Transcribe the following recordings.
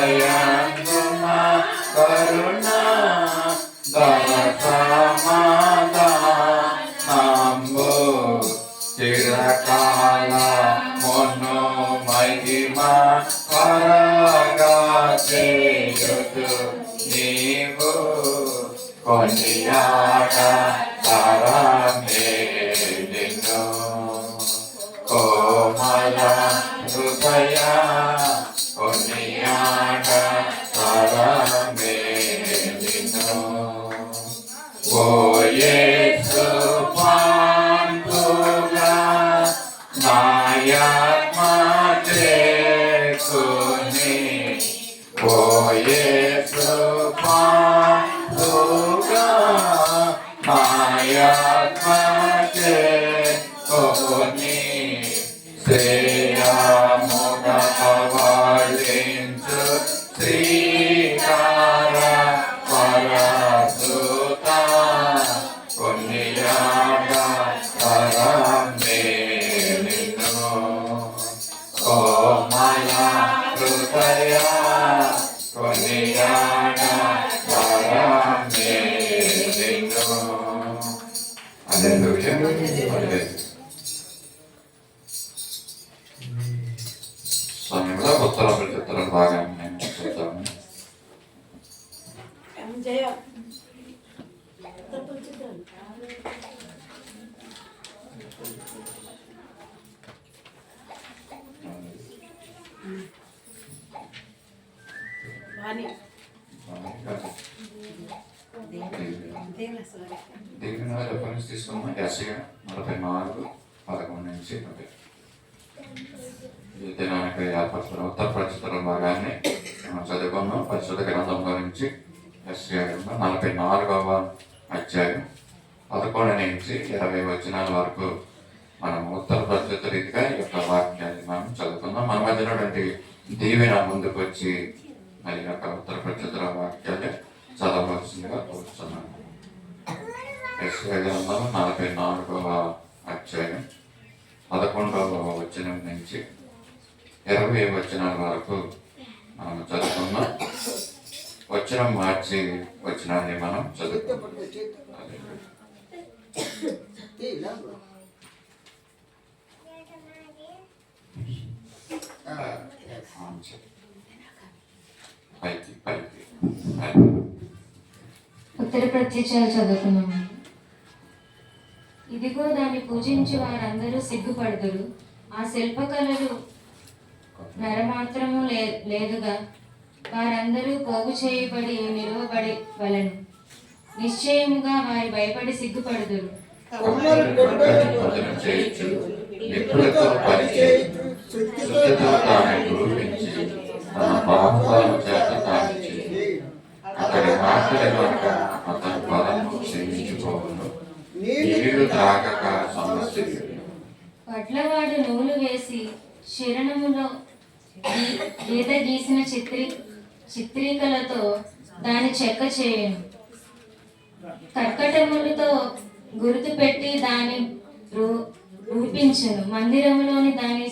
కరుణాయందుమా కరుణా దయ సమాధానంబు చిరకాల మొన్ను మహిమ పరగా చేయుచు నీవు కొనియాడ తరమే నిన్ను కోమల హృదయ కొనియాడ తరమే నిన్ను ఓ యేసు పాంతుగా నాయాత్మ చేకుని ఓ యేసు పాంతుగా నాయాత్మ చేకుని శ్రేయముగా పవళించు శ్రీకార పరసుత కొనియాడ తరమే నిన్ను కోమల హృదయ కొనియాడ తరమే నిన్ను. హల్లెలూయా. సమయంలో ఉత్తర ప్రత్యుత్తరం భాగాన్ని నేను చూద్దాము. దీని రెఫరెన్స్ తీసుకున్నాం. యెషయా 44:11 నుంచి ఈ దినానికి ఏర్పరచుకున్న ఉత్తర ప్రత్యుత్తరం భాగాన్ని మనం చదువుకున్నాం. పరిశుద్ధ గ్రంథంలో నుంచి యెషయా 44వ అధ్యాయం 11 నుంచి 20 వచనాల వరకు మనం ఉత్తర ప్రత్యుత్త రీతిగా ఈ యొక్క వాక్యాన్ని మనం చదువుకుందాం. మన మధ్యనటువంటి దీవెన ముందుకు వచ్చి మరి యొక్క ఉత్తర ప్రత్యుత్తర వాక్యాన్ని చదవవలసిందిగా కోరుతున్నాను. యెషయా గ్రంథం 44వ అధ్యాయం 11వ వచనం నుంచి 20 వచనాల వరకు మనం చదువుకున్నాం. వచనం మార్చి వచనాన్ని మనం చదువుకున్నాం. ఉత్తర ప్రత్యక్షాలు చదువుకున్నాము. ఇదిగో దాన్ని పూజించి వారందరూ సిగ్గుపడుదురు. ఆ శిల్పకళలు నరమాత్రము లేదుగా వారందరూ పోగు చేయబడి నిలువబడి వలెను. నిశ్చయముగా వారి భయపడి సిగ్గుపడుదురు. వడ్లవాడు నూలు వేసి శరణములో గీత గీసిన చిత్రీకలతో దాని చెక్క చేయను. కర్కటములతో గుర్తు పెట్టి దాన్ని రూపించును. మందిరములోని దాన్ని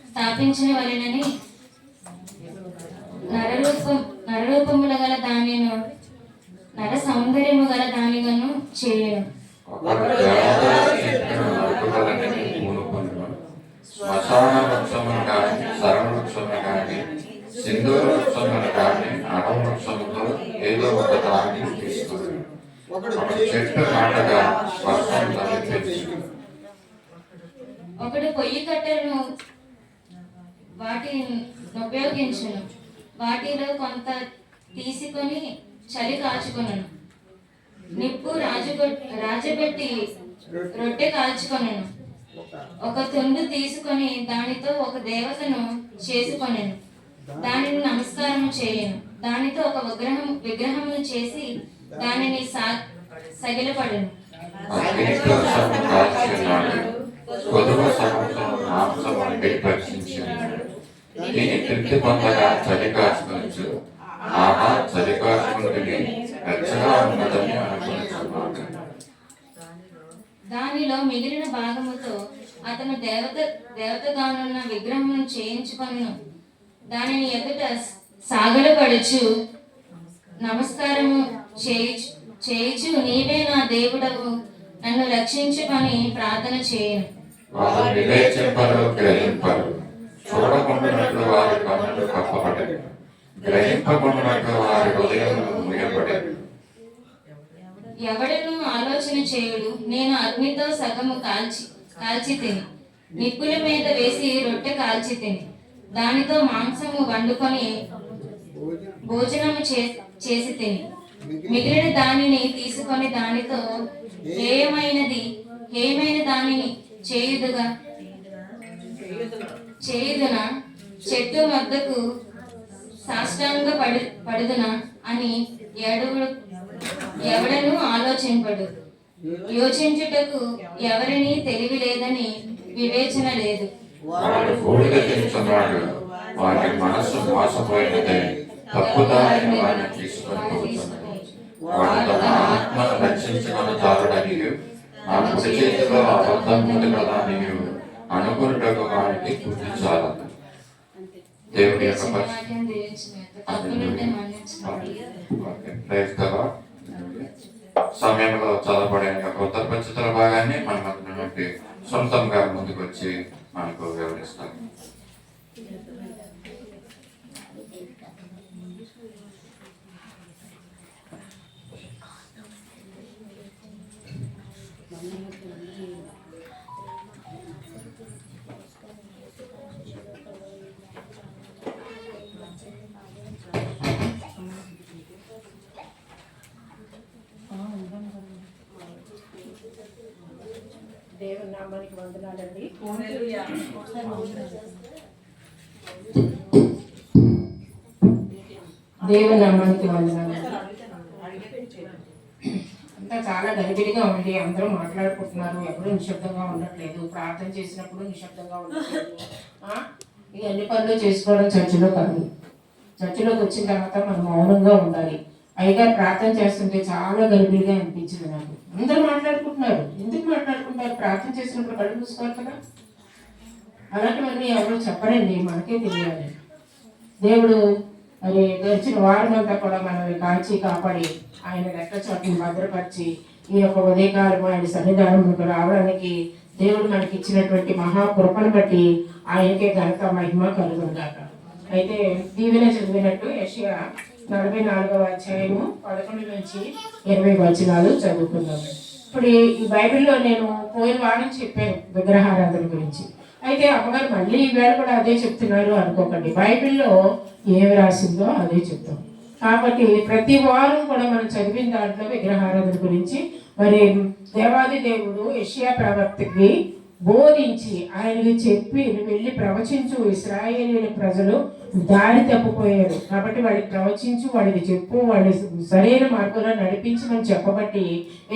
స్థాపించిన వలెనని నరరూపముల గల దానిను నర సౌందర్యము గల దానిగాను చేయను. శ్మశాన వృక్షమును కానీ సరళ వృక్షమును కానీ సింధూర వృక్షమును కానీ అడవ వృక్షముతో ఏదో ఒక దాన్ని తీసుకుని చెట్టు నాటగా వర్షం తలెత్తించు. ఒకడు పొయ్యి కట్టెలను వాటిని ఉపయోగించును. వాటిలో కొంత తీసుకొని చలి కాచుకొనను. నిప్పు రాజబెట్టి రొట్టె కాల్చుకొనను. ఒక తుండు తీసుకొని దానితో ఒక దేవతను చేసుకొనెను. దానిని నమస్కారము చేయను. దానితో ఒక విగ్రహమును చేసి దానిని సగిలపడను. తృప్తి పొందగా చలి కాచుకొనొచ్చు. ఆహా, చలి కాచుకుంటే వెచ్చగా ఉన్నదని అనుకుంటున్నాను. దానిలో మిగిలిన భాగముతో అతను దేవతగానున్న విగ్రహమును చేయించుకొను. దానిని ఎదుట సాగలపడుచు నమస్కారము చేయుచు నీవే నా దేవుడవు, నన్ను రక్షించుమని ప్రార్థన చేయను. వారు వివేచింపరు, గ్రహింపరు. చూడకుండానట్లు వారి కన్నులు కప్పబడి, గ్రహింపకుండానట్లు వారి హృదయములు ముయ్యబడి. ఎవడను ఆలోచన చేయుడు, నేను అగ్నితో సగము కాల్చి తిని, నిప్పుల మీద వేసి రొట్టె కాల్చి తిని, దానితో మాంసము వండుకొని భోజనము చేసి తిని, మిగిలిన దానిని తీసుకొని దానితో ఏమైన దానిని చేయుదున చెట్టు వద్దకు సాష్టాంగ పడుదునా అని ఎవడను ఆలోచింపడు. యోచించుటకు ఎవరిని తెలివి లేదని వివేచన లేదు. వాడు బూడిద తింటున్నాడు, వాడి మనస్సు మోసపోయినదే, తప్పుదారిని వాడిని తీసుకొని పోతున్నది. వాడు తన ఆత్మను రక్షించుకొని జారుడనియు, నా కుడి చేతిలో అబద్ధం ఉంది కదా అనియు అనుకున్నటకు వాడికి బుద్ధి చాలదు. దేవుడి యొక్క సమయంలో చదవబడిన కొత్త పరిస్థితుల భాగాన్ని మన మధ్య నుండి సొంతంగా ముందుకు వచ్చి మనకు వివరిస్తాం. దేవుని నామానికి వందనాలండి. దేవుని నామానికి వందనాలు. అంతా చాలా గలిబిలిగా ఉంది, అందరూ మాట్లాడుకుంటున్నారు, ఎవరు నిశ్శబ్దంగా ఉండట్లేదు, ప్రార్థన చేసినప్పుడు నిశ్శబ్దంగా ఉండట్లేదు. ఈ అన్ని పనులు చేసుకోవడం చర్చిలో కాదు. చర్చిలోకి వచ్చిన తర్వాత మనం మౌనంగా ఉండాలి. పైగా ప్రార్థన చేస్తుంటే చాలా గలిబిలిగా అనిపించింది నాకు. అందరూ మాట్లాడుకుంటున్నారు, ఎందుకు మాట్లాడుకుంటారు? ప్రార్థన చేసినప్పుడు కళ్ళు మూసుకోవాలి కదా. అలాంటివన్నీ ఎవరు చెప్పరండి, మనకే తెలియాలి. దేవుడు మరి గడిచిన వారం అంతా కూడా మనల్ని కాల్చి కాపాడి ఆయన రెక్క చోటుని భద్రపరిచి ఈ యొక్క ఉదయకాలం ఆయన సన్నిధానంలోకి రావడానికి దేవుడు మనకి ఇచ్చినటువంటి మహాకృపను బట్టి ఆయనకే ఘనత మహిమ కలుగుందాక. అయితే దీవెన చదివినట్టు యెషయా 44వ అధ్యాయము 11 నుంచి 20 వచనాలు చదువుకున్నాము. ఇప్పుడు ఈ బైబిల్లో నేను పోయిన వారం చెప్పాను విగ్రహారాధన గురించి. అయితే అమ్మగారు మళ్ళీ ఈవేళ కూడా అదే చెప్తున్నారు అనుకోకండి. బైబిల్లో ఏమి రాసిందో అదే చెప్తాం. కాబట్టి ప్రతి వారం కూడా మనం చదివిన దాంట్లో విగ్రహారాధన గురించి మరి దేవాది దేవుడు యెషయా ప్రవక్తకి బోధించి ఆయనకి చెప్పి వెళ్ళి ప్రవచించు, ఇశ్రాయేలీయుల ప్రజలు దారి తప్పిపోయారు కాబట్టి వాడికి ప్రవచించు, వాడికి చెప్పు, వాడి సరైన మార్గంలో నడిపించమని చెప్పబట్టి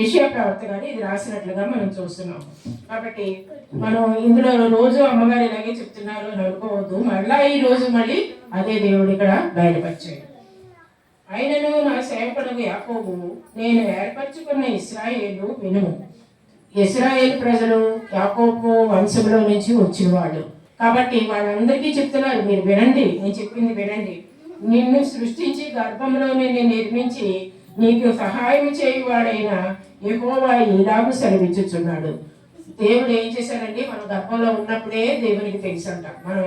యెషయా ప్రవక్త గారు ఇది రాసినట్లుగా మనం చూస్తున్నాం. కాబట్టి మనం ఇందులో రోజు అమ్మగారు ఇలాగే చెప్తున్నారు అని అనుకోవద్దు. మళ్ళా ఈ రోజు మళ్ళీ అదే దేవుడు ఇక్కడ బయలుపరిచాడు. ఆయనను నా సేవకుడు యాకోబు, నేను ఏర్పరచుకున్న ఇశ్రాయేలు వినుము. ఇశ్రాయేలు ప్రజలు యాకోబు వంశంలో నుంచి వచ్చిన వాళ్ళు కాబట్టి వాళ్ళందరికీ చెప్తున్నారు, మీరు వినండి, నేను చెప్పింది వినండి. నిన్ను సృష్టించి గర్భంలో నిన్ను నిర్మించి నీకు సహాయం చేయువాడైన యెహోవా ఇలాగు సెలవిచ్చుచున్నాడు. దేవుడు ఏం చేశాడండి? మనం గర్భంలో ఉన్నప్పుడే దేవునికి తెలుసంట మనం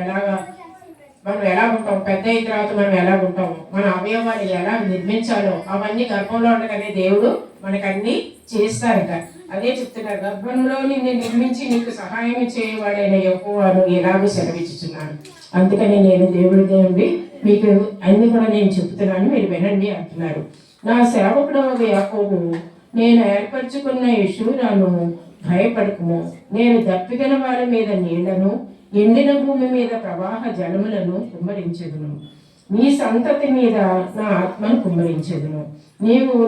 ఎలా ఉంటాం, పెద్ద అయిన తర్వాత మనం ఎలా ఉంటాము, మన అవయవాన్ని ఎలా నిర్మించాలో అవన్నీ గర్భంలో ఉండగానే దేవుడు మనకన్నీ చేస్తారట. అదే చెప్తున్నారు, గర్భంలో నిన్ను నిర్మించి నీకు సహాయం చేయవాడైన యెహోవాను ఎలాగో సెలవిచ్చుచున్నాను. అందుకని నేను దేవుడి మీకు అన్ని కూడా నేను చెప్తున్నాను, మీరు వినండి అంటున్నారు. నా సేవకుడు యాకోబు, నేను ఏర్పరచుకున్న యెషూరాను భయపడకుము. నేను దప్పిగల వారి మీద నీళ్లను, ఎండిన భూమి మీద ప్రవాహ జలములను కుమ్మరించెదను. నీ సంతతి మీద నా ఆత్మను కుమ్మరించెదను.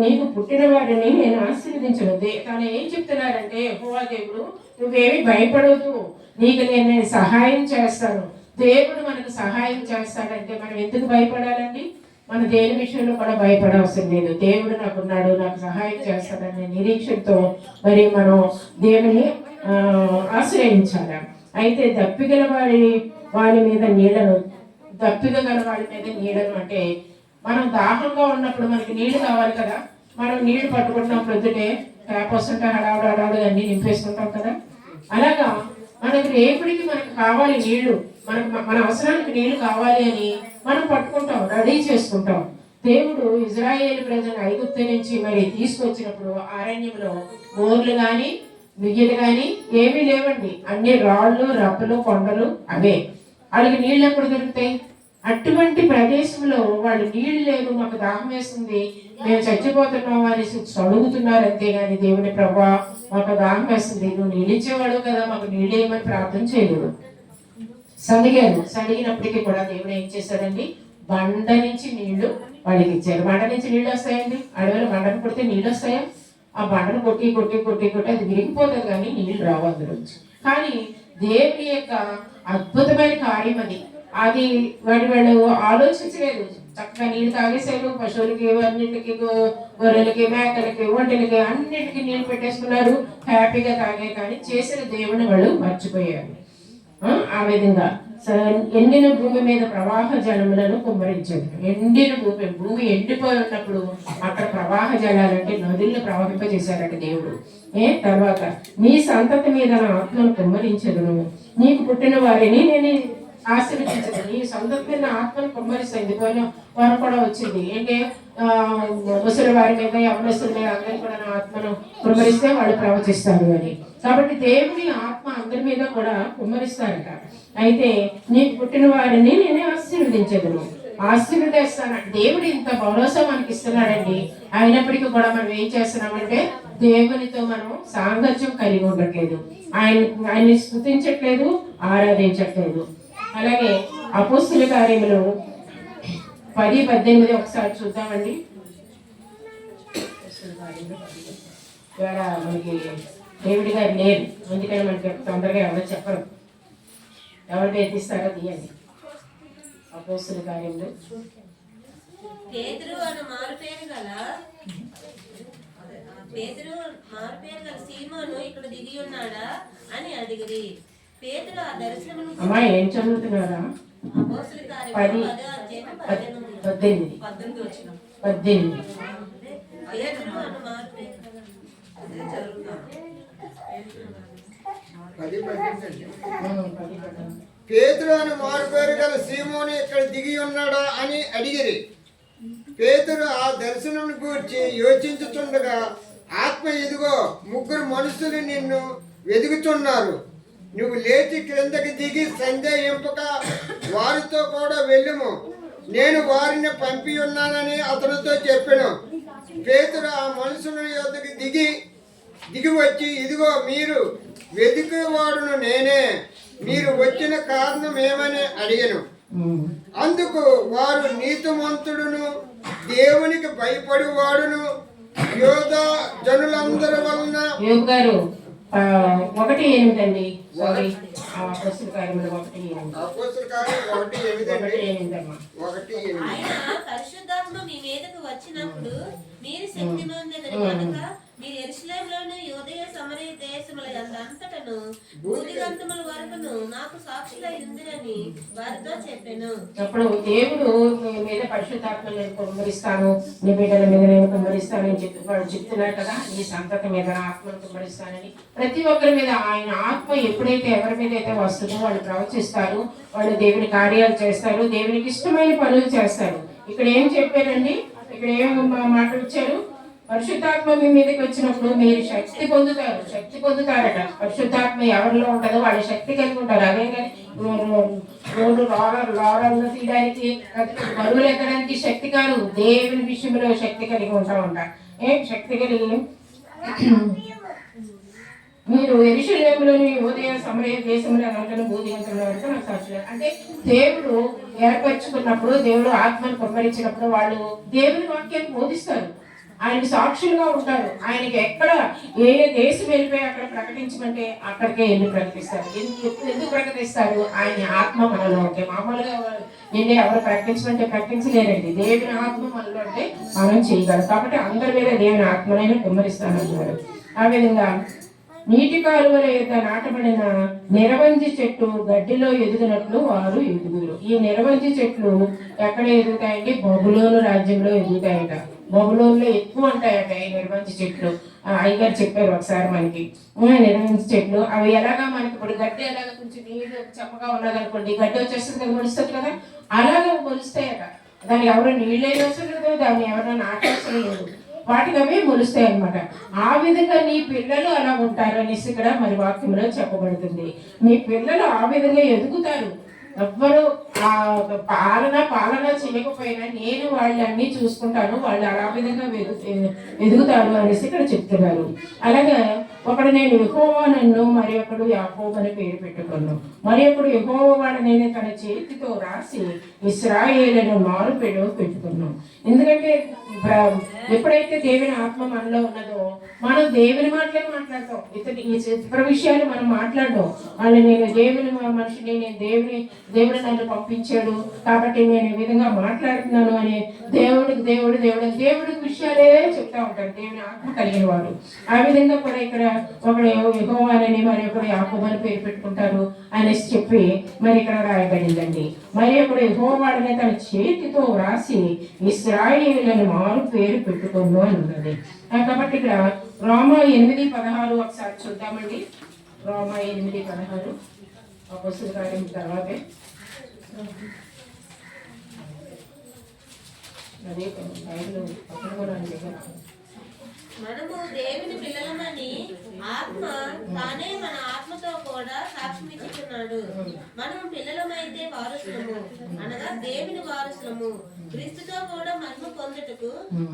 నీకు పుట్టిన వారిని నేను ఆశీర్వదించను. తను ఏం చెప్తున్నారంటే, యెహోవా దేవుడు, నువ్వేమి భయపడవద్దు, నీకు నేను సహాయం చేస్తాను. దేవుడు మనకు సహాయం చేస్తాడంటే మనం ఎందుకు భయపడాలండి? మన దేని విషయంలో కూడా భయపడవసరం లేదు. దేవుడు నాకున్నాడు, నాకు సహాయం చేస్తాడనే నిరీక్షణతో మరి మనం దేవుని ఆశ్రయించాలి. అయితే దప్పిగల వారి మీద నీళ్లను, దప్పిక గల వాడి మీద నీడను అంటే మనం దాహంగా ఉన్నప్పుడు మనకి నీళ్లు కావాలి కదా, మనం నీళ్లు పట్టుకుంటున్నాం ప్రొద్దుటే ట్యాప్ వస్తుంటే హడావుడు అన్ని నింపేసుకుంటాం కదా. అలాగా మనకి రేపటికి మనకు కావాలి నీళ్లు, మన అవసరానికి నీళ్లు కావాలి అని మనం పట్టుకుంటాం, రెడీ చేసుకుంటాం. దేవుడు ఇజ్రాయేల్ ప్రజలను ఐగుప్తు నుంచి మరి తీసుకొచ్చినప్పుడు అరణ్యంలో బోర్లు కానీ మిగిలి కానీ ఏమీ లేవండి, అన్ని రాళ్ళు రప్పలు కొండలు అవే. వాళ్ళకి నీళ్ళు ఎప్పుడు దొరుకుతాయి? అటువంటి ప్రదేశంలో వాళ్ళు నీళ్లు లేవు, మాకు దాహం వేస్తుంది, మేము చచ్చిపోతున్నాం అని అడుగుతున్నారు. అంతేగాని దేవుని ప్రభా మాకు దాహం వేస్తుంది, నువ్వు నీళ్ళు ఇచ్చేవాడు కదా, మాకు నీళ్ళు ఏమని ప్రార్థన చేయలేదు. సడిగినప్పటికీ కూడా దేవుడు ఏం చేశాడండి, బండ నుంచి నీళ్లు వాళ్ళకి ఇచ్చారు. బండ నుంచి నీళ్ళు వస్తాయండి, అడవిలో బండను కొడితే నీళ్ళు వస్తాయా? ఆ బండను కొట్టి కొట్టి కొట్టి కొట్టి అది విరిగిపోతుంది కానీ నీళ్ళు రావు అందులోంచి. కానీ దేవుని యొక్క అద్భుతమైన కార్యం అది వాళ్ళు ఆలోచించలేదు. చక్కగా నీళ్ళు తాగేశారు, పశువులకి అన్నింటికి గొర్రెలకి మేకలకి ఒంటెలకి అన్నిటికీ నీళ్ళు పెట్టేసుకున్నారు, హ్యాపీగా తాగే. కానీ చేసిన దేవుని వాళ్ళు మర్చిపోయారు. ఆ విధంగా ఎండిన భూమి మీద ప్రవాహ జలములను కుమ్మరించాడు. ఎండిన భూమి ఎండిపోయి ఉన్నప్పుడు అక్కడ ప్రవాహ జలాలంటే నదులను ప్రవహింపజేశారట దేవుడు. తర్వాత నీ సంతతి మీద నా ఆత్మను కుమ్మరించదును, నీకు పుట్టిన వారిని నేను ఆశీర్వదించదు. నీ సంతతి మీద ఆత్మను కుమ్మరిస్తుంది. పోయిన వారు కూడా వచ్చింది ఏంటి, ముసలి వారి మీద యవనస్తుల మీద అందరికీ కూడా నా ఆత్మను కుమ్మరిస్తే వాళ్ళు ప్రవచిస్తారు అని. కాబట్టి దేవుని ఆత్మ అందరి మీద కూడా కుమ్మరిస్తారట. అయితే నీకు పుట్టిన వారిని నేనే ఆశీర్వదించదును, ఆశీర్వదిస్తాను. దేవుడు ఇంత భరోసా మనకి ఇస్తున్నాడండి. అయినప్పటికీ కూడా మనం ఏం చేస్తున్నామంటే దేవునితో మనం సాంగత్యం కలిగి ఉండట్లేదు, ఆయన్ని స్తుతించట్లేదు, ఆరాధించట్లేదు. అలాగే అపోస్తుల కార్యములు 10:18 ఒకసారి చూద్దామండి. ఇక్కడ మనకి దేవుడి గారు లేరు, అందుకని మనకి తొందరగా ఎవరు చెప్పరు, ఎవరు ఎత్తిస్తారో తీయండి. అపోస్తుల కార్యములు పేతురు మారుపేరు గల సీమోను ఇక్కడ దిగి ఉన్నాడా అని అడిగిరి. పేతురు ఆ దర్శనమును అమ్మా ఏం చదువుతున్నారా? అపోస్తుల కార్యములు 18 పేతురు అని మారుపేరు గల సీమోను ఇక్కడ దిగి ఉన్నాడా అని అడిగిరి. పేతురు ఆ దర్శనం గూర్చి యోచించుచుండగా ఆత్మ ఇదిగో ముగ్గురు మనుషులు నిన్ను వెదుగుతున్నారు, నువ్వు లేచి క్రిందకి దిగి సందేహింపక వారితో కూడా వెళ్ళుము, నేను వారిని పంపి ఉన్నానని అతనితో చెప్పాను. పేతురు ఆ మనుషుల యొద్దకు దిగి వచ్చి ఇదిగో మీరు వెతికేవాడును నేనే, మీరు వచ్చిన కారణం ఏమని అడిగాను. అందుకు వారు నీతిమంతుడును దేవునికి భయపడివాడును యోధా జనులందరి వలన 1:8 సారీ అపోస్తుల కార్యములు 1:8 ఆయన పరిశుద్ధాత్మ మీ మీదకు వచ్చినప్పుడు మీరు శక్తి నొందెదరు కనుక మీరు యెరూషలేములోను యూదయ సమరయ దేశముల అంతటను భూదిగంతముల వరకును నాకు సాక్షులై ఉందిరని వారితో చెప్పాను. అప్పుడు దేవుడు నీ మీద పరిశుద్ధాత్మను నేను కుమ్మరిస్తాను, నీ బిడ్డల మీద నేను కుమ్మరిస్తాను అని చెప్తున్నారు కదా, నీ సంతతి మీద ఆత్మను కుమ్మరిస్తానని. ప్రతి ఒక్కరి మీద ఆయన ఆత్మ ఎప్పుడైతే ఎవరి మీద అయితే వస్తుందో వాళ్ళు ప్రవచిస్తారు, వాళ్ళు దేవుని కార్యాలు చేస్తారు, దేవునికి ఇష్టమైన పనులు చేస్తారు. ఇక్కడ ఏం చెప్పారండి, ఇక్కడ ఏం మాటలు ఇచ్చారు, పరిశుద్ధాత్మ మీ మీదకి వచ్చినప్పుడు మీరు శక్తి పొందుతారట. పరిశుద్ధాత్మ ఎవరిలో ఉంటుందో వాళ్ళు శక్తి కలిగి ఉంటారు. అదే కానీ రోడ్డు లోరలను తీయడానికి బరువులు ఎక్కడానికి శక్తి కాదు, దేవుని విషయంలో శక్తి కలిగి ఉంటామంట. శక్తి కలిగి మీరు యెరూషలేములోని యూదయ సమరయ దేశంలో అంతను భూదిగంతముల వరకు నాకు సాక్షులు. అంటే దేవుడు ఏర్పరచుకున్నప్పుడు, దేవుడు ఆత్మను కుమ్మరించినప్పుడు వాళ్ళు దేవుని వాక్యాన్ని బోధిస్తారు, ఆయనకి సాక్షులుగా ఉంటారు. ఆయనకి ఎక్కడ ఏ దేశం వెళ్ళిపోయి అక్కడ ప్రకటించమంటే అక్కడికే వెళ్ళి ప్రకటిస్తారు. ఎందుకు ప్రకటిస్తారు? ఆయన ఆత్మ మనలో ఉంటే. మామూలుగా వెళ్ళి ఎవరు ప్రకటించమంటే ప్రకటించలేరండి, దేవుని ఆత్మ మనలో ఉంటే మనం చేయగలం. కాబట్టి అందరి మీద దేవుని ఆత్మనైనా కుమ్మరిస్తానంటున్నారు. ఆ విధంగా నీటి కాలువల యొక్క నాటబడిన నిరవంజి చెట్టు గడ్డిలో ఎదుగునట్లు వారు ఎదుగురు. ఈ నిరవంజి చెట్లు ఎక్కడ ఎదుగుతాయంటే బబులోను రాజ్యంలో ఎదుగుతాయట. బబులోనులో ఎక్కువ ఉంటాయట ఈ నిరవంజి చెట్లు. అయ్యగారు చెప్పారు ఒకసారి మనకి. నిరవంజి చెట్లు అవి ఎలాగా మనకి ఇప్పుడు గడ్డి ఎలాగ కొంచెం నీళ్ళు చప్పగా ఉన్నదనుకోండి, గడ్డి వచ్చేస్తుంది కదా, మొలుస్తుంది కదా, అలాగే మొలుస్తాయట. దాన్ని ఎవరో నీళ్ళు వేయవలసిన లేదు, దాన్ని ఎవరైనా నాటవలసిన లేదు, వాటికి అవి మొలుస్తాయి అన్నమాట. ఆ విధంగా నీ పిల్లలు అలా ఉంటారు అనేసి ఇక్కడ మరి వాక్యంలో చెప్పబడుతుంది. మీ పిల్లలు ఆ విధంగా ఎదుగుతారు. ఎవ్వరు పాలన చేయకపోయినా నేను వాళ్ళన్నీ చూసుకుంటాను, వాళ్ళు అలా విధంగా ఎదుగుతారు అనేసి ఇక్కడ చెప్తున్నారు. అలాగే ఒకడు నేను యెహోవా నన్ను, మరి ఒకడు యాకోబు అని పేరు పెట్టుకున్నాను, మరి ఒకడు యెహోవా వాడనైనా తన చేతితో రాసి ఇశ్రాయేలును మారు పెట్టుకున్నాం. ఎందుకంటే ఎప్పుడైతే దేవుని ఆత్మ మనలో ఉన్నదో మనం దేవుని మాటలే మాట్లాడతాం. ఇతర విషయాలు మనం మాట్లాడడం. వాళ్ళు నేను దేవుని మనిషిని, నేను దేవుడు నన్ను పంపించాడు కాబట్టి నేను ఈ విధంగా మాట్లాడుతున్నాను అని దేవుడికి విషయాలే చెప్తా ఉంటారు దేవుని ఆత్మ కలిగిన వాడు. ఆ విధంగా కూడా ఇక్కడ ఒకడు యెహోవా అని మరి ఒకడు యాకోబు అని పేరు పెట్టుకుంటారు అనేసి చెప్పి మరి ఇక్కడ రాయబడిందండి. మరి ఒకడు యెహోవా అనే తన చేతితో రాసి ఇశ్రాయేలును మారు పేరు పెట్టుకోను అని ఉన్నది. కాబట్టి ఇక్కడ రోమా 8:16 ఒకసారి చూద్దామండి. రోమా 8:16 అపొస్తలుల కార్యం తర్వాతే అదే బైబిల్ పక్కన కూడా దగ్గర మనము దేవుని పిల్లలమని ఆత్మ తానే మన ఆత్మతో కూడా సాక్ష్యం ఇచ్చుచున్నాడు. మనం పిల్లలమైతే వారసులము, అనగా దేవుని వారసులము. క్రీస్తుతో కూడా మనము పొందుటకు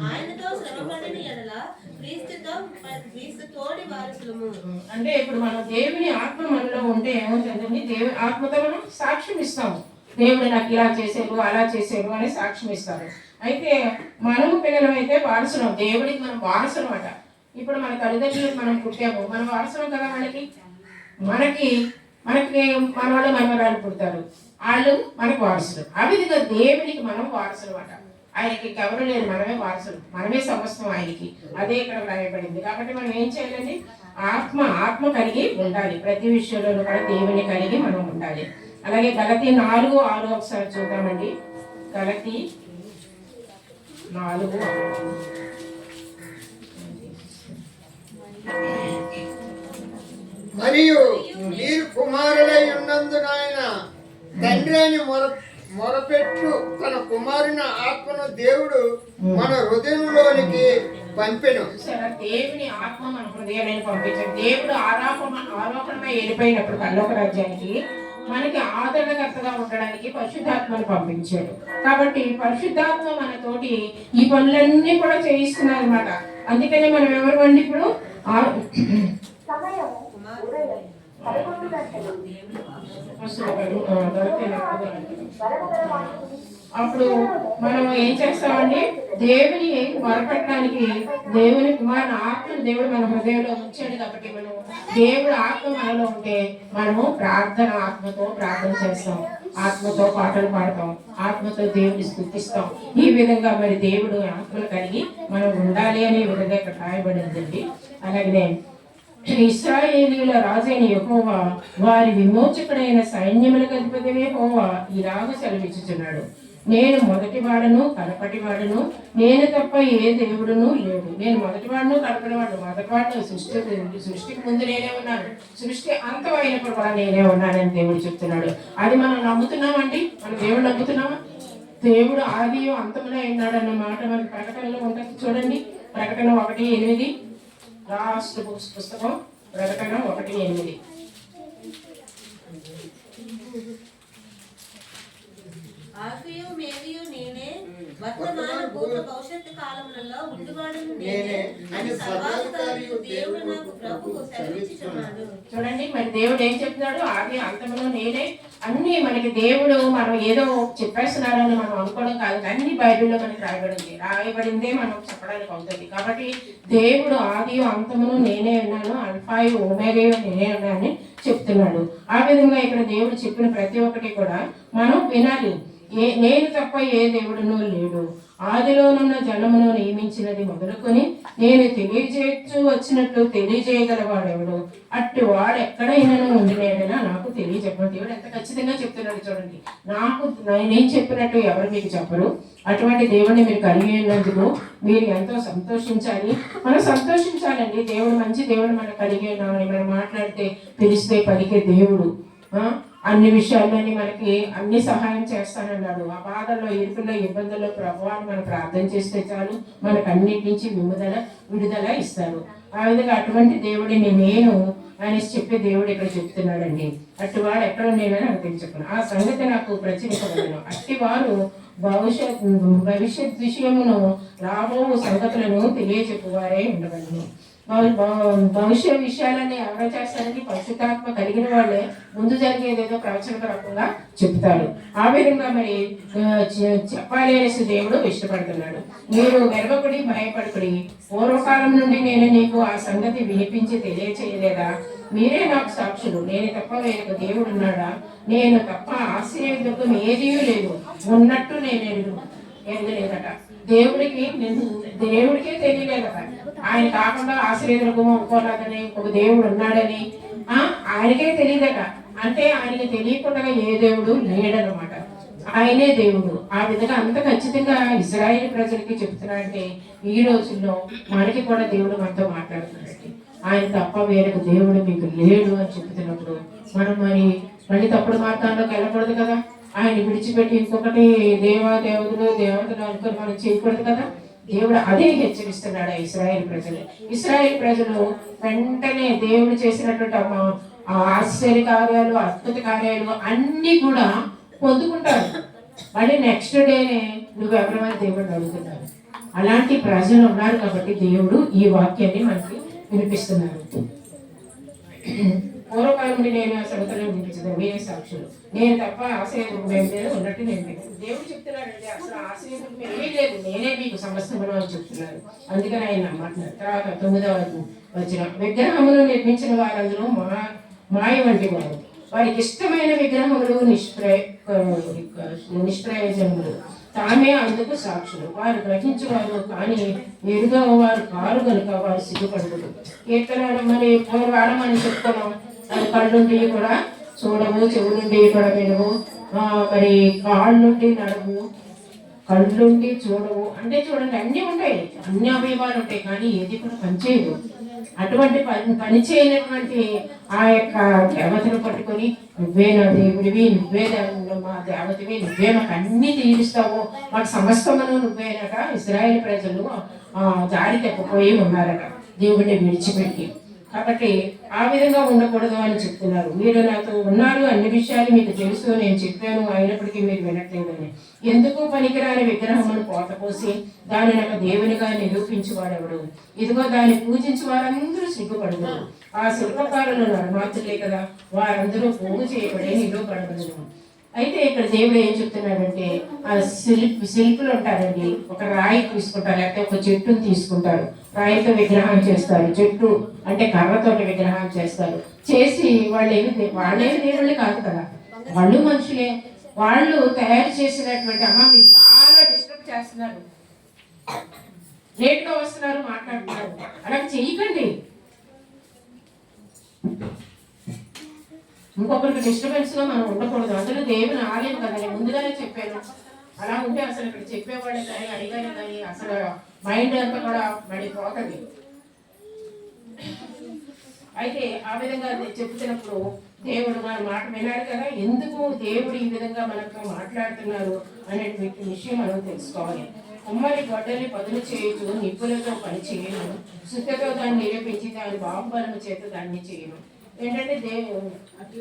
ఆయనతో శ్రమపడిన ఎడల క్రీస్తు తోడి వారసులము. అంటే ఇప్పుడు మనం దేవుని ఆత్మ మనలో ఉంటే ఏమవుతుందండి, దేవుని ఆత్మతో మనం సాక్ష్యం ఇస్తాము. దేవుడు నాకు ఇలా చేశారు అలా చేశారు అని సాక్ష్యం ఇస్తారు. అయితే మనము పిల్లలమైతే వారసులం, దేవుడికి మనం వారసులం అట. ఇప్పుడు మన తల్లిదండ్రులకు మనం పుట్టాము, మనం వారసులం కదా. మనకి మన వాళ్ళు మనవరాలు పుడతారు, వాళ్ళు మనకు వారసులు. ఆ విధంగా దేవుడికి మనం వారసులు అట. ఆయనకి ఎవరు లేదు, మనమే వారసులు, మనమే సమస్తం ఆయనకి. అదే ఇక్కడ రాయబడింది. కాబట్టి మనం ఏం చేయాలండి, ఆత్మ కలిగి ఉండాలి. ప్రతి విషయంలోనూ కూడా దేవుని కలిగి మనం ఉండాలి. అలాగే గలతీ 4:6 ఒకసారి చూద్దామండి. గలతీ 4:6 మరియు మీరు కుమారులై ఉన్నందున ఆయన తండ్రి అని మొరపెట్టు తన కుమారుని ఆత్మను దేవుడు మన హృదయంలోనికి పంపెను. దేవుని ఆత్మ మన హృదయాన్ని పంపించాడు. దేవుడు ఆరోపణమై వెళ్ళిపోయినప్పుడు పరలోక రాజ్యానికి మనకి ఆదరణకర్తగా ఉండడానికి పరిశుద్ధాత్మను పంపించాడు. కాబట్టి పరిశుద్ధాత్మ మనతోటి ఈ పనులన్నీ కూడా చేయిస్తున్నారు అనమాట. అందుకని మనం ఎవరు అండి ఇప్పుడు అప్పుడు మనం ఏం చేస్తామండి, దేవుని మొరపెట్టడానికి దేవుని కుమారుని ఆత్మను దేవుడు మన హృదయంలో ఉంచాడు. కాబట్టి మనం దేవుడు ఆత్మ మనలో ఉంటే మనము ఆత్మతో ప్రార్థన చేస్తాం, ఆత్మతో పాటలు పాడతాం, ఆత్మతో దేవుని స్తుతిస్తాం. ఈ విధంగా మరి దేవుడు ఆత్మలు కలిగి మనం ఉండాలి అనే విధంగా ఇక్కడ రాయబడిందండి. అలాగే ఇశ్రాయేలీయుల రాజైన యెహోవా వారి విమోచకుడైన సైన్యములకు అధిపతి యెహోవా ఇలాగ సెలవిచ్చుచున్నాడు, నేను మొదటివాడను కడపటివాడను, నేను తప్ప ఏ దేవుడును లేడు. నేను మొదటివాడును కడపటివాడు సృష్టికి ముందు నేనే ఉన్నాను, సృష్టి అంతం అయినప్పుడు కూడా నేనే ఉన్నానని దేవుడు చెప్తున్నాడు. అది మనం నమ్ముతున్నామండి, మన దేవుడు నమ్ముతున్నామా? దేవుడు ఆది అంతములో ఉన్నాడు అన్న మాట మనకి ప్రకటనలో ఉంటుంది. చూడండి, ప్రకటన 1:8 లాస్ట్ పుస్తకం, ప్రకటన 1:8. ఆల్ఫయు మేవియు నేనే, వర్తమాన భూత భవిష్యత్తు కాలములలో ఉండువాడును నేనే అని సర్వాధికారియు దేవుడు నాకు ప్రభువు సెలవిచ్చుచున్నాడు. చూడండి, మరి దేవుడు ఏం చెప్తున్నాడు, ఆది అంతములో నేనే. అన్ని మనకి దేవుడు మనం ఏదో చెప్పేస్తున్నారని మనం అనుకోవడం కాదు, అన్ని బైబిల్లో మనకి రాయబడిందే మనం చెప్పడానికి అవుతుంది. కాబట్టి దేవుడు ఆది అంతమును నేనే ఉన్నాను, అల్ఫాయు ఓమేగాయు నేనే ఉన్నానని చెప్తున్నాడు. ఆ విధంగా ఇక్కడ దేవుడు చెప్పిన ప్రతి ఒక్కటి కూడా మనం వినాలి. నేను తప్ప ఏ దేవుడునూ లేడు. ఆదిలోనున్న జలమును నియమించినది మొదలుకొని నేను తెలియజేయచ్చు వచ్చినట్లు తెలియజేయగలవాడెవడు? అట్టి వాడు ఎక్కడైనా ఉండినేడనా నాకు తెలియజెప్పండి. దేవుడు ఎంత ఖచ్చితంగా చెప్తున్నాడు చూడండి. నేను చెప్పినట్టు ఎవరు మీకు చెప్పరు. అటువంటి దేవుడిని మీరు కలిగి ఉన్నందుకు మీరు ఎంతో సంతోషించాలి. మనం సంతోషించాలండి. దేవుడు మంచి దేవుడు మనం కలిగి ఉన్నామని మనం మాట్లాడితే పిలిస్తే పలికే దేవుడు. అన్ని విషయాల్లోని మనకి అన్ని సహాయం చేస్తానన్నాడు. ఆ బాధల్లో, ఇరుకుల్లో, ఇబ్బందుల్లో ప్రభువాన్ని మనం ప్రార్థన చేస్తే చాలు మనకు అన్నిటి నుంచి విడుదల ఇస్తాడు. ఆ విధంగా అటువంటి దేవుడిని నేను అని చెప్పే దేవుడు ఇక్కడ చెప్తున్నాడండి. అట్టివాడు ఎక్కడ నేనని నాకు తెలుసుకున్నాను. ఆ సంగతి నాకు ప్రచురించబడను. అట్టివారు భవిష్యత్ విషయమును రాబో సంగతులను తెలియచెప్పువారే ఉండవలను. భవిష్య విషయాలని ఎవరో చేస్తారని పరిశుద్ధాత్మ కలిగిన వాళ్ళే ముందు జరిగేది ఏదో ప్రవచనపరంగా చెప్తారు. ఆ విధంగా మరి చెప్పాలి అనేసి దేవుడు ఇష్టపడుతున్నాడు. మీరు వెరవకుడి, భయపడుకుడి. పూర్వకాలం నుండి నేను నీకు ఆ సంగతి వినిపించి తెలియచేయలేదా? మీరే నాకు సాక్షులు. నేను తప్ప వేరొక దేవుడు ఉన్నాడా? నేను తప్ప ఆశ్చర్యదుర్గం ఏదీ లేదు. ఉన్నట్టు నేను ఎరగలేదట. దేవుడికే తెలియలేదట. ఆయన కాకుండా ఆశ్రయదుర్గం అనుకోలేదని, ఒక దేవుడు ఉన్నాడని ఆయనకే తెలియదట. అంటే ఆయనకి తెలియకుండా ఏ దేవుడు లేడనమాట. ఆయనే దేవుడు. ఆ విధంగా అంత ఖచ్చితంగా ఇజ్రాయేల్ ప్రజలకి చెప్తున్నాడంటే ఈ రోజుల్లో మనకి కూడా దేవుడు మనతో మాట్లాడుతున్నాడండి. ఆయన తప్ప వేరొక దేవుడు మీకు లేడు అని చెప్తున్నప్పుడు మనం మళ్ళీ తప్పుడు మార్గాల్లోకి వెళ్ళకూడదు కదా. ఆయన విడిచిపెట్టి ఇంకొకటి దేవతలు అనుకుని మనం చేయకూడదు కదా. దేవుడు అదే హెచ్చరిస్తున్నాడు ఇశ్రాయేల్ ప్రజలు వెంటనే దేవుడు చేసినటువంటి ఆశ్చర్య కార్యాలు, అద్భుత కార్యాలు అన్ని కూడా పొందుకుంటారు. మళ్ళీ నెక్స్ట్ డేనే నువ్వెవరమని దేవుడిని అడుగుతున్నారు. అలాంటి ప్రజలు ఉన్నారు కాబట్టి దేవుడు ఈ వాక్యాన్ని మనకి వినిపిస్తున్నారు. పూర్వకాలం నుండి నేను ఆ సంగతులను వినిపించదు. మీరే సాక్షులు. నేను తప్ప ఆశ్రయం ఉన్నట్టు నేను దేవుడు చెప్తున్నాడండి. అసలు ఆశ్రయం ఏమీ లేదు, నేనే మీకు సమస్తం అని చెప్తున్నారు. అందుకని ఆయన నమ్మంటున్నారు. తర్వాత 9వ వచనం, విగ్రహములు నిర్మించిన వారందరూ మాయ వంటి వారు. వారికి ఇష్టమైన విగ్రహములు నిష్ప్రయోజనములు. తామే అందుకు సాక్షులు. వారు గ్రహించేవారు కానీ ఎరుగవారు కారు కనుక వారు సిగ్గుపడదు. కీర్తనలు మరి వాడమని చెప్తున్నాం. అది కళ్ళుండి కూడా చూడవు, చెవులుండి కూడా వినవు, మరి కాళ్ళుండి నడవు, కళ్ళుండి చూడవు. అంటే చూడండి అన్నీ ఉంటాయి, అన్ని అవయవాలు ఉంటాయి, కానీ ఏది కూడా పనిచేయదు. అటువంటి పని చేయనటువంటి ఆ యొక్క దేవతను పట్టుకొని నువ్వే నా దేవుడివి, నువ్వే మా దేవతవి, నువ్వే మాకు అన్ని తీరుస్తావు, మాకు సమస్తమును నువ్వేనట ఇశ్రాయేలు ప్రజలు దారి తప్పిపోయి ఉన్నారట దేవుడిని విడిచిపెట్టి. కాబట్టి ఆ విధంగా ఉండకూడదు అని చెప్తున్నారు. మీరు నాతో ఉన్నారు, అన్ని విషయాలు మీకు తెలుసు, నేను చెప్పాను, అయినప్పటికీ మీరు వినట్లేదని. ఎందుకు పనికిరాని విగ్రహమును పోతపోసి దాన్ని నాకు దేవునిగా నిరూపించేవాడెవడు? ఇదిగో దాన్ని పూజించి వారందరూ సిగ్గుపడదు. ఆ శిల్పకారులు నరమాతులే కదా, వారందరూ పోగు చేయబడి నిరూపడగలరు. అయితే ఇక్కడ దేవుడు ఏం చెప్తున్నాడంటే, ఆ శిల్పులు ఉంటారండి, ఒక రాయి తీసుకుంటారు, లేకపోతే ఒక చెట్టును తీసుకుంటారు, రాయితో విగ్రహం చేస్తారు. చెట్టు అంటే కర్రతోటి విగ్రహం చేస్తారు. చేసి వాళ్ళేమి దేవుళ్ళే కాదు కదా, వాళ్ళు మనుషులే. వాళ్ళు తయారు చేసినటువంటి మీరు చాలా డిస్టర్బ్ చేస్తున్నారు, లేట్గా వస్తున్నారు, మాట్లాడుతున్నారు, అలా చేయకండి. ఇంకొకరికి డిస్టర్బెన్స్ గా మనం ఉండకూడదు. అందులో దేవుని ఆలయం కదా, నేను ముందుగానే చెప్పాను. అలా ఉంటే అసలు ఇక్కడ చెప్పేవాడే కానీ అడిగానే కానీ అసలు మైండ్ అంతా కూడా పడిపోతుంది. అయితే ఆ విధంగా చెప్తున్నప్పుడు దేవుడు మన మాట వినాడు కదా. ఎందుకు దేవుడు ఈ విధంగా మనతో మాట్లాడుతున్నారు అనే విషయం మనం తెలుసుకోవాలి. కుమ్మరి గొడ్డలి పదులు చేయొచ్చు, నిప్పులతో పని చేయను, శుద్ధతో దాన్ని నిరూపించి దాని బాహుబలము చేత దాన్ని చేయను. ఏంటంటే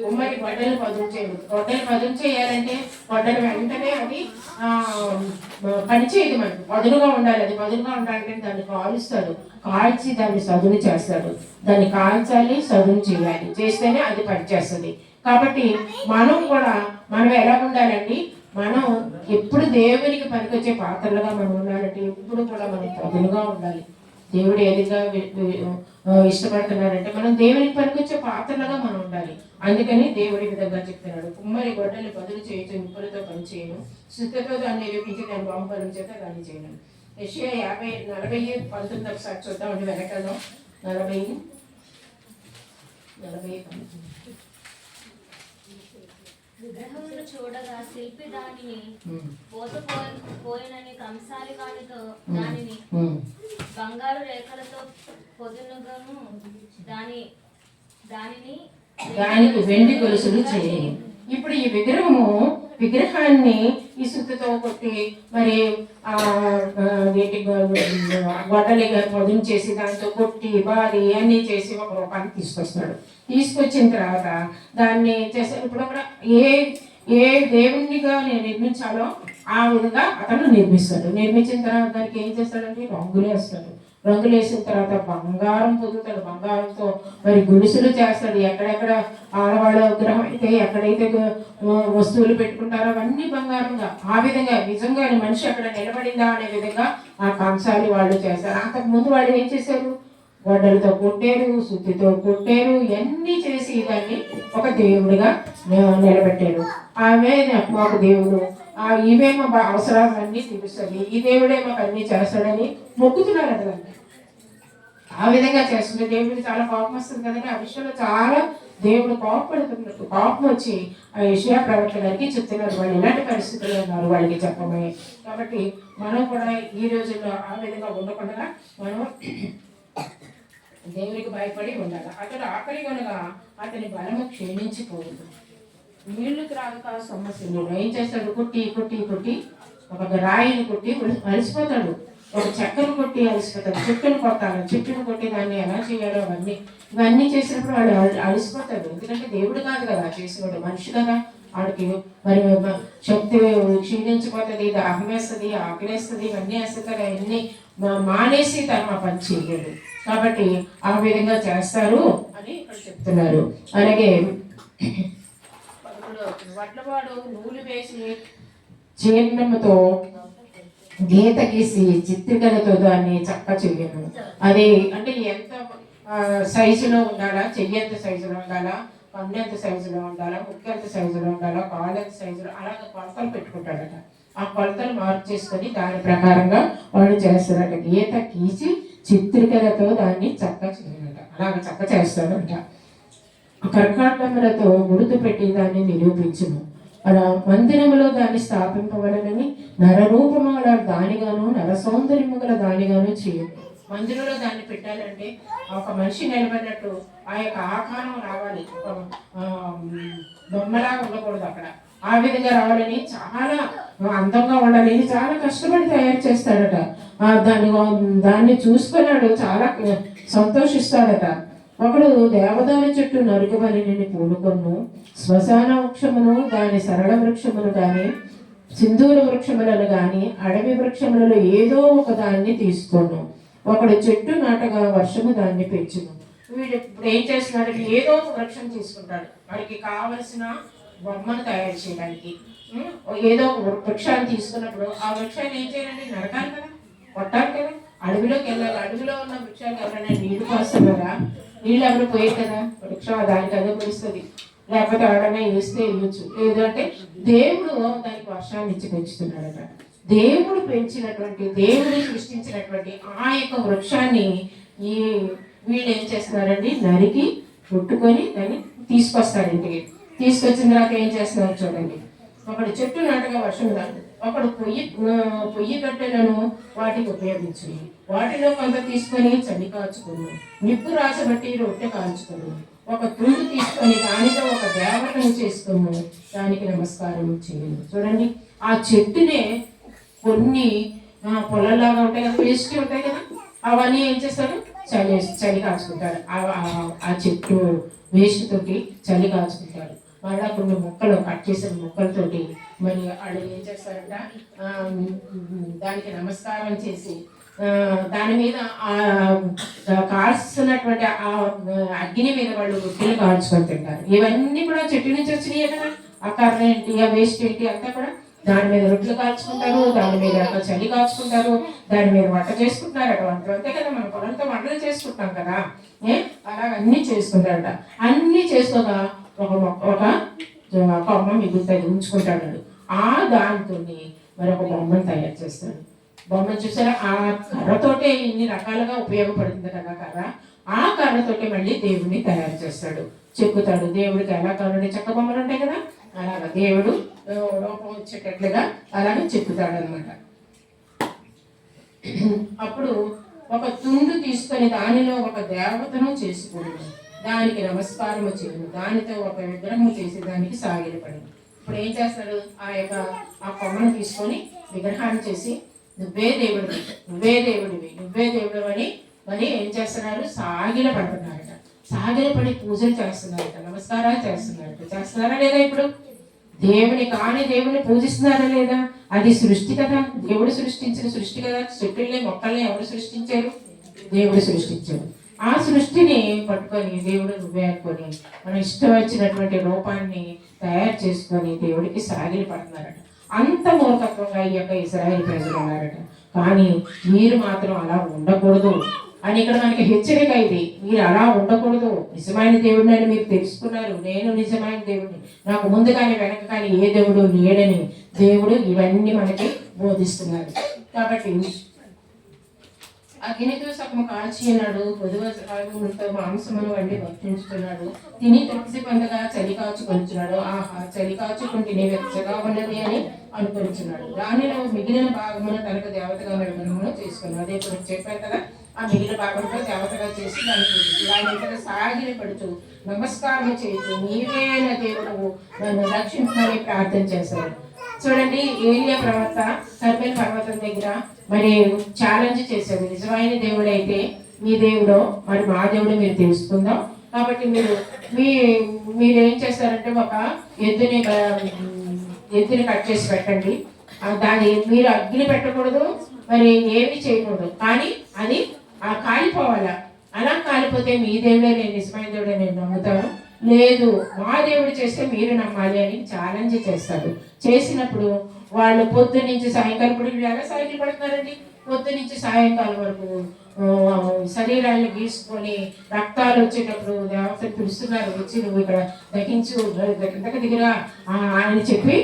కుమ్మరి గొడ్డలు పదులు చేయదు. గొడ్డలు పదులు చేయాలంటే గొడ్డలు వెంటనే అది పని చేయదు, మనకు పదులుగా ఉండాలి. అది పదులుగా ఉండాలంటే దాన్ని కాలుస్తాడు, కాల్చి దాన్ని సదును చేస్తాడు. దాన్ని కాల్చాలి, సదును చేయాలి, చేస్తేనే అది పనిచేస్తుంది. కాబట్టి మనం ఎలా ఉండాలండి? మనం ఎప్పుడు దేవునికి పనికొచ్చే పాత్రలుగా మనం ఉండాలంటే ఎప్పుడు కూడా మనం పదులుగా ఉండాలి. దేవుడు ఏ విధంగా ఇష్టపడుతున్నాడంటే మనం దేవునికి పనికొచ్చే పాత్రలుగా మనం ఉండాలి. అందుకని దేవుడి విధంగా చెప్తున్నాడు, కుమ్మరి గొడ్డలి బదులు చేయొచ్చు, నిప్పులతో పని చేయను, శుద్ధతో దాన్ని నిరూపించి నేను బాంబలం చేత దాన్ని చేయను. యెషయా 40:19 ఒకసారి చూద్దామండి. వెనకలో 40 విగ్రహమును చూడగా శిల్పి దానిని పోయినని కంసాలి వాడితో దానిని బంగారు రేఖలతో పొదునుగాను దానికి వెండి గొలుసులు చేయాలి. ఇప్పుడు ఈ విగ్రహాన్ని ఇసుకతో కొట్టి మరి గొడ్డలిగా పొదును చేసి దాంతో కొట్టి బాది అన్నీ చేసి ఒక రూపానికి తీసుకొచ్చిన తర్వాత దాన్ని చేసే ఇప్పుడు కూడా ఏ దేవునిగా నేను నిర్మించాలో ఆ విధంగా అతను నిర్మించిన తర్వాత దానికి ఏం చేస్తాడంటే రంగులు వేసిన తర్వాత బంగారం పొందుతాడు. బంగారంతో మరి గుడిసెలు చేస్తాడు. ఎక్కడెక్కడ ఆడవాళ్ళ విగ్రహం అయితే ఎక్కడైతే వస్తువులు పెట్టుకుంటారో అవన్నీ బంగారంగా, ఆ విధంగా నిజంగా మనిషి అక్కడ నిలబడిందా అనే విధంగా ఆ కంసాలి వాళ్ళు చేస్తారు. అంతకుముందు వాళ్ళు ఏం చేశారు? గొడ్డలతో కొట్టారు, సుత్తితో కొట్టారు, ఇవన్నీ చేసి దాన్ని ఒక దేవుడిగా నిలబెట్టారు. ఆమె మాకు దేవుడు, ఇవే మా అవసరాలన్నీ తీరుస్తుంది, ఈ దేవుడే మాకు అన్ని చేస్తాడని మొక్కుతున్నారు కదా. ఆ విధంగా చేస్తుంది. దేవుడికి చాలా కోపం వస్తుంది కదండి. ఆ విషయంలో చాలా దేవుడు కోపడుతున్నట్టు కోపం వచ్చి ఆ యెషయా ప్రవక్త గారికి చెప్తున్నారు, వాళ్ళు ఎలాంటి పరిస్థితుల్లో ఉన్నారు వాళ్ళకి చెప్పమని. కాబట్టి మనం కూడా ఈ రోజుల్లో ఆ విధంగా ఉండకుండా మనం దేవునికి భయపడి ఉండాలి. అతడు ఆకలి కనుక అతని బలము క్షీణించిపోదు. నీళ్లు త్రాగక సమస్యలు ఏం చేస్తాడు? కొట్టి ఒక రాయిని కొట్టి అలసిపోతాడు, ఒక చెక్కను కొట్టి అలసిపోతాడు, చెట్టును కొట్టి దాన్ని ఎలా చేయాలో ఇవన్నీ చేసినప్పుడు వాడు అలసిపోతాడు. ఎందుకంటే దేవుడు కాదు కదా చేసేవాడు, మనిషి కదా. వాడికి మరి శక్తి క్షీణించిపోతుంది, దాహం వేస్తుంది, ఆకలేస్తుంది, ఇవన్నీ వేస్తుంది కదా. ఇవన్నీ మానేసి తను ఆ పని చేయలేడు. కాబట్టి ఆ విధంగా చేస్తారు అని ఇక్కడ చెప్తున్నారు. అలాగే వడ్లవాడు నూలు వేసి జీర్ణముతో గీత గీసి చిత్రికలతో దాన్ని చక్క చెయ్యను. అది అంటే ఎంత సైజులో ఉండాలా, చెయ్యంత సైజులో ఉండాలా, కన్ను ఎంత సైజులో ఉండాలా, ముక్కు ఎంత సైజులో ఉండాలా, కాలు ఎంత సైజులో, అలాగ కొలతలు పెట్టుకుంటాడట. ఆ కొలతలు మార్పు చేసుకొని దాని ప్రకారంగా వాడు చేస్తాడట. గీత గీసి చిత్రికలతో దాన్ని చక్క చేయనట, అలాగ చక్క చేస్తాడంట. కర్కాటములతో గుర్తు పెట్టి దాన్ని నిరూపించును. అలా మందిరములో దాన్ని స్థాపింపవలనని నరరూపము గల దానిగాను నర సౌందర్యము గల దానిగాను చేయను. మందిరంలో దాన్ని పెట్టాలంటే ఒక మనిషి నిలబడినట్టు ఆ యొక్క ఆకారం రావాలి, ఒక బొమ్మలాగా ఉండకూడదు అక్కడ. ఆ విధంగా రావాలని చాలా అందంగా ఉండాలని చాలా కష్టపడి తయారు చేస్తాడట. దాన్ని చూసుకున్నాడు, చాలా సంతోషిస్తాడట. ఒకడు దేవదారి చెట్టు నరుకబని నేను పూనుకొను, శ్మశాన వృక్షమును దాని సరళ వృక్షమును కానీ సింధూర వృక్షములను కానీ అడవి వృక్షములలో ఏదో ఒక దాన్ని తీసుకోను. ఒకడు చెట్టు నాటగా వర్షము దాన్ని పెంచును. వీడు ఇప్పుడు ఏం చేస్తున్నాడు? ఏదో ఒక వృక్షం తీసుకుంటాడు, వాడికి కావలసిన బొమ్మను తయారు చేయడానికి. ఏదో ఒక వృక్షాన్ని తీసుకున్నప్పుడు ఆ వృక్షాన్ని ఏం చేయాలండి? నరకాలి కదా, కొట్టాలి కదా, అడవిలోకి వెళ్ళాలి. అడవిలో ఉన్న వృక్షాలు ఎవరైనా నీళ్లు పోస్తున్నారా? నీళ్ళు ఎవరు పోయారు కదా, వృక్షం దానికి అదే పిలుస్తుంది. లేకపోతే ఎవరైనా వేస్తే వేయచ్చు. లేదంటే దేవుడు దానికి వర్షాన్ని ఇచ్చి పెంచుతున్నాడట. దేవుడు పెంచినటువంటి, దేవుడు సృష్టించినటువంటి ఆ యొక్క వృక్షాన్ని వీళ్ళు ఏం చేస్తున్నారండి? నరికి కొట్టుకొని దాన్ని తీసుకొస్తారు ఇంటికి. తీసుకొచ్చిన తర్వాత ఏం చేస్తున్నారు చూడండి. ఒకడు చెట్టు నాటగా వర్షం కాదు, ఒకడు పొయ్యి కట్టెలను వాటికి ఉపయోగించు, వాటిలో కొంత తీసుకొని చలి కాచుకుని, నిప్పు రాసబట్టి రొట్టె కాల్చుకుని, ఒక తుండు తీసుకొని దానితో ఒక దేవతను చేసుకుని దానికి నమస్కారం చేయను. చూడండి, ఆ చెట్టునే కొన్ని పొలంలాగా ఉంటాయి కదా, వేస్ట్ ఉంటాయి కదా, అవన్నీ ఏం చేస్తారు? చలి కాచుకుంటారు. ఆ చెట్టు వేస్ట్ తోటి చలి కాచుకుంటారు. మళ్ళీ కొన్ని మొక్కలు కట్ చేసిన మొక్కలతోటి మరి వాళ్ళు ఏం చేస్తారంట? దానికి నమస్కారం చేసి దాని మీద కాల్స్తున్నటువంటి ఆ అగ్ని మీద వాళ్ళు రొట్టెలు కాల్చుకొని తింటారు. ఇవన్నీ కూడా చెట్టు నుంచి వచ్చినాయి కదా. ఆ కర్ర ఏంటి, ఆ వేస్ట్ ఏంటి అంతా కూడా దాని మీద రొట్టెలు కాల్చుకుంటారు, దాని మీద చలి కాల్చుకుంటారు, దాని మీద వంట చేసుకుంటున్నారు అటువంటి అంతే కదా. మన పొలంతో వంటలు చేసుకుంటాం కదా, అలాగ అన్ని చేసుకుంటారట. అన్ని చేసుకోగా ఒక కొమ్మ మిగులుతుంది ఉంచుకుంటాడు. ఆ దానితో మరి ఒక బొమ్మను తయారు చేస్తాడు. బొమ్మను చూసారా, ఆ కర్రతోటే ఇన్ని రకాలుగా ఉపయోగపడుతుంది కదా కర్ర. ఆ కర్రతోటే మళ్ళీ దేవుడిని తయారు చేస్తాడు, చెక్కుతాడు. దేవుడికి ఎలా కావాలంటే చెక్క బొమ్మలు ఉంటాయి కదా, అలాగ దేవుడు రూపం వచ్చేటట్లుగా అలాగే చెక్కుతాడు అనమాట. అప్పుడు ఒక తుండు తీసుకొని దానిలో ఒక దేవతను చేసుకుని దానికి నమస్కారము చేయను, దానితో ఒక విగ్రహం చేసి దానికి సాగిలపడి. ఇప్పుడు ఏం చేస్తాడు, ఆ కొమ్మను తీసుకొని విగ్రహాన్ని చేసి నువ్వే దేవుడివి, నువ్వే దేవుడివి, నువ్వే దేవుడు అని మరి ఏం చేస్తున్నారు, సాగిల పడుతున్నారట. సాగిల పడి పూజలు చేస్తున్నారట, నమస్కారాలు చేస్తున్నారట. చేస్తున్నారా లేదా? ఇప్పుడు దేవుని కానీ దేవుని పూజిస్తున్నారా లేదా? అది సృష్టి కదా, దేవుడు సృష్టించిన సృష్టి కదా. చెట్టుల్ని మొక్కల్ని ఎవరు సృష్టించారు? దేవుడు సృష్టించాడు. ఆ సృష్టిని పట్టుకొని దేవుడు నువ్వే అనుకొని మన ఇష్టం వచ్చినటువంటి రూపాన్ని తయారు చేసుకొని దేవుడికి సాగిలి పడుతున్నారట. అంత మూర్ఖత్వంగా ఈ యొక్క ఇశ్రాయేలు ప్రజలు ఉన్నారట. కానీ మీరు మాత్రం అలా ఉండకూడదు అని ఇక్కడ మనకి హెచ్చరిక. ఇది మీరు అలా ఉండకూడదు. నిజమైన దేవుడిని అని మీరు తెలుసుకున్నారు, నేను నిజమైన దేవుడిని, నాకు ముందు కానీ వెనక కానీ ఏ దేవుడు లేడని దేవుడు ఇవన్నీ మనకి బోధిస్తున్నారు. కాబట్టి అగ్నితో సగము కాల్చినాడు, పొదువుతో మాంసమును వండి భక్షించుతున్నాడు, తిని తృప్తి పొందగా చలి కాచుకొంచున్నాడు. ఆహా, చలి కాచుకుంటేనే వెచ్చగా ఉన్నది అని అనుకుంటున్నాడు. దానిలో మిగిలిన భాగమును తనకు దేవతగా నిర్మాణం చేసుకున్నాడు. అదే ఇప్పుడు చెప్పారు కదా, ఆ మిగిలిన భాగంతో దేవతగా చేసి దాని సాగిలి పడుతూ నమస్కారం చేస్తూ నీవేన దేవుడు నన్ను రక్షించమని ప్రార్థన చేశాడు. చూడండి, ఏలియా ప్రవక్త కర్మేల్ పర్వతం దగ్గర మరి ఛాలెంజ్ చేశాడు. నిజమైన దేవుడు అయితే మీ దేవుడో మరి మా దేవుడు మీరు తెలుసుకుందాం. కాబట్టి మీరు ఏం చేస్తారంటే ఒక ఎద్దుని కట్ చేసి పెట్టండి. దాన్ని మీరు అగ్ని పెట్టకూడదు, మరి ఏమి చేయకూడదు, కానీ అది కాలిపోవాలా. అలా కాలిపోతే మీ దేవుడే నేను నిజమైన దేవుడే నేను నమ్ముతాను, లేదు మా దేవుడు చేస్తే మీరు నమ్మాలి అని ఛాలెంజ్ చేస్తాడు. చేసినప్పుడు వాళ్ళు పొద్దు నుంచి సాయంకాలం, ఇప్పుడు ఎలా సైకిల్ పడుతున్నారండి, పొద్దు నుంచి సాయంకాలం వరకు శరీరాన్ని గీసుకొని రక్తాలు వచ్చేటప్పుడు దేవతలు పిలుస్తున్నారు, వచ్చి నువ్వు ఇక్కడ దహించు కిందకి దిగిరా అని చెప్పి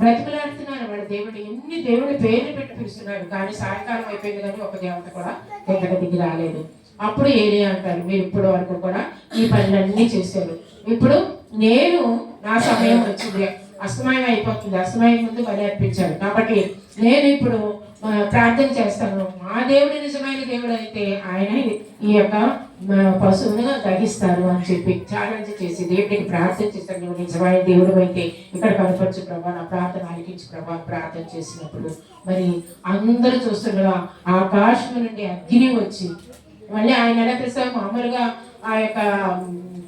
బ్రతుకులాడుతున్నారు. వాళ్ళ దేవుడు ఎన్ని దేవుడి పేర్లు పెట్టి పిలుస్తున్నారు, కానీ సాయంకాలం అయిపోయింది కానీ ఒక దేవత కూడా కిందకి దిగి రాలేదు. అప్పుడు ఏరియా అంటారు, మీరు ఇప్పటి వరకు కూడా ఈ పనులన్నీ చేశారు, ఇప్పుడు నేను నా సమయం వచ్చింది, అస్తమయం అయిపోతుంది, అస్తమయం ముందు బలి అర్పించారు, కాబట్టి నేను ఇప్పుడు ప్రార్థన చేస్తాను. మా దేవుడు నిజమైన దేవుడు అయితే ఆయన ఈ యొక్క పశువును దహిస్తారు అని చెప్పి ఛాలెంజ్ చేసి దేవుడికి ప్రార్థన చేస్తాను. నువ్వు నిజమైన దేవుడు అయితే ఇక్కడ కనపరచు ప్రభా, నా ప్రార్థన ఆలకించు ప్రభా ప్రార్థన చేసినప్పుడు మరి అందరూ చూస్తుండగా ఆకాశం నుండి అగ్ని వచ్చి, మళ్ళీ ఆయన ఎలా తెలుసా, మామూలుగా ఆ యొక్క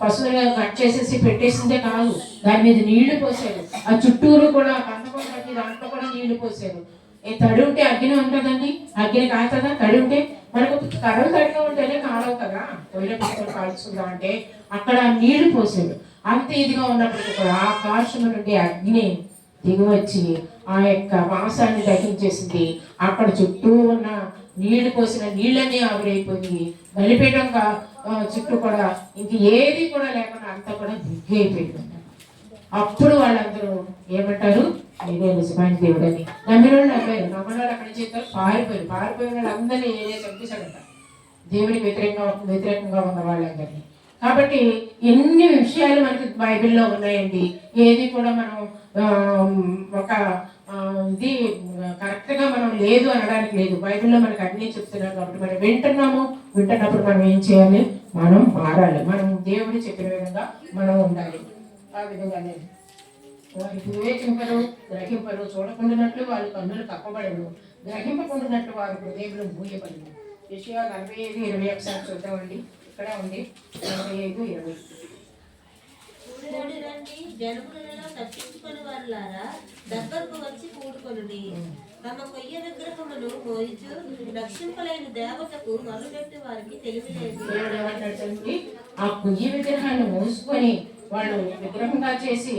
పశువులుగా కట్ చేసేసి పెట్టేసిందే కాదు, దాని మీద నీళ్లు పోసారు. ఆ చుట్టూరు కూడా కందకొండ దాంట్లో కూడా నీళ్లు పోసారు. తడి ఉంటే అగ్ని ఉంటుందండి, అగ్ని కాలుతుందా? తడి ఉంటే మనకు కర్రలు తడిగా ఉంటేనే కాలవు కదా, పొయ్యిలో పెట్టుకొని కాల్చుకుందాం అంటే అక్కడ నీళ్లు పోసాడు. అంత ఇదిగా ఉన్నప్పటికీ కూడా ఆకాశం నుండి అగ్ని దిగివచ్చి ఆ యొక్క మాంసాన్ని దహించేసింది. అక్కడ చుట్టూ ఉన్న నీళ్లు పోసిన నీళ్ళన్నీ ఆవిరైపోయి బలిపీఠం చుట్టూ కూడా ఇంక ఏది కూడా లేకుండా అంతా కూడా దిగ్గి అయిపోయింది. అప్పుడు వాళ్ళందరూ ఏమంటారు, ఇదే నిజమైన దేవుడు అని నమ్మిన వాళ్ళు నమ్మారు. నమ్మిన వాళ్ళు అక్కడి నుంచి పారిపోయిన వాళ్ళందరినీ ఏదే చంపేశాడంట, దేవుడికి వ్యతిరేకంగా ఉన్న వాళ్ళందరినీ. కాబట్టి ఎన్ని విషయాలు మనకి బైబిల్లో ఉన్నాయండి, ఏది కూడా మనం ఒక ఇది కరెక్ట్గా మనం లేదు అనడానికి లేదు. బైబిల్లో మనకు అన్నీ చెప్తున్నాం కాబట్టి మనం వింటున్నప్పుడు మనం ఏం చేయాలి, మనం మారాలి, మనం దేవుడు చెప్పిన విధంగా మనం ఉండాలి. ఆ విధంగానే వారికి వివేచింపరు, గ్రహింపరు, చూడకుండానట్లు వారి కన్నులు కప్పబడను, గ్రహింపకుండానట్లు వారి హృదయంలో మూయబడను. యెషయా 45:20 ఒకసారి చూద్దామండి, ఇక్కడ ఉంది 45:20. జనములలో తప్పించుకొని వాళ్ళారా దగ్గరకు వచ్చి కూడుకొనుడి, తమ కొయ్య విగ్రహమును మోయిచు రక్షింపలేని దేవతకు మొదలుపెట్టి వారికి తెలియలేదు. ఆ కొయ్య విగ్రహాన్ని మోసుకొని వాళ్ళు విగ్రహంగా చేసి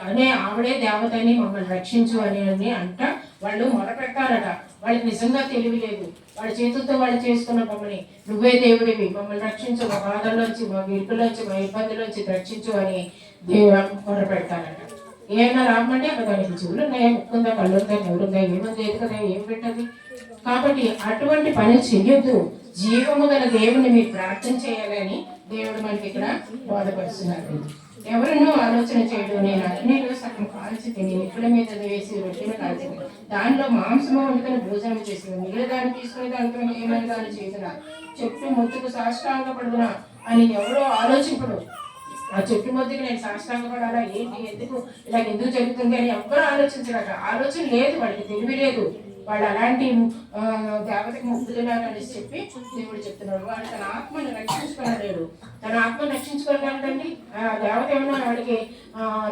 అనే ఆవిడే దేవతని మమ్మల్ని రక్షించు అని అంట వాళ్ళు మొరపెట్టారట. వాళ్ళకి నిజంగా తెలివి లేదు. వాళ్ళ చేతులతో వాళ్ళు చేసుకున్న మమ్మల్ని నువ్వే దేవుడివి, మమ్మల్ని రక్షించు, మా బాధల్లోంచి, మా ఇరుకులోంచి, మా ఇబ్బందులోంచి రక్షించు అని మొరపెడతారట. ఏమైనా రామంటే అక్కడ దానికి చెవులు ఉన్నాయా, ముక్కుందా, కళ్ళు ఉందా, నవ్వులుందా, ఏముంది లేదు కదా, ఏం పెట్టదు. కాబట్టి అటువంటి పని చెయ్యొద్దు. జీవము గల దేవుని మీరు ప్రార్థన చేయాలని దేవుడు మనకి ఇక్కడ బోధపరుస్తున్నారు. ఎవరినో ఆలోచన చేయడం, నేను అగ్నిలో సగం కాల్చి తిని నిప్పుల మీద వేసి రొట్టెను కాల్చి దానిలో మాంసము వండుకొని భోజనం చేసిన మిగిలిన దాన్ని తీసుకుని దానితో ఏమైనా దాన్ని చేసిన చెట్టు ముట్టుకు సాష్టాంగపడుతున్నా అని ఎవరో ఆలోచింపడు. ఆ చెట్టు మొద్దుకు నేను సాష్టాంగపడాలా ఏంటి, ఎందుకు ఇలా ఎందుకు జరుగుతుంది అని ఎవ్వరూ ఆలోచించలేక, ఆలోచన లేదు, వాళ్ళకి తెలివి లేదు. వాళ్ళు అలాంటి దేవతకి మొక్కుతున్నారు అని చెప్పి దేవుడు చెప్తున్నాడు. వాడు తన ఆత్మను రక్షించుకోలేడు. తన ఆత్మను రక్షించుకోగలండి. దేవత ఏమన్నా వాడికి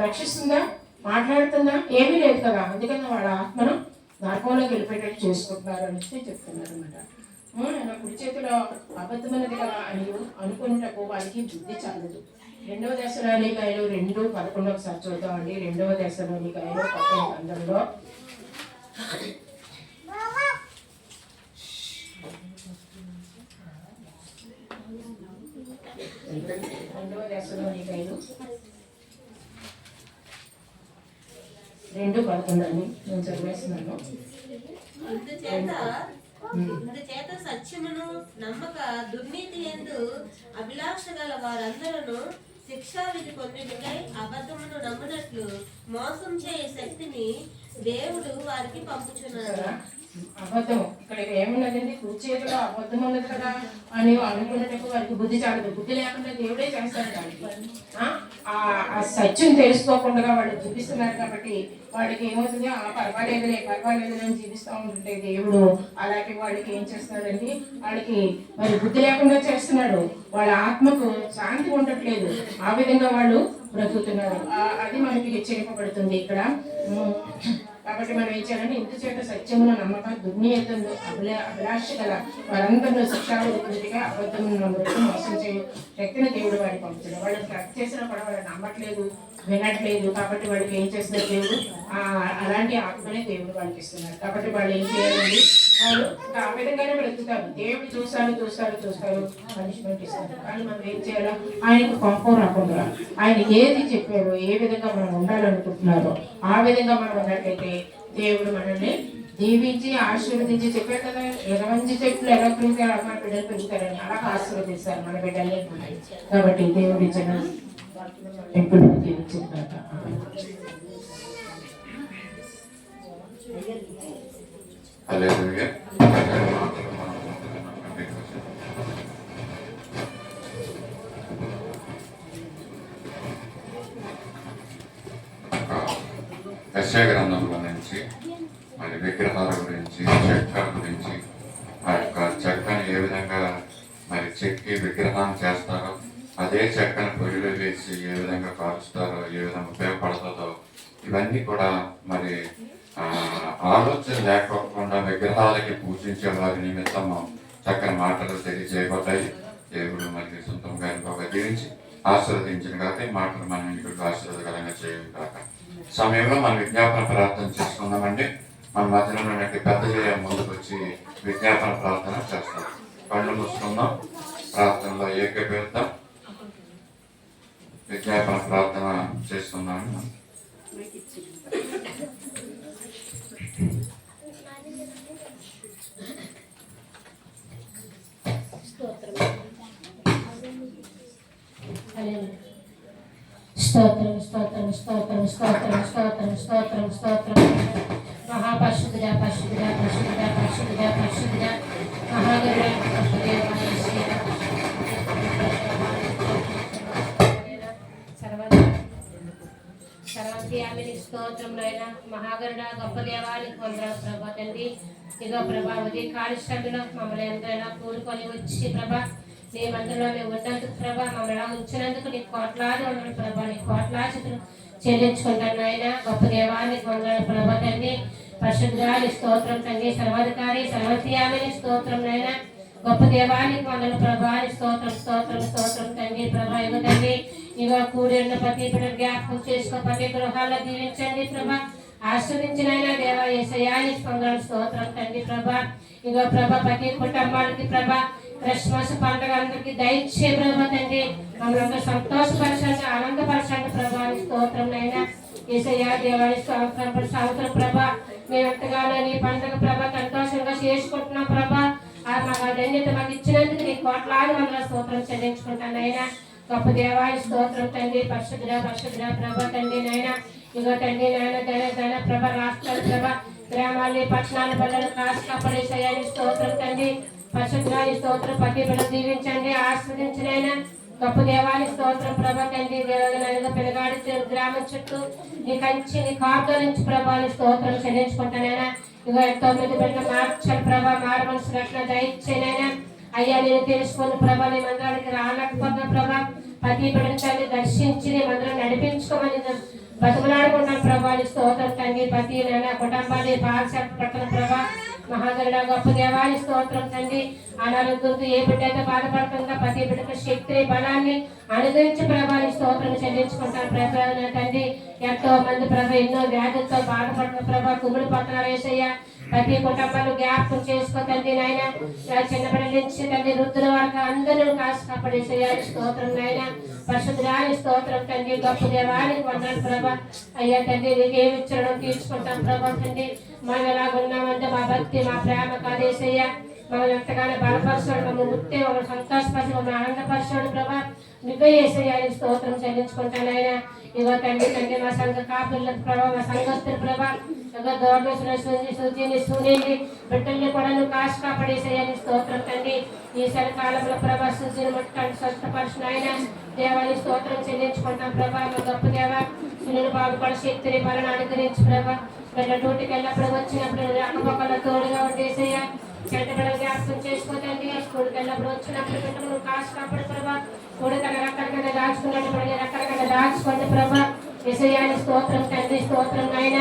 రక్షిస్తుందా, మాట్లాడుతుందా? ఏమీ లేదు కదా. అందుకని వాళ్ళ ఆత్మను నరకంలోకి వెళ్ళిపోయేటట్టు చేసుకుంటున్నారు అనేసి చెప్తున్నారు అనమాట. నా కుడి చేతిలో అబద్ధమైనది కదా అని అనుకున్నటకు వాడికి బుద్ధి చాలదు. 2వ దశలోనికాయలు 2:11 ఒకసారి చూద్దామండి. 2వ దశలోనికాయలు 11:11 2వ దశలోనికాయలు 2:11 అండి. నేను చదివేస్తున్నాను. అందుచేత సత్యమును నమ్మక దుర్నీతి యందు అభిలాష గల వారందరూ శిక్షా విధి పొందుటకై అబద్ధమును నమ్మునట్లు మోసం చేయ శక్తిని దేవుడు వారికి పంపుచున్నాడు. అబద్ధం ఇక్కడ ఏమున్నదండి, కుడి చేతిలో అబద్ధం ఉన్నది కదా అని అనుకున్నట్టు వారికి బుద్ధి చాలదు. బుద్ధి లేకుండా దేవుడే చేస్తాడు. దానికి ఆ సత్యం తెలుసుకోకుండా వాళ్ళు చూపిస్తున్నారు కాబట్టి వాడికి ఏమవుతుంది, పర్వాలేదులే అని జీవిస్తూ ఉంటుంటే దేవుడు అలాంటి వాళ్ళకి ఏం చేస్తున్నాడండి, వాళ్ళకి మరి బుద్ధి లేకుండా చేస్తున్నాడు. వాళ్ళ ఆత్మకు శాంతి ఉండట్లేదు. ఆ విధంగా వాళ్ళు బ్రతుకుతున్నారు. అది మనకి హెచ్చరింపబడుతుంది ఇక్కడ. కాబట్టి మనం ఏం చేయాలంటే ఇందుచేత సత్యమును నమ్మక దుర్నీయతను అభిలాష గల వారందరూ శిక్షావిధిగా అబద్ధమును నమ్మకం మోసం చేయు శక్తిని దేవుడు వాడికి పంపుతున్నాడు. వాళ్ళు కరెక్ట్ చేసినా కూడా వాళ్ళు నమ్మట్లేదు, వినట్లేదు. కాబట్టి వాళ్ళకి ఏం చేస్తున్నారు, దేవుడు అలాంటి ఆత్మనే దేవుడు వాళ్ళకి ఇస్తున్నారు. కాబట్టి వాళ్ళు ఏం చేయాలండి, వాళ్ళు ఆ విధంగానే బ్రతుకుతారు. దేవుడు చూస్తారు పనిష్మెంట్ ఇస్తారు. కానీ మనం ఏం చేయాలో, ఆయనకు కోపం రాకుండా ఆయన ఏది చెప్పారో, ఏ విధంగా మనం ఉండాలనుకుంటున్నారో ఆ విధంగా మనం ఉన్నట్లయితే దేవుడు మనల్ని దీవించి ఆశీర్వదించి చెప్పారు కదా, 20 చెట్లు ఎలా పెరుగుతారు మన బిడ్డలు పెరుగుతారని, అలా ఆశీర్వదిస్తారు మన బిడ్డలే. కాబట్టి దేవుడు ఇచ్చిన ఎప్పుడు దీవించిందట. యెషయా గ్రంథంలో నుంచి మరి విగ్రహాల గురించి, చెక్కల గురించి, ఆ యొక్క చెక్కని ఏ విధంగా మరి చెక్కి విగ్రహాన్ని చేస్తారో, అదే చెక్కని పొయ్యిలో వేసి ఏ విధంగా కాలుస్తారో, ఏ విధంగా ఉపయోగపడుతుందో, ఇవన్నీ కూడా మరి ఆలోచన లేకపోకుండా విగ్రహాలకి పూజించే వారి నిమిత్తం చక్కని మాటలు తెలియజేయబడ్డాయి. దేవుడు మరి సొంతం గారిని దీవించి ఆశీర్వదించిన కాక ఈ మాటలు మన ఇంటికి ఆశీర్వదకరంగా చేయడం కాక సమయంలో మనం విజ్ఞాపన ప్రార్థన చేసుకుందామండి. మన మధ్యలో ఉన్నటువంటి పెద్ద ముందుకు వచ్చి విజ్ఞాపన ప్రార్థన చేస్తాం. కళ్ళు మూసుకుందాం, ప్రార్థనలో ఏకీభవిద్దాం, విజ్ఞాపన ప్రార్థన చేస్తున్నాము. స్తోత్రం స్తోత్రం స్తోత్రం స్తోత్రం స్తోత్రం స్తోత్రం స్తోత్రం. మహాపరిశుద్ధుడా పరిశుద్ధుడా పరిశుద్ధుడా పరిశుద్ధుడా పరిశుద్ధుడా మహాగరుడా సర్వత్యామిని స్తోత్రంలో మహాగరుడా గొప్ప దేవానికి వందనాలు ప్రభా తండ్రి. ఇదో ప్రభా ఉదయ కాలుష్యంలో మమ్మల్ని ఎంతైనా కూడుకొని వచ్చి ప్రభా నీ మందిరంలో మేము ఉన్నందుకు ప్రభా మమ్మల్ని ఉంచినందుకు నీకు కోట్లాది వందలు ప్రభా, నీ కోట్లాది చెల్లించుకుంటాను ఆయన. గొప్ప దేవానికి వందనాలు ప్రభా తండ్రి. పరిశుద్ధాన్ని స్తోత్రం తండ్రి. సర్వాధికారి సర్వత్యామిని స్తోత్రం నాయన. గొప్ప దేవానికి వందలు ప్రభా, స్తోత్రం స్తోత్రం స్తోత్రం తండ్రి ప్రభా. ఇవ్వ తండ్రి ఇక కూడి ఉన్న ప్రతి బిడ్డ జ్ఞాపకం చేసుకో, ప్రతి గృహాల్లో దీవించండి ప్రభా. ఆశ్రదించినైనా దేవా యేసయ్యాని స్పందన స్తోత్రం తండ్రి ప్రభా. ఇక ప్రభా ప్రతి కుటుంబానికి ప్రభా క్రిస్మస్ పండుగ అందరికి దయచే ప్రభా తండ్రి. మమ్మల్ని సంతోషపరచండి, ఆనందపరచండి ప్రభా. స్తోత్రం అయినా యేసయ్యా దేవాని సంవత్సరం ప్రభా మేము ఎంతగానో నీ పండుగ ప్రభా సంతోషంగా చేసుకుంటున్నాం ప్రభా. మాకు ధన్యత మాకు ఇచ్చినందుకు నీ కోట్లాది వందల స్తోత్రం చెల్లించుకుంటాను అయినా. గొప్ప దేవాని స్తోత్రం తండ్రి. పరిశుద్ధ ప్రభా తండ్రి నాయన. ఇగో తండ్రి నాయన ధన ప్రభా రాష్ట్రాలు ప్రభా గ్రామాలు పట్టణాలు పల్లెలు కాసు కాపాడేసయ్యాని స్తోత్రం తండ్రి. పరిశుద్ధాని స్తోత్రం ప్రతి బిడ్డ దీవించండి, ఆస్వాదించినైనా. గొప్ప దేవాని స్తోత్రం ప్రభా తండ్రి. దేవగా పిల్లగాడి గ్రామం చుట్టూ నీ కంచి నీ కాపుల నుంచి ప్రభాని స్తోత్రం చెల్లించుకుంటానైనా. ఇగో ఎంతో మంది బిడ్డ మార్చాలి ప్రభా, మారు మనసు రక్షణ దయచేనైనా. అయ్యా నేను తెలుసుకున్న ప్రభా నీ మందిరానికి రాలేకపోతున్నా ప్రభా. ప్రతి బిడ్డని తల్లి దర్శించి నీ మందిరం నడిపించుకోమని బతుకులాడుకుంటాను ప్రభా. స్తోత్రం తండ్రి. ప్రతి నాయన కుటుంబాన్ని బాధపడుతున్న ప్రభా మహాగరుడ గొప్ప దేవాని స్తోత్రం తండ్రి. అనారోగ్యంతో ఏ బిడ్డ అయితే బాధపడుతుందో ప్రతి బిడ్డకు శక్తి బలాన్ని అనుగ్రహించి ప్రభాని స్తోత్రం చెల్లించుకుంటాను ప్రభా తండ్రి. ఎంతో మంది ప్రభా ఎన్నో వ్యాధులతో బాధపడుతున్న ప్రభా కుమ్ముడు పడుతున్నారు యేసయ్య. ప్రతి కుటుంబాలు జ్ఞాపకం చేసుకో తండ్రి నాయన. చిన్నపిల్లల నుంచి తండ్రి వృద్ధుల వరకు అందరూ కాసు కాపాడేసయ్యా స్తోత్రం నాయన. పరిశుద్ధాని స్తోత్రం తండ్రి. గొప్ప దేవానికి వందనాలు ప్రభా. అయ్యా తండ్రి నీకు ఏమి ఇచ్చడం తీర్చుకుంటాం ప్రభా తండ్రి. మనం ఎలాగున్నామంటే మా భక్తి మా ప్రేమ కాదేసయ్యా. మమ్మల్ని ఎంతగానో బలపరచాడు, మమ్మల్ని ముట్టే మమ్మల్ని సంతోషపరచు, మమ్మల్ని ఆనందపరచాడు ప్రభా. నువ్వే యేసయ్యాని స్తోత్రం చెల్లించుకుంటాను ఆయన. ఇగో తండ్రి తండ్రి మా సంఘ కాపుల ప్రభా, మా సంఘస్థుల ప్రభా, గవర్నమెంట్ సూర్యుని బిడ్డల్ని కూడా నువ్వు కాసు కాపాడేసయ్యాని స్తోత్రం తండ్రి. ఈ కాలంలో ప్రభా సూర్యుని ముట్టండి, స్వస్థపరచిన ఆయన దేవాన్ని స్తోత్రం చెల్లించుకుంటాం ప్రభా. మా గొప్ప దేవ సునీలు బాబు కూడా శక్తిని బలను అనుగ్రహించి ప్రభా. బిడ్డ డ్యూటీకి వెళ్ళినప్పుడు వచ్చినప్పుడు అక్కపక్కల తోడుగా ఉండేసయ్యా. చెడ్డ బిడ్డలు జ్ఞాపకం చేసుకోతండి. స్కూల్కి వెళ్ళినప్పుడు వచ్చినప్పుడు బిడ్డ నువ్వు కాసు కాపాడు ప్రభా. కొడుకన్నా రకరకాల దాచుకున్నప్పుడు రకరకాల దాచుకోండి ప్రభా. యేసయ్యాని స్తోత్రం తండ్రి. స్తోత్రం నాయన.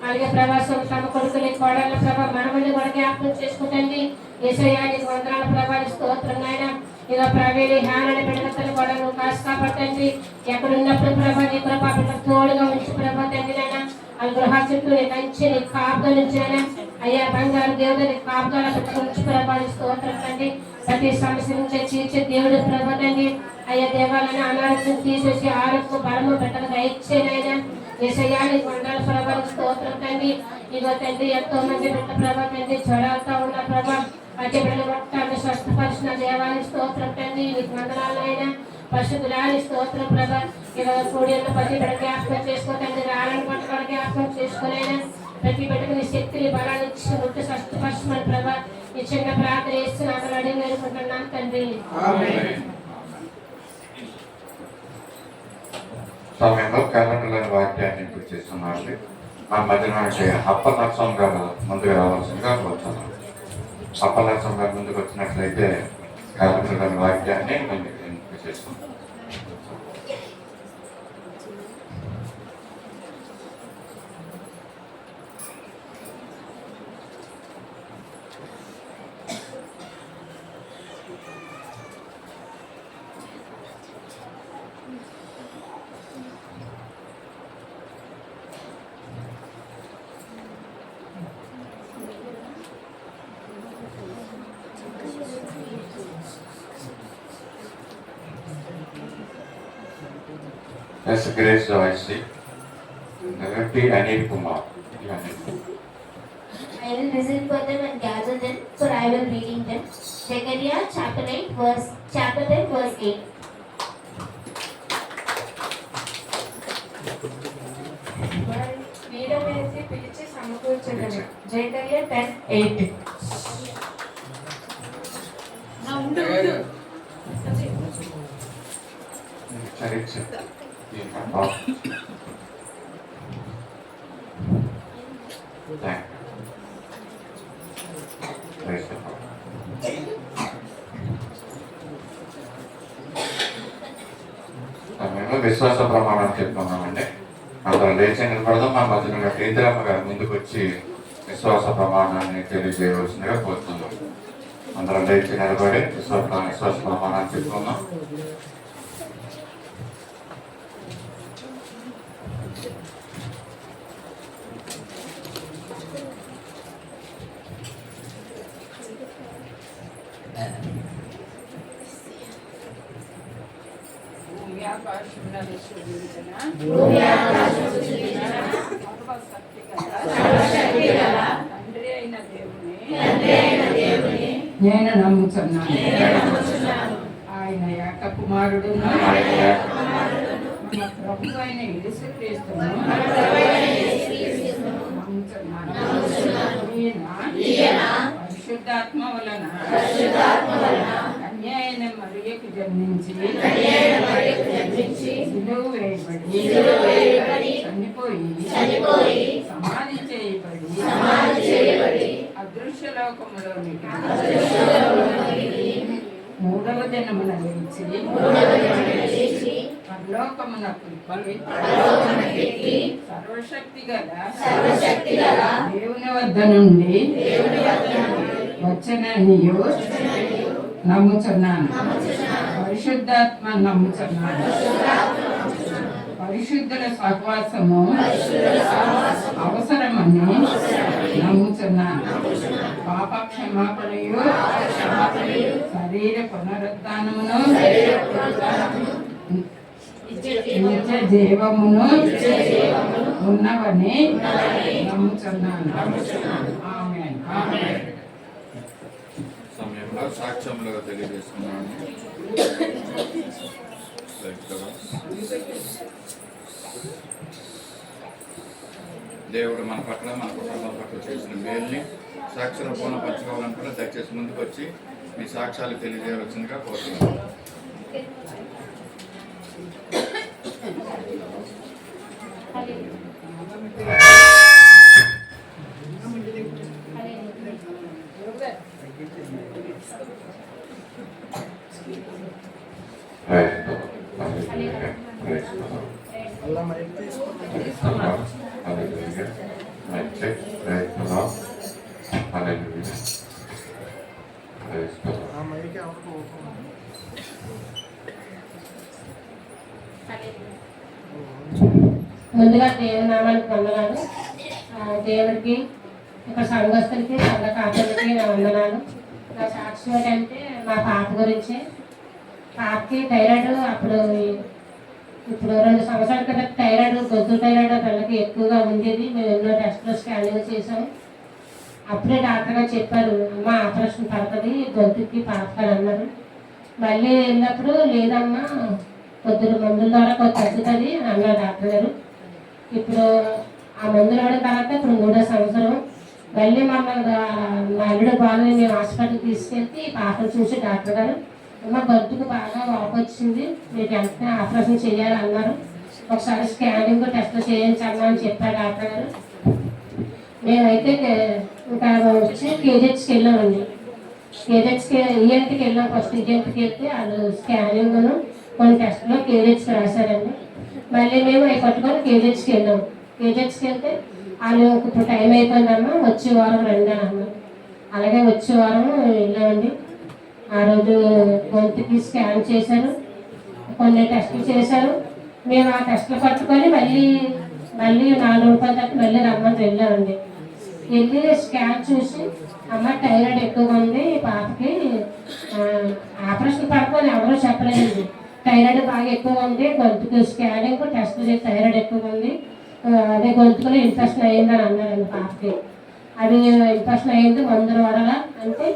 అలాగే ప్రవాసం తమ కొడుకుని కోడళ్ళ ప్రభా మనమల్ని కూడా జ్ఞాపకం చేసుకుంటండి. యేసయ్యాని వందనాల ప్రభాని స్తోత్రం నాయన. ఇక ప్రవీణి హ్యానని బిడ్డలతో కూడా నువ్వు కాసు కాపాడుతండి. ఎక్కడున్నప్పుడు ప్రభా నీ ప్రభా బిడ్డ తోడుగా ఉంచి ప్రభా తండ్రి నాయన. ఆ గృహ చుట్టూ నీ కంచి నీ కాపుగా నుంచాయన. అయ్యా బంగారు దేవుడు నీ కాపుగా ఉంచి ప్రభాని స్తోత్రం తండ్రి. ప్రతి సమస్య నుంచి తీర్చే దేవుడు ప్రభా తండ్రి. అయ్యా దేవాలని అనారోగ్యం తీసేసి ఆరోగ్యం బలము బిడ్డలు దయచేనైనా. యేసయ్యాని వందల ప్రభాని స్తోత్రం తండ్రి. ఇగో తండ్రి ఎంతో మంది బిడ్డ ప్రభా తండ్రి జ్వరాలతో ఉన్న ప్రభా ప్రతి బిడ్డలు మొత్తాన్ని స్వస్థపరిచిన దేవాని స్తోత్రం తండ్రి. నీకు వందనాలైనా. పరిశుద్ధురాని స్తోత్రం ప్రభా. ఇక కూడి ఉన్న ప్రతి బిడ్డ జ్ఞాపకం చేసుకోతండి. రాలని పంట కూడా జ్ఞాపకం చేసుకోనైనా. ప్రతి బిడ్డకు నీ శక్తిని బలాన్ని ఇచ్చి ముట్టు స్వస్థపరచమని ప్రభా ఈ చిన్న ప్రార్థన చేస్తున్న అతను అడిగి వేడుకుంటున్నాను తండ్రి. సమయంలో క్యాలెండర్లోని వాక్యాన్ని పూర్తి చేస్తున్నామండి. మా మధ్యన అప్పలనరసం గారు ముందుకు రావాల్సిందిగా కోరుతున్నాం. అప్పలనరసం గారు ముందుకు వచ్చినట్లయితే క్యాలెండర్లోని వాక్యాన్ని మేము పూర్తి చేస్తున్నాం. That's Grace Joyce. Nagati Anil Kumar. I will visit for them and gather them, for I will reading them. Zechariah chapter 10 verse 8. వీడవేసి పిలిచి సమకూర్చగలరు. జకర్యా 10:8. విశ్వాస ప్రమాణం చెప్తున్నామండి. అందరం లేచి నిలబడదాం. మా మధ్యన టీచరమ్మ గారు ముందుకు వచ్చి విశ్వాస ప్రమాణాన్ని తెలియజేయవలసిందిగా కోరుతున్నాం. అందరం లేచి నిలబడి విశ్వాస ప్రమాణాన్ని చెప్పుకుందాం. భూమి ఆకాశములను సృజించిన సర్వశక్తి గల తండ్రి అయిన దేవుని నేను నమ్ముతున్నాను. ఆయన ఏక కుమారుడు మన ప్రభు అయిన యేసుక్రీస్తును నమ్ముతున్నాను. ఈయన పరిశుద్ధాత్మ వలన కన్యాయన మరియకు జన్మించి సిలువ వేయబడి చనిపోయి సమాధి చేయబడి అదృశ్య లోకములోనికి మూడవ దినమున లేచి పరలోకమునకు ఎక్కి సర్వశక్తి గల దేవుని వద్ద నుండి వచ్చననియు నమ్ముచున్నాను. పరిశుద్ధాత్మ నమ్ముచున్నాను. పరిశుద్ధుల సహవాసము అవసరమని నమ్ముచున్నాను. పాప క్షమాపణయు శరీర పునరుద్ధానమును నిత్య జీవమును ఉన్నవని నమ్ముచున్నాను. ఆమేన్. సమయంలో సాక్ష్యములుగా తెలియజేస్తున్నాను. దేవుడు మన పట్ల మన కుటుంబం పట్ల చేసిన మేల్ని సాక్షి రూపంలో పంచుకోవాలనుకుంటే దయచేసి ముందుకు వచ్చి మీ సాక్ష్యాలు తెలియజేయవలసిందిగా కోరుతున్నాను. ముందుగా దేవుని నామానికి వందనాలు. దేవుడికి ఇక్కడ సంఘస్థులకి సంఘ కాపులకి నా వందనాలు. నా సాక్ష్యం ఏంటంటే మా పాప గురించి. పాపకి థైరాయిడ్ ఇప్పుడు 2 సంవత్సరాల క్రితం థైరాయిడ్ గొంతు థైరాయిడ్ పిల్లకి ఎక్కువగా ఉండేది. మేము ఎన్నో టెస్టులు స్కానింగ్ చేసాం. అప్పుడే డాక్టర్ గారు చెప్పారు, అమ్మ ఆపరేషన్ పడుతుంది గొంతుకి పాపని అన్నారు. మళ్ళీ వెళ్ళినప్పుడు లేదమ్మా కొద్దిగా మందుల ద్వారా కొద్ది తగ్గుతుంది అన్నారు డాక్టర్ గారు. ఇప్పుడు ఆ మందులు వాడిన తర్వాత ఇప్పుడు 3వ సంవత్సరం మళ్ళీ మమ్మల్ని మా అల్లుడు బాగా మేము హాస్పిటల్కి తీసుకెళ్తే పాపను చూసి డాక్టర్ గారు అమ్మ గొంతుకు బాగా వాపు వచ్చింది, మీకు వెంటనే ఆపరేషన్ చేయాలి అన్నారు. ఒకసారి స్కానింగ్ టెస్ట్లు చేయించమ్మా అని చెప్పారు డాక్టర్ గారు. మేమైతే ఇంకా వచ్చి కేజెచ్కి వెళ్ళామండి. ఈఎన్టీకి వెళ్ళాం. ఫస్ట్ ఈఎన్టీకి వెళ్తే వాళ్ళు స్కానింగ్ను కొన్ని టెస్ట్లో కేజెచ్కి రాశారండి. మళ్ళీ మేము అవి పట్టుకొని కేజెచ్కి వెళ్ళాము. కేజెచ్కి వెళ్తే వాళ్ళు ఇప్పుడు టైం అయిపోయిందమ్మా వచ్చే వారం రండి అన్నారు. అలాగే వచ్చే వారం వెళ్ళామండి. ఆ రోజు గొంతుకి స్కాన్ చేశారు, కొన్ని టెస్టులు చేశారు. మేము ఆ టెస్టులు పట్టుకొని మళ్ళీ 4 రోజుల తర్వాత మళ్ళీ రమ్మని వెళ్ళామండి. వెళ్ళి స్కాన్ చూసి అమ్మ థైరాయిడ్ ఎక్కువగా ఉంది, పాపకి ఆపరేషన్ పడుకొని ఎవరూ చెప్పలేదండి. థైరాయిడ్ బాగా ఎక్కువగా ఉంది, గొంతుకు స్కానింగ్ టెస్ట్ చేసి థైరాయిడ్ ఎక్కువగా ఉంది, అదే గొంతుకులో ఇన్ఫెక్షన్ అయ్యిందని అన్నారండి పాపకి. అది ఇన్ఫెక్షన్ అయ్యింది మందులు వాడాలా అంటే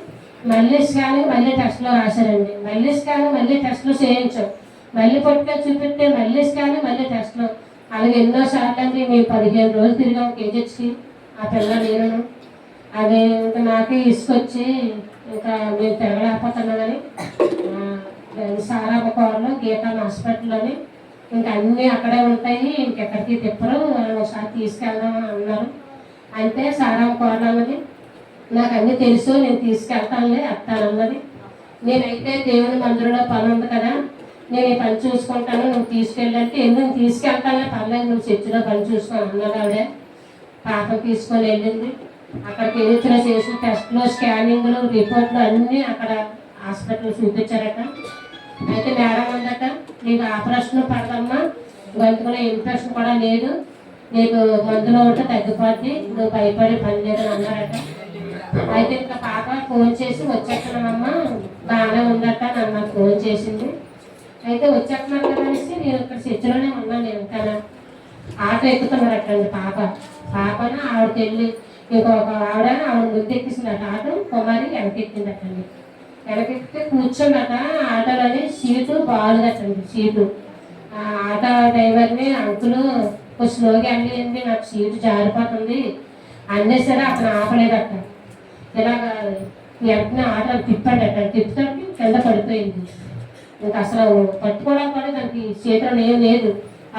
మళ్ళీ స్కానింగ్ మళ్ళీ టెస్ట్లో రాశారండి. మళ్ళీ స్కానింగ్ మళ్ళీ టెస్ట్లు చేయించాం. మళ్ళీ పట్టుకొని చూపిస్తే మళ్ళీ స్కానింగ్ మళ్ళీ టెస్ట్లు. అలాగే ఎన్నోసార్లు అండి మేము 15 రోజులు తిరిగాం కేజెచ్కి ఆ పిల్ల నేను. అది ఇంకా నాకే ఇసుకొచ్చి ఇంకా మేము తిరగలేకపోతున్నామని సారాప కోరలో గీతాల హాస్పిటల్లోని ఇంకా అన్నీ అక్కడే ఉంటాయి, ఇంకెక్కడికి తిప్పరు, ఒకసారి తీసుకెళ్దాం అన్నారు. అంటే సారాప కోరలో అన్నది నాకు అన్నీ తెలుసు, నేను తీసుకెళ్తానులే అత్తానన్నది. నేనైతే దేవుని మందిరంలో పని ఉంది కదా, నేను ఈ పని చూసుకుంటాను, నువ్వు తీసుకెళ్ళంటే ఎందుకు తీసుకెళ్తానులే పర్లేదు, నువ్వు చర్చిలో పని చూసుకొని అన్నది ఆవిడ. పాప తీసుకొని వెళ్ళింది. అక్కడికి ఎదుగుతున్న చేసిన టెస్ట్లు స్కానింగ్లు రిపోర్ట్లు అన్నీ అక్కడ హాస్పిటల్ చూపించారట. అయితే మేడం అందట నీకు ఆపరేషన్ పడదమ్మా, గొంతుకులో ఇన్ఫెక్షన్ కూడా లేదు, నీకు మందులో ఉంటే తగ్గిపోద్ది, నువ్వు భయపడే పని లేదని అన్నారట. అయితే ఇంకా పాప ఫోన్ చేసి వచ్చేస్తున్నామమ్మా బాగానే ఉందట నాకు ఫోన్ చేసింది. అయితే వచ్చేస్తున్నాను కదా అనేసి నేను ఇక్కడ చర్చిలోనే ఉన్నాను. నేను ఇంకా ఆటో ఎక్కుతున్నారటండి పాపను ఆవిడకి వెళ్ళి ఇంకొక ఆవిడ ముందు ఎక్కిసిందట ఆటో, కుమారి వెనకెక్కిందటండి. వెనకెక్కితే కూర్చుందట ఆటోలోని సీటు బాగుందటండి. సీటు ఆటో డ్రైవర్ని అంకులు కొంచెం స్లోగా వెళ్ళండి నాకు సీటు జారిపోతుంది అనేసరి అతను ఆపలేదట. ఇలాగ వెంటనే ఆటో తిప్పాడట. తిప్పుతానికి కింద పడిపోయింది. ఇంకా అసలు పట్టుకోవడం కూడా దానికి చేతిలో ఏం లేదు.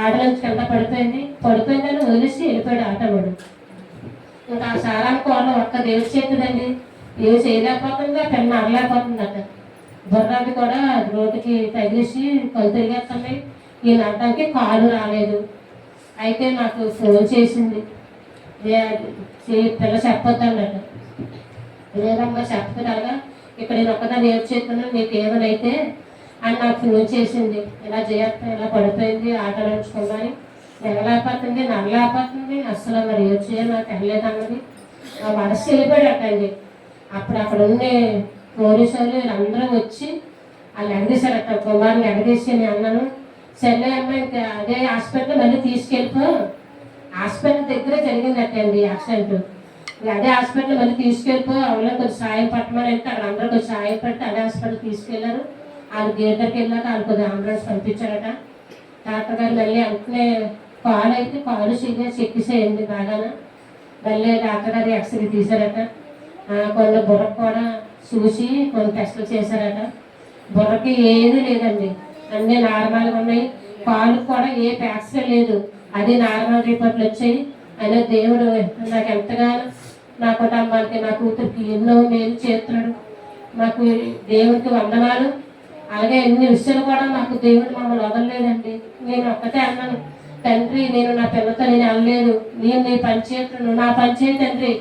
ఆటో నుంచి కింద పడిపోయిందని వదిలేసి వెళ్ళిపోయాడు ఆటో వాడు. ఇంకా ఆ సారాన్ని కోడలు ఒక్క దేవుడి చేతుందండి, ఏం చేయలేకపోతుంది, ఆ పెన్ను అరలేకపోతుందట. బుర్రాది కూడా రోడ్డుకి తగిలేసి కళ్ళు తిరిగేస్తున్నాయి. ఈయన అనడానికి కాలు రాలేదు. అయితే నాకు ఫోన్ చేసింది, పిల్ల చెప్పొద్దన్నట. లేదమ్మా చెప్పరాగా, ఇక్కడ నేను ఒక్కదాన్ని ఏం చేస్తున్నాను, నీకు ఏమైనా అని నాకు ఫోన్ చేసింది. ఇలా చేస్తా ఇలా పడిపోయింది ఆటో నుంచుకున్నాను, ఎగలేకపోతుంది నల్లలేకపోతుంది, అసలు మరి ఏం చేయాలి నాకు వెళ్ళలేదు అన్నది. ఆ మనసు వెళ్ళిపోయాడటండి. అప్పుడు అక్కడ ఉండే పోలీసు వాళ్ళు వీళ్ళందరూ వచ్చి వాళ్ళు ఎగదీశారట. కుమారుని ఎగదీసి నేను అన్నాను, సర్లే అమ్మ ఇంకా అదే హాస్పిటల్ మళ్ళీ తీసుకెళ్ళిపో. హాస్పిటల్ దగ్గరే జరిగిందటండి యాక్సిడెంట్. అదే హాస్పిటల్ మళ్ళీ తీసుకెళ్ళిపో, అవులో కొంచెం సాయం పట్టమని అంటే అక్కడ అందరూ కొంచెం సాయం పట్టి అదే హాస్పిటల్ తీసుకెళ్లారు. వాళ్ళు గేట్ దగ్గరికి వెళ్ళాక వాళ్ళు కొద్దిగా అంబులెన్స్ పంపించారట. డాక్టర్ గారు మళ్ళీ వెంటనే కాలు చెక్కిసేయండి బాగానే. మళ్ళీ డాక్టర్ గారు ఎక్స్రే తీశారట. కొన్ని బుర్రకు కూడా చూసి కొన్ని టెస్టులు చేశారట. బుర్రకి ఏది లేదండి, అన్నీ నార్మల్గా ఉన్నాయి. కాలుకి కూడా ఏ ఫ్యాక్చర్ లేదు, అది నార్మల్ రిపోర్ట్లు వచ్చాయి. అయినా దేవుడు నాకు ఎంతగానో నా కుటుంబానికి నా కూతురికి ఎన్నో మేలు చేస్తున్నాడు. నాకు దేవుడికి వందనాలు. అలాగే ఎన్ని విషయాలు కూడా నాకు దేవుడు మమ్మల్ని వదలలేదండి. నేను ఒక్కటే అన్నాను, తండ్రి నేను నా పిల్లతో నేను వెళ్ళలేదు, నేను నీ పంచాయతీ నా పంచాయతీ తండ్రి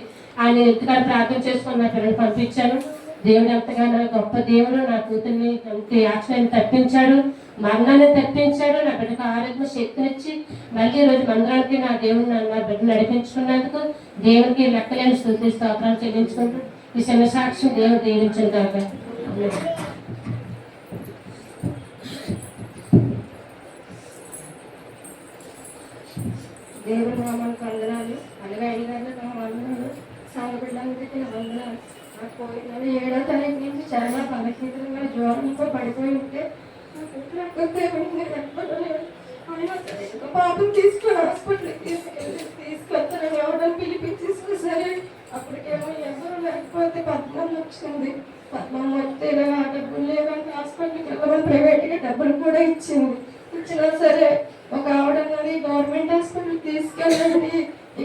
ఆయన ఇంటికాడ ప్రార్థన చేసుకొని నా పిల్లలు పంపించాను. దేవుడు ఎంతగానో గొప్ప దేవుడు. నా కూతుర్ని యాక్సిడెంట్ తప్పించాడు, మరణాన్ని తప్పించాడు. నా బిడ్డకు ఆరోగ్య శక్తినిచ్చి మళ్ళీ ఈరోజు మందిరానికి నా దేవుడు నా బిడ్డ నడిపించుకున్నందుకు దేవుడికి లెక్కలేని స్తుతి స్తోత్రాలు చెల్లించుకుంటూ ఈ చిన్న సాక్ష్యం దేవుడు దీవించిన కాక. దేవుడి నామానికి వందనాలు. అలాగే అయ్యగారు నా వందనాలు, సాగబిడ్డానికి నా వందనాలు. నాకు పోయిన 7వ తారీఖు నుంచి చాలా బలహీనంగా జ్వరంతో పడిపోయి ఉంటే పాపం తీసుకొని హాస్పిటల్కి తీసుకొచ్చాను. ఎవడో పిలిపించేసి సరే అప్పటికేమో ఎవరు లేకపోతే పద్మం వచ్చింది. పద్మం వస్తే ఇలా డబ్బులు లేవంటే హాస్పిటల్కి వెళ్ళమని ప్రైవేట్గా డబ్బులు కూడా ఇచ్చింది. ఇచ్చినా సరే ఒక ఆవిడన్నది గవర్నమెంట్ హాస్పిటల్ తీసుకెళ్ళండి,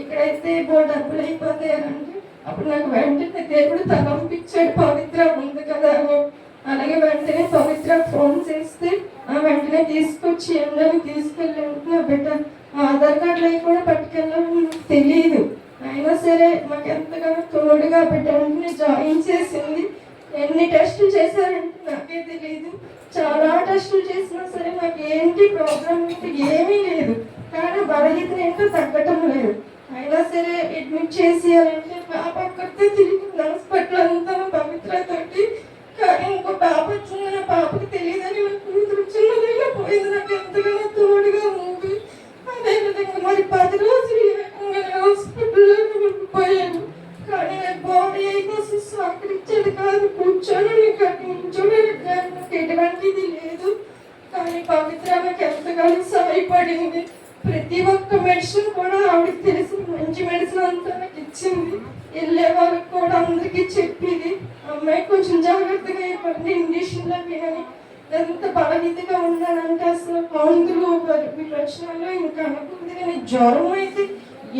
ఇక్కడైతే డబ్బులు అయిపోతాయి అని అంటే అప్పుడు నాకు వెంటనే దేవుడు తలంపించాడు, పవిత్ర ఉంది కదా అని. అలాగే వెంటనే పవిత్ర ఫోన్ చేస్తే వెంటనే తీసుకొచ్చి ఎండని తీసుకెళ్ళి నా బిడ్డ ఆధార్ కార్డులు అవి కూడా పట్టుకెళ్ళాలని నాకు తెలియదు. అయినా సరే మాకు ఎంతగానో తోడుగా బిడ్డ వెంటనే జాయిన్ చేసింది. ఎన్ని టెస్టులు చేశారంటే నాకే తెలియదు. చాలా టెస్టులు చేసినా సరే నాకు ఏంటి ప్రాబ్లం ఏమీ లేదు, కానీ బలహీన ఏంటో తగ్గటం లేదు. అయినా సరే అడ్మిట్ చేసేయాలంటే పాప అక్కడితే తిరిగి హాస్పిటల్ అంతా పవిత్రతోటి. కానీ ఇంకో పాప వచ్చింది, నా పాపకి తెలియదని నా కూతురు చిన్నదైనా పోయింది. నాకు ఎంతగానో తోడుగా ఉంది. అదేవిధంగా మరి 10 రోజులు హాస్పిటల్లో పోయాను. కానీ నాకు బాడీ అయితే సహకరించేది కాదు, కూర్చొని నించోడానికి నాకు ఎటువంటిది లేదు. కానీ పవిత్ర నాకు ఎంతగానో సహాయపడింది. ప్రతి ఒక్క మెడిసిన్ కూడా ఆవిడకి తెలిసి మంచి మెడిసిన్ అంతా నాకు ఇచ్చింది. వెళ్ళే వాళ్ళకి కూడా అందరికీ చెప్పేది, అమ్మాయి కొంచెం జాగ్రత్తగా ఇవ్వండి ఇంజక్షన్లో వినని. ఎంత బలహీనగా ఉన్నానంటే అసలు మందులు విలక్షణాలు ఇంకా అనుకుంది. కానీ జ్వరం అయితే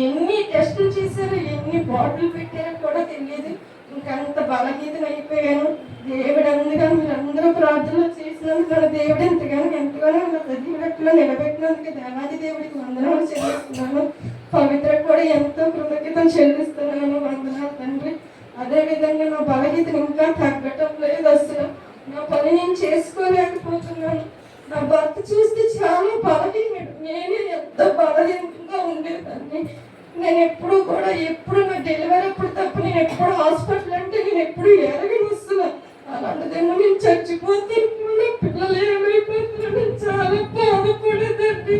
ఎన్ని టెస్టులు చేశారో ఎన్ని బాటిల్ పెట్టారో కూడా తెలియదు. ఇంకా అంత బలహీనం అయిపోయాను. దేవుడు అందుగా మీరందరూ ప్రార్థనలు చేసినందుకు మన దేవుడు ఎంతగానో నా చదివినట్లో నిలబెట్టినందుకు దేవాది దేవుడికి వందనాలు చెల్లిస్తున్నాను. పవిత్ర కూడా ఎంతో కృతజ్ఞతలు చెల్లిస్తున్నాను. వందనాలు తండ్రి. అదేవిధంగా నా బలహీనం ఇంకా తగ్గటం లేదు. అసలు నా పని నేను చేసుకోలేకపోతున్నాను. నా భర్త చూస్తే చాలా బలహీనుడు, నేనే ఎంత బలహీనంగా ఉండేదాన్ని. నేను ఎప్పుడు నా డెలివరీ అప్పుడు తప్ప నేను ఎప్పుడు హాస్పిటల్ అంటే నేను ఎప్పుడు ఎరగని వస్తున్నా. అలాంటిదేమో నేను చచ్చిపోతే నా పిల్లలు ఏమైపోతున్నారు, నేను చాలా బాధపడేదండి.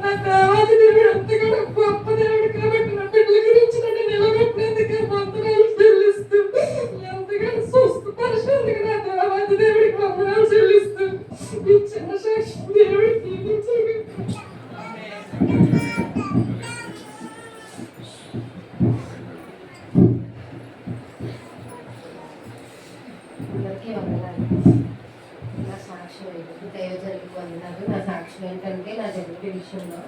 నా దేవాది దేవుడు అంతగా గొప్ప దేవుడు కాబట్టి నా పిల్లల గురించి నన్ను నిలబెట్టినందుకే వందనాలు చెల్లిస్తూ, ఎంతగానో స్వస్థపరిచినందుకు నా దేవాది దేవుడికి వందనాలు చెల్లిస్తూ ఈ చిన్న సాక్షి దేవుడికి దీవించండి. అందరికీ వందనాలు. నా సాక్ష్యం ఏంటంటే దైవజనులకు వందనాలు. నా సాక్ష్యం ఏంటంటే నా డెలివరీ విషయంలో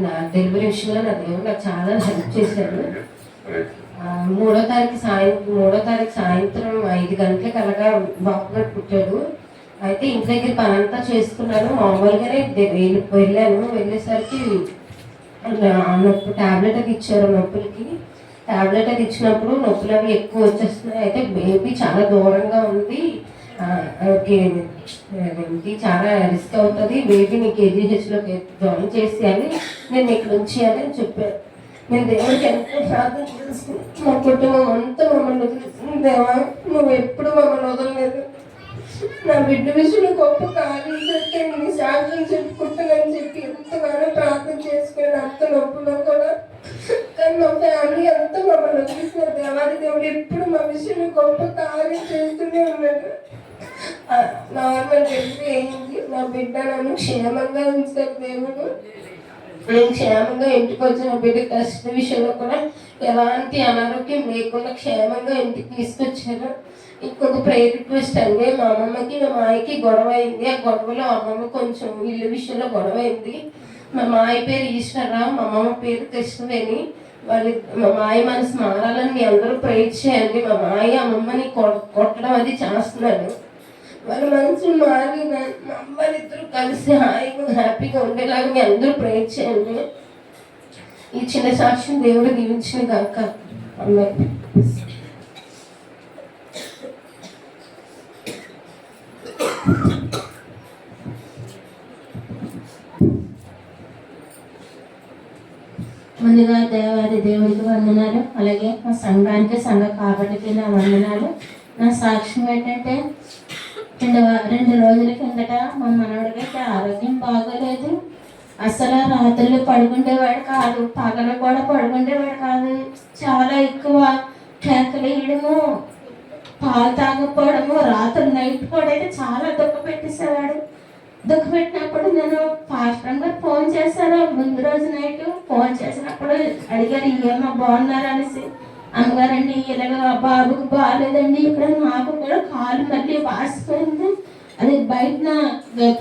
నా డెలివరీ విషయంలో నా దేవుడు నాకు చాలా హెల్ప్ చేశాడు. 3వ తారీఖు సాయంత్రం 5 గంటలకు అలాగా బాబు గారు పుట్టాడు. అయితే ఇంటి దగ్గర పనంతా చేసుకున్నాను. మామూలుగానే వెళ్ళాను. వెళ్ళేసరికి నొప్పి టాబ్లెట్ అది ఇచ్చారు. నొప్పులకి టాబ్లెట్ అది ఇచ్చినప్పుడు నొప్పులు అవి ఎక్కువ వచ్చేస్తున్నాయి. అయితే బేబీ చాలా దూరంగా ఉంది, చాలా రిస్క్ అవుతుంది, బేబీని KGHలోకి జాయిన్ చేసేయాలి, నేను ఇక్కడ ఉంచేయాలి అని చెప్పారు. నేను దేవుడికి ఎంతో ప్రార్థన చేసుకుని మా కుటుంబం అంతా మమ్మల్ని వదిలేసింది. దేవా నువ్వు ఎప్పుడు మమ్మల్ని వదలలేదు, నా బిడ్డ విషయంలో గొప్ప కార్యం చేస్తే నీ సాక్ష్యం చెప్పుకుంటానని చెప్పి ఎంతగానో ప్రార్థన చేసుకుని అంత నొప్పులో కూడా. కానీ మా ఫ్యామిలీ అంతా మమ్మల్ని వదిలేసిన దేవాది దేవుడు ఎప్పుడు మా విషయంలో గొప్ప కార్యం చేస్తూనే ఉన్నాడు. నార్మల్ డెలివరీ అయింది. నా బిడ్డ నన్ను క్షేమంగా ఉంచారు దేవుడు. నేను క్షేమంగా ఇంటికి వచ్చిన బిడ్డ కష్ట విషయంలో కూడా ఎలాంటి అనారోగ్యం లేకుండా క్షేమంగా ఇంటికి తీసుకొచ్చారు. ఇంకొక ప్రేయర్ రిక్వెస్ట్ అండి, మా అమ్మమ్మకి మా మాయకి గొడవ అయింది. ఆ గొడవలో అమ్మమ్మ కొంచెం ఇల్లు విషయంలో గొడవ అయింది. మా మాయ పేరు ఈశ్వరరావు, మా అమ్మమ్మ పేరు కృష్ణవేణి. మా మాయ మనసు మారాలని మీ అందరూ ప్రేయర్ చేయండి. మా మాయ అమ్మమ్మని కొట్టడం అది చేస్తున్నాడు. వాళ్ళ మనసు మారి మా అమ్మలిద్దరూ కలిసి హాయిగా హ్యాపీగా ఉండేలాగా మీ అందరూ ప్రేయర్ చేయండి. ఈ చిన్న సాక్ష్యం దేవుడు దీవించిన గాక. అమ్మాయి ముందుగా దేవాది దేవుడికి వందనాలు, అలాగే మా సంఘానికి సంఘ కాబట్టికి నా వందనాలు. నా సాక్ష్యం ఏంటంటే 2 రోజుల కిందట మా మనవడికి ఆరోగ్యం బాగోలేదు. అసలు రాత్రులు పడుకుండేవాడు కాదు, పగలు కూడా పడుకుండేవాడు కాదు. చాలా ఎక్కువ కేకలు వేయడము, పాలు తాగకపోవడము, రాత్రి నైట్ కూడా అయితే చాలా దుఃఖపెట్టేసేవాడు. దుఃఖపెట్టినప్పుడు నేను పాస్టర్ గారు ఫోన్ చేశాను. ముందు రోజు నైట్ ఫోన్ చేసినప్పుడు అడిగారు ఏమో బాగున్నారు అనేసి. అమ్మగారండి ఇలాగ బాబుకు బాగాలేదండి, ఇక్కడ నాకు కూడా కాలు మళ్ళీ వాసిపోయింది, అది బయటన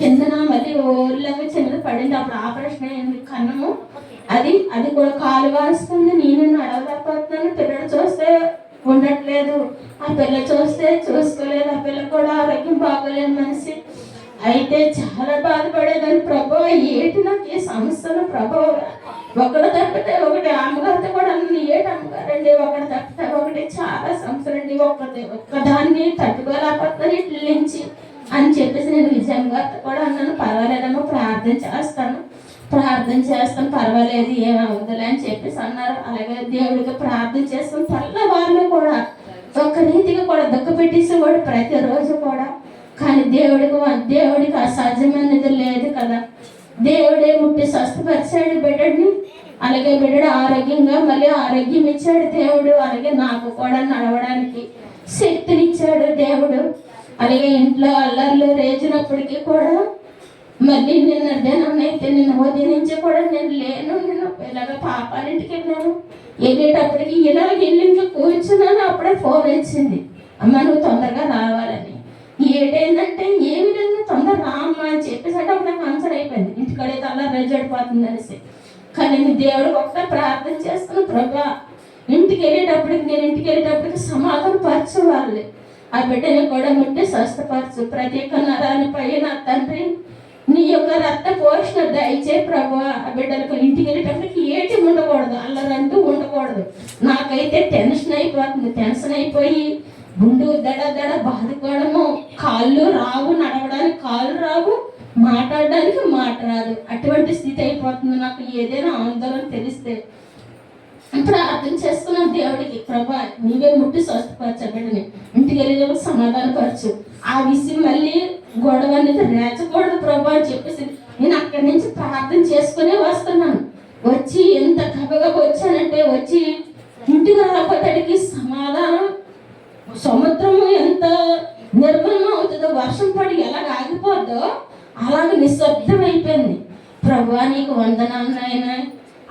కిందన మళ్ళీ ఓళ్ళగా చిన్నది పడింది, అప్పుడు ఆపరేషన్ అయింది కన్నము, అది కూడా కాలు వాసుకుంది, నేను నడవలేకపోతున్నాను, పిల్లలు చూస్తే ఉండట్లేదు, ఆ పిల్ల చూస్తే చూసుకోలేదు, ఆ పిల్ల కూడా ఆరోగ్యం బాగోలేదు మనిషి. అయితే చాలా బాధపడేదాన్ని. ప్రభు ఏంటి నాకు ఈ సమస్యలు ప్రభు, ఒకటి తప్పితే ఒకటి. అమ్మగారితో కూడా అన్ని ఏటి అమ్మగారండి, ఒకటి తప్పితే ఒకటి, చాలా సమస్యలు అండి, ఒక్కదాన్ని తట్టుకోలేకపోతాను ఇట్ల నుంచి అని చెప్పేసి నేను విజయంగారితో కూడా అన్నాను. పర్వాలేదమ్మా ప్రార్థన చేస్తాను పర్వాలేదు ఏమవుతుందిలే అని చెప్పేసి అన్నారు. అలాగే దేవుడికి ప్రార్థన చేస్తాం. వాళ్ళు కూడా ఒక రీతిగా కూడా దుఃఖ పెట్టేసేవాడు ప్రతిరోజు కూడా. కానీ దేవుడికి అసాధ్యమైనది లేదు కదా. దేవుడే ముట్టి స్వస్థపరిచాడు బిడ్డని. అలాగే బిడ్డ ఆరోగ్యంగా మళ్ళీ ఆరోగ్యం ఇచ్చాడు దేవుడు. అలాగే నాకు కూడా నడవడానికి శక్తినిచ్చాడు దేవుడు. అలాగే ఇంట్లో అల్లర్లు రేచినప్పటికీ కూడా మళ్ళీ నిన్న దినం అయితే నిన్న ఉదయం నుంచి కూడా నేను ఇలాగ పాపాలింటికి వెళ్ళేటప్పటికి ఇలాగ ఇల్లు కూర్చున్నాను. అప్పుడే ఫోన్ వచ్చింది, అమ్మ నువ్వు తొందరగా రావాలని. ఏటైందంటే ఏ విధంగా తొందర రామ్మా అని చెప్పేసి అంటే అప్పుడు నాకు ఆన్సర్ అయిపోయింది, ఇంటికడైతే అలా రెజడిపోతుంది అనేసి. కానీ నేను దేవుడికి ఒకసారి ప్రార్థన చేస్తాను, ప్రభా ఇంటికి వెళ్ళేటప్పటికి సమాధానం పరచు, ఆ బిడ్డని కూడా ముట్టి స్వస్థపరచు, ప్రతి ఒక్క నరాన్ని పైన తండ్రి నీ యొక్క రక్త పోషణ దయచే ప్రభు. ఆ బిడ్డలకు ఇంటికి వెళ్ళేటప్పటికి ఏటి ఉండకూడదు, అల్లరంటూ ఉండకూడదు. నాకైతే టెన్షన్ అయిపోయి గుండు దడ బాదుకోవడము, కాళ్ళు రావు, నడవడానికి కాళ్ళు రావు, మాట్లాడడానికి మాట రాదు, అటువంటి స్థితి అయిపోతుంది నాకు ఏదైనా ఆందోళన తెలిస్తే. ప్రార్థన చేసుకున్నాను దేవుడికి, ప్రభా నీవే ముట్టి స్వస్థపరచబడిని, ఇంటికి వెళ్ళేటప్పుడు సమాధానపరచు, ఆ విషయం మళ్ళీ గొడవ అనేది రేచకూడదు ప్రభా అని చెప్పేసి నేను అక్కడి నుంచి ప్రార్థన చేసుకునే వస్తున్నాను. వచ్చి ఎంత గబగబ వచ్చానంటే, వచ్చి ఇంటికి రాకపోతాడికి సమాధానం, సముద్రము ఎంత నిర్మలం అవుతుందో, వర్షం పడి ఎలాగ ఆగిపోద్దో అలాగ నిశ్శబ్దం అయిపోయింది. ప్రభా నీకు వందనాలు నాయన,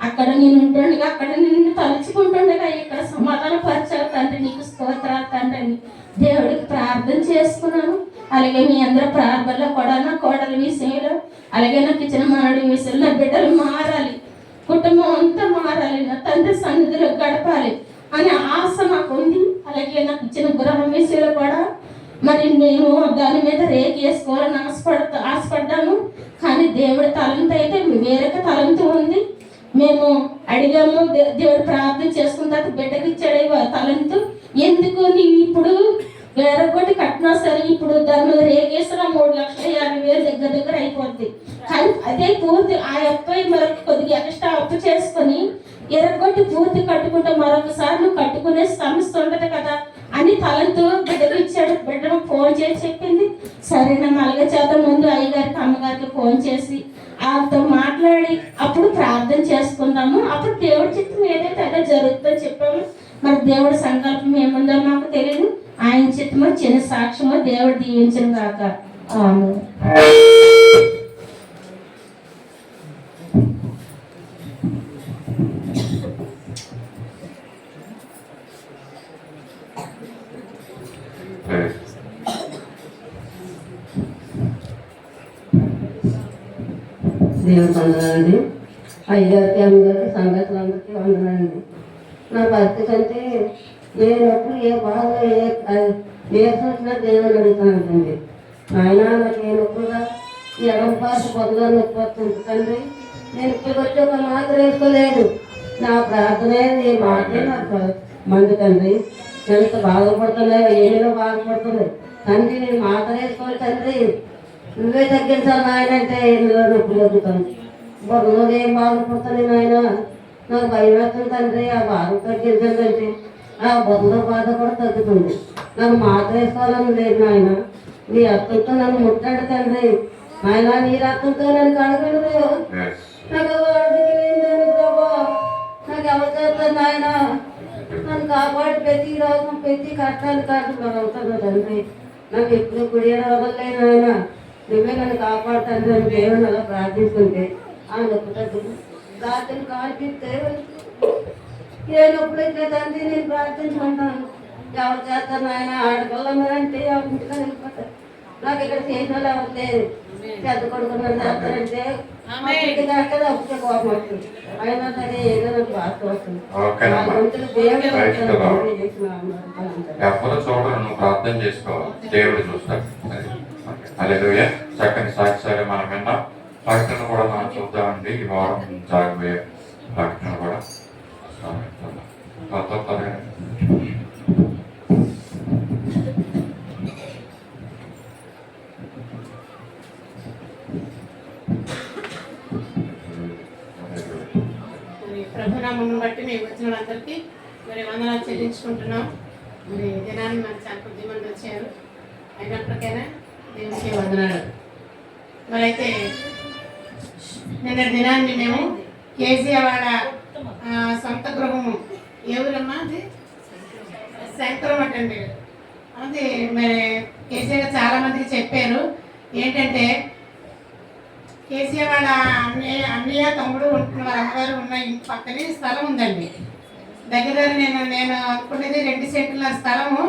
అక్కడ నేను ఉంటుండగా, అక్కడ నిన్ను తలుచుకుంటుండగా ఇక్కడ సమాధాన పరిచారు తండ్రి, నీకు స్తోత్రాలు తండ్రి అని దేవుడికి ప్రార్థన చేసుకున్నాను. అలాగే మీ అందరూ ప్రార్థనలో కూడా నా కోడల విషయంలో, అలాగే నాకు ఇచ్చిన మనడి విషయంలో, నా బిడ్డలు మారాలి, కుటుంబం అంతా మారాలి, నా తండ్రి సన్నిధిలో గడపాలి అనే ఆశ నాకు ఉంది. అలాగే నాకు ఇచ్చిన గృహం విషయంలో కూడా మరి నేను దాని మీద రేకి వేసుకోవాలని ఆశపడ్డాను. కానీ దేవుడి తలంతో అయితే వేరొక తలంతో ఉంది. మేము అడిగాము, దేవుడు ప్రార్థన చేసుకున్న తర్వాత బిడ్డకి ఇచ్చాడు తలంతు. ఎందుకు నీవు ఇప్పుడు వేరొకటి కట్టినా సరే ఇప్పుడు దాని మీద రేగేసిన 3,50,000 దగ్గర అయిపోద్ది. కానీ అదే పూర్తి ఆ అబ్బాయి మరొక కొద్దిగా ఎక్స్ట్రా అప్పు చేసుకొని ఎరగొట్టి పూర్తి కట్టుకుంటే మరొకసారి నువ్వు కట్టుకునే సమస్య ఉండదు కదా అని తలంతో బిడ్డకు ఇచ్చాడు. బిడ్డను ఫోన్ చేసి చెప్పింది. సరేనా అలాగే చేద్దాం. ముందు అయ్యగారికి అమ్మగారికి ఫోన్ చేసి వాళ్ళతో మాట్లాడి అప్పుడు ప్రార్థన చేసుకుందాము, అప్పుడు దేవుడి చిత్తం ఏదైతే అదే జరుగుతుందో చెప్పాము. మరి దేవుడి సంకల్పం ఏముందో మాకు తెలియదు. ఆయన చిత్తమో చిన్న సాక్ష్యమో దేవుడు దీవించిన కాక. దేవుడు వందనండి. అయ్యగారికి అమ్మగారికి సంగతులందరికీ వందనండి. నా పరిస్థితి అంటే లేనప్పుడు ఏ బాధ ఏ సూచన దేవుడు అడుగుతానండి. ఆయన నాకు ఏ నొప్పుగా ఈ ఎడం పాస పొదలో నొప్పి వస్తుంది తండ్రి. నేను ఇక్కడికి వచ్చి ఒక మాత్ర వేసుకోలేదు. నా ప్రార్థనే నీ మాటే నాకు మంది తండ్రి. ఎంత బాధపడుతున్నాయో ఏమిలో బాధపడుతుంది తండ్రి. నేను మాత్ర వేసుకోవాలి తండ్రి, నువ్వే తగ్గించాలి నాయన అంటే ఇందులో నొప్పి జరుగుతుంది. బొమ్మలో ఏం బాధపడుతుంది నాయన, నాకు భయం వేస్తుంది తండ్రి. ఆ బాధ తగ్గించండి, ఆ బొమ్మలో బాధ కూడా తగ్గుతుంది. నాకు మాత్ర వేసుకోవాలని లేదు నాయన. నీ రక్తంతో నన్ను ముట్టాడు తండ్రి. నాయన నీ రక్తంతో నన్ను కడగలేదు. నాకు ప్రభా నాకు ఎవరు చేస్తాను నాయన, నన్ను కాపాడి ప్రతి రోగం ప్రతి కష్టాన్ని అవుతాను తండ్రి. నాకు ఎప్పుడు కుడియడం వదలలేదు నాయన, నువ్వే నన్ను కాపాడుతాను అని దేవుని అలా ప్రార్థిస్తుంటే ఆ నొప్పి తగ్గుతుంది. రాత్రి కాల్పిస్తే ఏ నొప్పులు ఇట్లా తండ్రి నేను ప్రార్థించుకుంటాను. ఎవరు చేస్తాను ఆయన ఆడపిల్లన్నారంటే ఎవరి ఇంటికి వెళ్ళిపోతారు. నాకు ఇక్కడ చేసిన వాళ్ళు ఎవరు లేదు. పెద్ద కొడుకు నన్ను చేస్తారంటే కాక అప్పుడే కోపం వస్తుంది. అయినా సరే ఏదో నాకు బాధ వస్తుంది. ఎవరు చూడరు, నువ్వు ప్రార్థన చేసుకోవాలి, దేవుడు చూస్తాడు. హల్లెలూయా. చక్కని సాక్ష్యాలు మనం విన్నాం. ప్రకటన కూడా మనం చూద్దామండి. ఈ వారం జరగబోయే ప్రకటన కూడా ప్రభునామమును బట్టి మేము వచ్చిన వాళ్ళందరికీ మరి వందనాలు చెల్లించుకుంటున్నాం. మరి దినాన్ని మన చాలా కొద్ది మంది వచ్చారు, అయినప్పటికైనా దేవునికి వందనాలు. మరి అయితే నిన్న దినాన్ని మేము కేసీఆర్ సొంత గృహము ఎవరమ్మా అది శంకరం అంటండి. అది మరి కేసీఆర్ చాలా మందికి చెప్పారు. ఏంటంటే కేసీఆర్ వాళ్ళ అన్నయ్య తమ్ముడు ఉంటున్న వాళ్ళ అమ్మగారు ఉన్న ఇంటి పక్కనే స్థలం ఉందండి. దగ్గర నేను అనుకునేది 2 సెంట్ల స్థలము.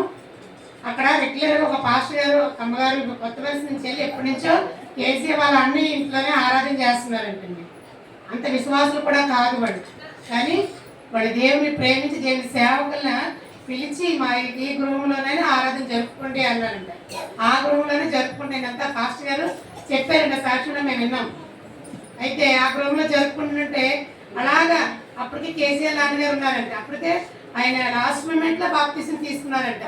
అక్కడ రెగ్యులర్గా ఒక పాస్టర్ గారు అమ్మగారు కొత్త వలస నుంచి వెళ్ళి ఎప్పటి నుంచో కేసీఆర్ వాళ్ళ అన్నయ్య ఇంట్లోనే ఆరాధన చేస్తున్నారంటండి. అంత విశ్వాసులు కూడా కాదు వాడు, కానీ వాడు దేవుని ప్రేమించి దేవుని సేవకులను పిలిచి మా ఈ గృహంలోనే ఆరాధన జరుపుకోండి అన్నారంట. ఆ గృహంలోనే జరుపుకుంటేనంతా పాస్టర్ గారు చెప్పారంట, సాక్షిలో మేము విన్నాం. అయితే ఆ గృహంలో జరుపుకుంటుంటే అలాగా అప్పటికి కేసీఆర్ నాన్నగారు ఉన్నారంట. అప్పటికే ఆయన లాస్ట్ మూమెంట్లో బాప్తిజం తీసుకున్నారంట.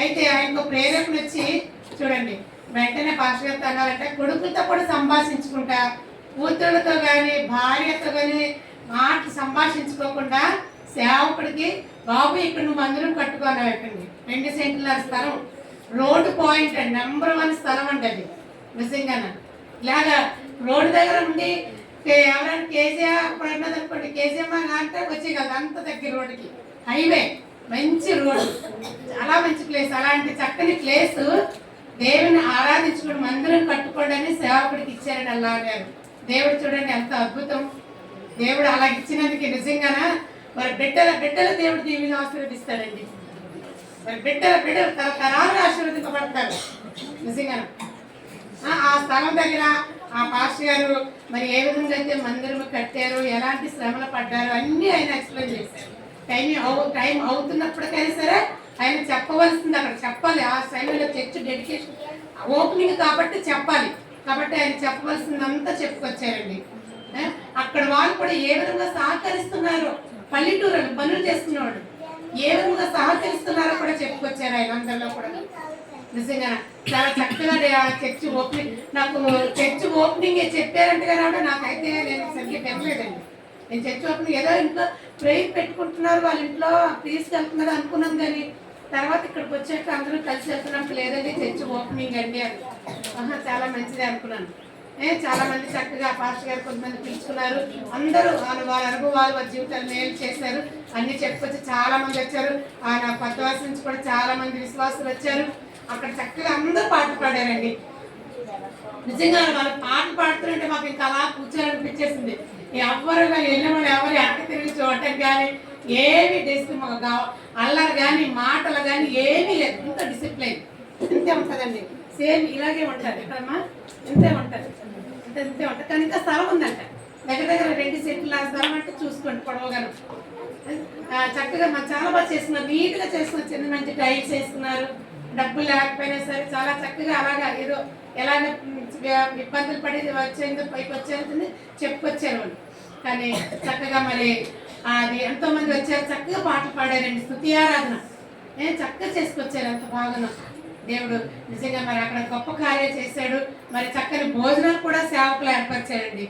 అయితే ఆయనకు ప్రేరేపణ వచ్చి చూడండి, వెంటనే పాస్టర్ గారితో అన్నారంటే కొడుకులతో కూడా సంభాషించుకుంటా, కూతురులతో కానీ భార్యతో కానీ మాటలు సంభాషించుకోకుండా సేవకుడికి బాబు ఇక్కడ నువ్వు మందిరం కట్టుకొని పెట్టండి 2 సెంట్ల స్థలం, రోడ్డు పాయింట్ అండి, నెంబర్ 1 స్థలం అండి అది నిజంగా. ఇలాగా రోడ్డు దగ్గర ఉండి ఎవరైనా కేసీఆర్ పడినది అనుకోండి, కేసీఆర్ అంటే వచ్చే కదా అంత దగ్గర రోడ్డుకి, హైవే, మంచి రోడ్డు, చాలా మంచి ప్లేస్. అలాంటి చక్కని ప్లేస్ దేవుని ఆరాధించుకుని మందిరం కట్టుకోండి అని సేవకుడికి ఇచ్చారండి అల్లా గారు. దేవుడు చూడండి ఎంత అద్భుతం, దేవుడు అలా ఇచ్చినందుకు నిజంగానా మరి బిడ్డల దేవుడు దీవిని ఆశీర్వదిస్తాడండి. మరి బిడ్డలు తరతరాలు ఆశీర్వదింపబడతారు నిజంగా. ఆ స్థలం దగ్గర ఆ పాస్టర్ గారు మరి ఏ విధంగా అయితే మందిరం కట్టారు, ఎలాంటి శ్రమలు పడ్డారు అన్నీ ఆయన ఎక్స్ప్లెయిన్ చేశారు. టైం అవుతున్నప్పటికైనా సరే ఆయన చెప్పవలసింది, అక్కడ చెప్పాలి. ఆ సమయంలో చర్చ్ డెడికేషన్ ఓపెనింగ్ కాబట్టి చెప్పాలి, కాబట్టి ఆయన చెప్పవలసిందంతా చెప్పుకొచ్చారండి. అక్కడ వాళ్ళు కూడా ఏ విధంగా సహకరిస్తున్నారో, పల్లెటూరు పనులు చేస్తున్నవాడు ఏ విధంగా సహకరిస్తున్నారో కూడా చెప్పుకొచ్చారు ఆయన అందరిలో కూడా. నిజంగా చాలా చక్కగా చర్చ్ ఓపెనింగ్, నాకు చర్చ్ ఓపెనింగ్ చెప్పారంటే కానీ నాకైతే నేను సరిగ్గా పెరగలేదండి. నేను చర్చ్ ఓపెనింగ్ ఏదో ఇంట్లో ప్రేయర్ పెట్టుకుంటున్నారు, వాళ్ళ ఇంట్లో తీసుకెళ్తున్నారు అనుకున్నాం, కానీ తర్వాత ఇక్కడికి వచ్చాక అందరూ కలిసి వెళ్తున్నప్పుడు లేదండి చర్చ్ ఓపెనింగ్ అండి అని. చాలా మంచిది అనుకున్నాను. చాలా మంది చక్కగా పాస్టర్ గారు కొంతమంది పిలుచుకున్నారు, అందరూ వాళ్ళ అనుభవాలు వారి జీవితాలు మేలు చేశారు, అన్ని చెప్పుకొచ్చి చాలా మంది వచ్చారు. నా కొత్త వలస నుంచి కూడా చాలా మంది విశ్వాసులు వచ్చారు. అక్కడ చక్కగా అందరూ పాటలు పాడారండి. నిజంగా వాళ్ళు పాటలు పాడుతుంటే మాకు ఇంకా అలా కూర్చోాలనిపించేసింది. ఎవరు కానీ వెళ్ళిన వాళ్ళు ఎవరు అక్క తిరిగి చూడటం కానీ ఏమి అల్లరి కానీ మాటలు కానీ ఏమీ లేదు, ఇంత డిసిప్లైన్ ఇంతే ఉంటుందండి. సేమ్ ఇలాగే ఉంటుంది ఇక్కడమ్మా, ఇంతే ఉంటుంది, ఇంతే ఉంటుంది. కానీ ఇంకా స్థలం ఉందంట, దగ్గర 2 సెంట్ల స్థలం అంటే చూసుకోండి పొడవగాను. చక్కగా చాలా బాగా చేస్తున్నారు, నీట్గా చేస్తున్నారు, చిన్న మంచి టైల్స్ వేసుకున్నారు. డబ్బులు లేకపోయినా సరే చాలా చక్కగా అలాగా ఏదో ఎలాగ ఇబ్బందులు పడి వచ్చేందుకు పైకి వచ్చేది చెప్పుకొచ్చారు వాళ్ళు. కానీ చక్కగా మరి అది ఎంతో మంది వచ్చారు, చక్కగా పాటలు పాడారండి, స్తుతి ఆరాధన చక్కగా చేసుకొచ్చారు, అంత బాగా దేవుడు నిజంగా. మరి అక్కడ గొప్ప కార్యం చేశాడు. మరి చక్కని భోజనాలు కూడా సేవకులు ఏర్పరిచారండి,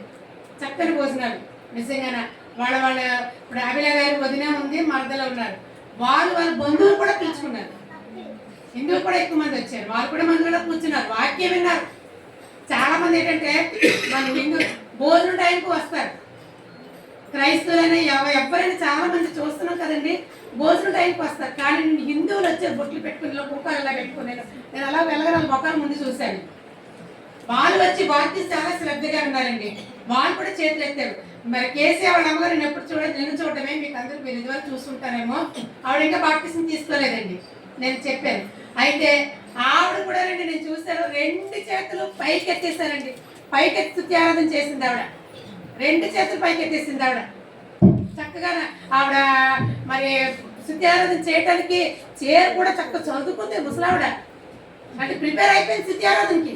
చక్కని భోజనాలు నిజంగా. వాళ్ళ ఇప్పుడు అభిలా గారి వదిన ఉంది, మరదలు ఉన్నారు, వాళ్ళ బంధువులు కూడా పిలుచుకున్నారు. హిందువులు కూడా ఎక్కువ మంది వచ్చారు, వాళ్ళు కూడా మందులో కూర్చున్నారు, వాక్యం విన్నారు. చాలా మంది ఏంటంటే మన హిందూ భోజనం టైంకి వస్తారు, క్రైస్తవులైనా ఎవరైనా చాలా మంది చూస్తున్నాం కదండి, భోజనం టైంకి వస్తారు. కానీ హిందువులు వచ్చారు బొట్లు పెట్టుకుని కుక్కలు ఇలా పెట్టుకుని, నేను అలా వెళ్ళగల మొక్కల ముందు చూశాను. వాళ్ళు వచ్చి వాక్యం చాలా శ్రద్ధగా ఉన్నారండి, వాళ్ళు కూడా చేతులు ఎత్తారు. మరి కేసీఆర్ వాళ్ళ అమ్మగారు నేను ఎప్పుడు నిన్ను చూడటమే, మీకు అందరూ మీరు ఇదివరకు చూస్తుంటారేమో, ఆవిడ ఇంకా బాప్టిజం తీసుకోలేదండి, నేను చెప్పాను. అయితే ఆవిడ కూడా రండి నేను చూశాను, 2 చేతులు పైకి ఎత్తేసారండి, పైకెత్తి స్తుతి ఆరాధన చేసింది ఆవిడ, 2 చేతులు పైకి ఎత్తేసింది ఆవిడ. చక్కగా ఆవిడ మరి స్తుతి ఆరాధన చేయడానికి చీర కూడా చక్కగా చదువుకుంది ముసలావిడ, అంటే ప్రిపేర్ అయిపోయింది స్తుతి ఆరాధనకి.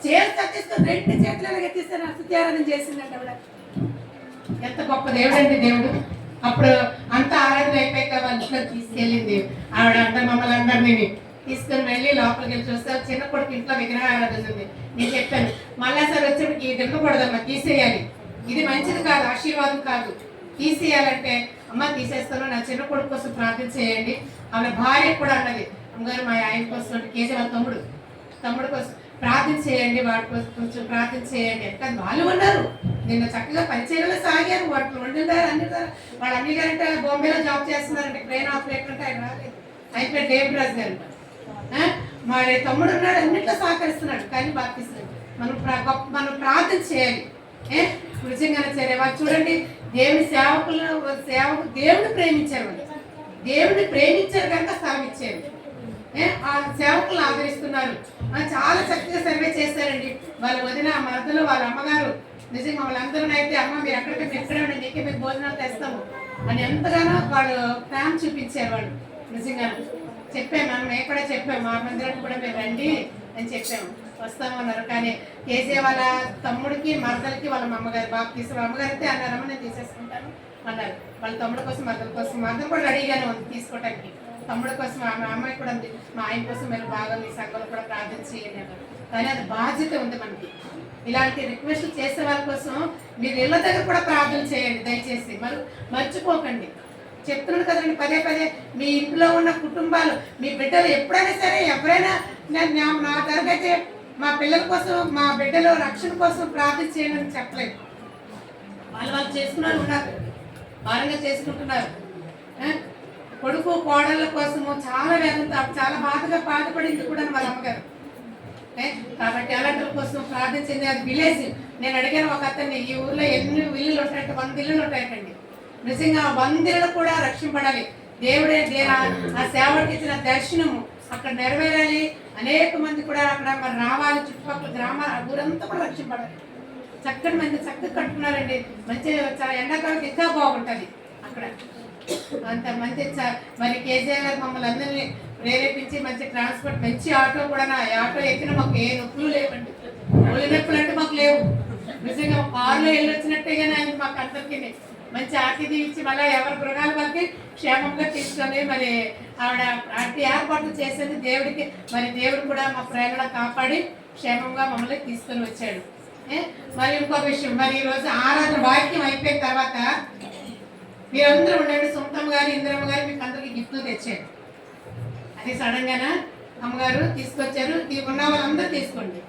చీర చచ్చేసుకొని 2 చేతులు ఎత్తేసారు, స్తుతి ఆరాధన చేసిందండి ఆవిడ. ఎంత గొప్ప దేవుడు అండి దేవుడు. అప్పుడు అంత ఆరాధన అయిపోయాక వాళ్ళ తీసుకెళ్ళింది ఆవిడ, అందరు మమ్మల్ని అందరినీ తీసుకుని వెళ్ళి లోపలికి వెళ్ళి చూస్తే చిన్న కొడుకు ఇంట్లో విగ్రహ ఆరాధన ఉంది. నేను చెప్పాను మళ్ళా సార్ వచ్చేప్పటికి ఇది తినకూడదమ్మా, తీసేయాలి, ఇది మంచిది కాదు, ఆశీర్వాదం కాదు, తీసేయాలంటే అమ్మ తీసేస్తాను, నా చిన్న కొడుకు కోసం ప్రార్థన చేయండి. ఆమె భార్య కూడా అన్నది, అమ్మగారు మా ఆయన కోసం అంటే కేజీ వాళ్ళ తమ్ముడు కోసం ప్రార్థన చేయండి, వాటి కోసం కొంచెం ప్రార్థన చేయండి. కానీ వాళ్ళు ఉన్నారు, నిన్న చక్కగా పరిచయంలో సాగారు, వాటిని వండుతారు అన్ని. వాళ్ళ అన్ని గారంటే బాంబేలో జాబ్ చేస్తున్నారంటే, ట్రైన్ ఆపరేటర్ అంటే ఆయన రాలేదు, ఆయన డేవిడ్ రాజు గారు. మరి తమ్ముడు ఉన్నాడు, అన్నింటిలో సహకరిస్తున్నాడు. కానీ బాప్తిస్తున్నాడు, మనం ప్రార్థన చేయాలి. నిజంగా సరే వాళ్ళు చూడండి, దేవుని దేవుడిని ప్రేమించారు, వాళ్ళు దేవుడిని ప్రేమించారు కనుక స్థలం ఇచ్చారు. ఆ సేవకులను ఆదరిస్తున్నారు, చాలా చక్కగా సర్వే చేశారండి. వాళ్ళ వదిన మరదలు వాళ్ళ అమ్మగారు నిజంగా వాళ్ళందరూ అయితే అమ్మ మీరు ఎక్కడికి ఎక్కడే నీకే మీకు భోజనాలు తెస్తాము అని ఎంతగానో వాళ్ళు ప్రేమ చూపించారు. వాళ్ళు నిజంగా చెప్పాము, మేము కూడా చెప్పాము, మా మందిరానికి కూడా మీరు రండి అని చెప్పాము, వస్తామన్నారు. కానీ కేసీఆర్ వాళ్ళ తమ్ముడికి మరదలకి వాళ్ళ అమ్మగారు బాగా తీసుకుని, అమ్మగారు అయితే అన్నారమ్మ నేను తీసేసుకుంటాను అన్నారు. వాళ్ళ తమ్ముడు కోసం మరదల కోసం, మరదలు కూడా రెడీగానే ఉంది తీసుకోవటానికి. తమ్ముడు కోసం మా అమ్మాయి కూడా ఉంది, మా ఆయన కోసం మీరు బాగా మీ సంఘంలో కూడా ప్రార్థన చేయండి అన్నారు. కానీ అది బాధ్యత ఉంది మనకి, ఇలాంటి రిక్వెస్ట్లు చేసే వాళ్ళ కోసం మీరు ఇళ్ళ దగ్గర కూడా ప్రార్థన చేయండి దయచేసి. మర్చిపోకండి. చెప్తున్నాను కదండి పదే పదే, మీ ఇంట్లో ఉన్న కుటుంబాలు, మీ బిడ్డలు ఎప్పుడైనా సరే ఎవరైనా నా తరగతి మా పిల్లల కోసం, మా బిడ్డల రక్షణ కోసం ప్రార్థన చేయండి అని చెప్పలేదు. వాళ్ళు చేసుకున్నారు, ఉన్నారు, భారంగా చేసుకుంటున్నారు. కొడుకు కోడళ్ళ కోసము చాలా వేదంతో చాలా బాధపడింది కూడా వాళ్ళ అమ్మగారు. కాబట్టి అలాంటి కోసం ప్రార్థించింది. అది విలేజ్. నేను అడిగాను ఒక అతన్ని, ఈ ఊర్లో ఎన్ని ఇల్లులు ఉంటాయంటే 100 ఇల్లులు ఉంటాయండి. నిజంగా 100 ఇళ్ళు కూడా రక్షింపడాలి. దేవుడే ఆ సేవడికి ఇచ్చిన దర్శనము అక్కడ నెరవేరాలి. అనేక మంది కూడా అక్కడ మరి రావాలి. చుట్టుపక్కల గ్రామాల ఊరంతా కూడా రక్షింపడాలి. చక్కటి మంది చక్కగా కట్టుకున్నారండి. మంచి ఎండాకాలం ఇంకా బాగుంటుంది అక్కడ. అంత మంచి మరి కేసీఆర్ గారు మమ్మల్ని అందరినీ ప్రేరేపించి మంచి ట్రాన్స్పోర్ట్, మంచి ఆటో కూడా. ఆటో ఎక్కిన మాకు ఏ నొప్పులు లేవండి. ఒళ్ళు నొప్పులు అంటే మాకు లేవు. నిజంగా కారులో వెళ్ళి వచ్చినట్టేగానే ఆయన మాకు అందరికీ మంచి ఆతిథ్యం ఇచ్చి మళ్ళీ ఎవరి గృహాల వాళ్ళకి క్షేమంగా తీసుకొని మరి ఆవిడ అట్టి ఏర్పాట్లు చేసేది దేవుడికి. మరి దేవుడు కూడా మా ప్రేమలో కాపాడి క్షేమంగా మమ్మల్ని తీసుకొని వచ్చాడు. మరి ఇంకొక విషయం, మరి ఈరోజు ఆరాధన వాక్యం అయిపోయిన తర్వాత మీరందరూ ఉండండి. సొంతమ్మ గారు, ఇంద్రమ్మ గారు మీకు అందరికి గిఫ్ట్లు తెచ్చారు. అది సడన్ గానే అమ్మగారు తీసుకొచ్చారు. ఉన్న వాళ్ళందరూ తీసుకోండి.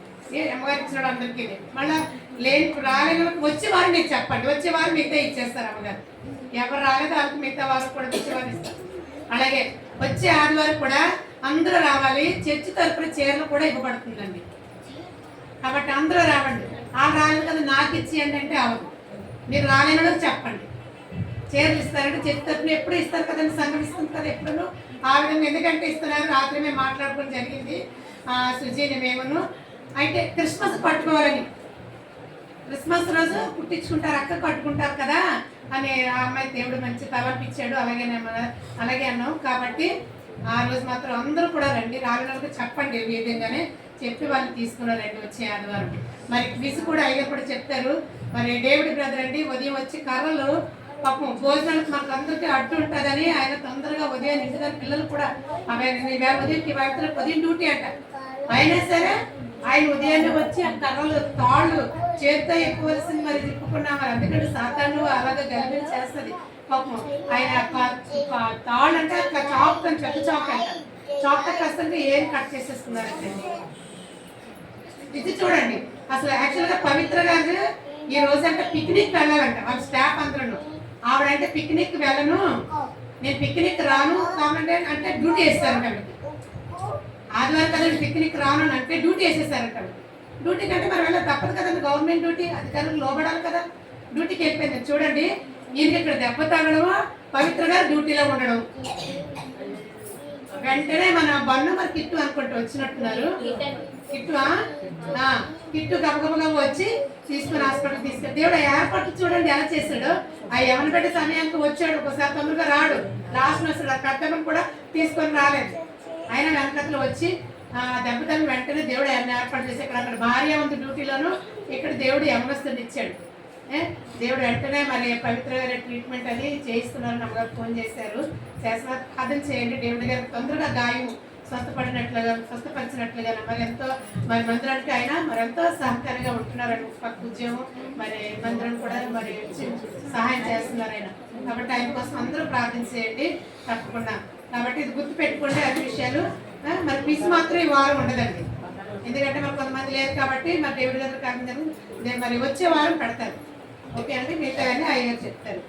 అమ్మగారు ఇచ్చినాడు అందరికీ. మళ్ళీ రాలేని వచ్చే వారు మీకు చెప్పండి. వచ్చే వారు మిగతా ఇచ్చేస్తారు అమ్మగారు. ఎవరు రాలేదు వాళ్ళకి మిగతా వారు కూడా వచ్చేవారు ఇస్తారు. అలాగే వచ్చే ఆదివారం కూడా అందరూ రావాలి. చర్చి తరపున చీరలు కూడా ఇవ్వబడుతుందండి. కాబట్టి అందరూ రావండి. వాళ్ళు రాలేదు కదా నాకు ఇచ్చేయండి అంటే అవదు. మీరు రాలేని చెప్పండి. చీరలు ఇస్తారంటే చర్చి తరపున ఎప్పుడు ఇస్తారు కదండి, సంఘం ఇస్తుంది కదా ఎప్పుడు. ఆ విధంగా ఎందుకంటే ఇస్తున్నారు. రాత్రి మేము మాట్లాడుకోవడం జరిగింది సుజీని మేమును. అయితే క్రిస్మస్ పట్టుకోవాలని, క్రిస్మస్ రోజు కుట్టించుకుంటారు, అక్క కట్టుకుంటారు కదా అని ఆ అమ్మాయి దేవుడు మంచి తలపించాడు. అలాగే అన్నాం. కాబట్టి ఆ రోజు మాత్రం అందరూ కూడా రండి. రాళ్ళకు చెప్పండి. ఈ విధంగానే చెప్పి వాళ్ళు తీసుకున్నారండి వచ్చే ఆదివారం. మరి క్విజ్ కూడా అయ్యా కూడా చెప్తారు. మరి డేవిడ్ బ్రదర్ అండి ఉదయం వచ్చి కర్రలు పాపం భోజనాలకు మనకు అందరికీ అడ్డు ఉంటుందని ఆయన తొందరగా ఉదయం ఇంటి దగ్గర పిల్లలు కూడా ఉదయం డ్యూటీ అంట. అయినా సరే ఆయన ఉదయాన్నే వచ్చి ఆ కర్రలు తాళ్ళు చేతితో ఎక్కువలసింది మరి తిప్పుకున్నా. మరి అందుకంటే సాతాను అలాగే గలిబిలి చేస్తుంది పాపం. ఆయన తాళ్ళు అంటే అట్లా చాక్ అని పెద్ద చాక్ అంట. చాక్ కాస్తుంటే ఏం కట్ చేసేస్తున్నారంటే ఇది చూడండి. అసలు యాక్చువల్గా పవిత్ర గారు ఈ రోజు అంటే పిక్నిక్ వెళ్ళాలంట వాళ్ళ స్టాఫ్ అందరూ. ఆవిడంటే పిక్నిక్ వెళ్ళను, నేను పిక్నిక్ రాను కాబట్టి అంటే డ్యూటీ వేస్తారంట. ఆదివారం కదండి పిక్నిక్ రాను అంటే డ్యూటీ వేసేసారంట. డ్యూటీ కంటే మరి వెళ్ళ తప్పదు కదండి, గవర్నమెంట్ డ్యూటీ, అధికారులు లోబడాలి కదా. డ్యూటీకి వెళ్ళిపోయింది. చూడండి ఈయనకి ఇక్కడ దెబ్బ తగలడము, పవిత్ర గారు డ్యూటీలో ఉండడం. వెంటనే మన బన్ను మరి కిట్టు అనుకుంటూ వచ్చినట్టున్నారు. కిట్టు గబగబగా వచ్చి తీసుకుని హాస్పిటల్ తీసుకెళ్ళి దేవుడు ఏర్పాటు చూడండి ఎలా చేశాడు. ఆ ఎవరిని పెట్టే సమయానికి వచ్చాడు. ఒకసారి తొందరగా రాడు, లాస్ట్ వస్తాడు. ఆ కర్తవ్యం కూడా తీసుకొని రాలేదు. ఆయన వెనకతలు వచ్చి దెబ్బతను వెంటనే దేవుడు ఏర్పాటు చేసి అక్కడ భార్య ఉంది డ్యూటీలోను, ఇక్కడ దేవుడు యమనస్తుని ఇచ్చాడు. దేవుడు వెంటనే మరి పవిత్ర గారి ట్రీట్మెంట్ అది చేయిస్తున్నారు. నమ్మగారు ఫోన్ చేశారు. చేసిన అర్థం చేయండి. దేవుడి గారు తొందరగా గాయం స్వస్థపరిచినట్లుగా మరి ఎంతో మరి మందిరానికి అయినా మరి ఎంతో సహకారంగా ఉంటున్నారని పక్క ఉద్యోగం మరి మందిరం కూడా మరి సహాయం చేస్తున్నారు ఆయన. కాబట్టి ఆయన కోసం అందరూ ప్రార్థన చేయండి తప్పకుండా. కాబట్టి ఇది గుర్తు పెట్టుకోండి అన్ని విషయాలు. మరి పీస్ మాత్రం ఈ వారం ఉండదండి, ఎందుకంటే మరి కొంతమంది లేరు కాబట్టి మరి దేవుడి దగ్గర కాకుండా మరి వచ్చే వారం పెడతారు. ఓకే అండి, మిగతా అని అయ్యారు చెప్తారు.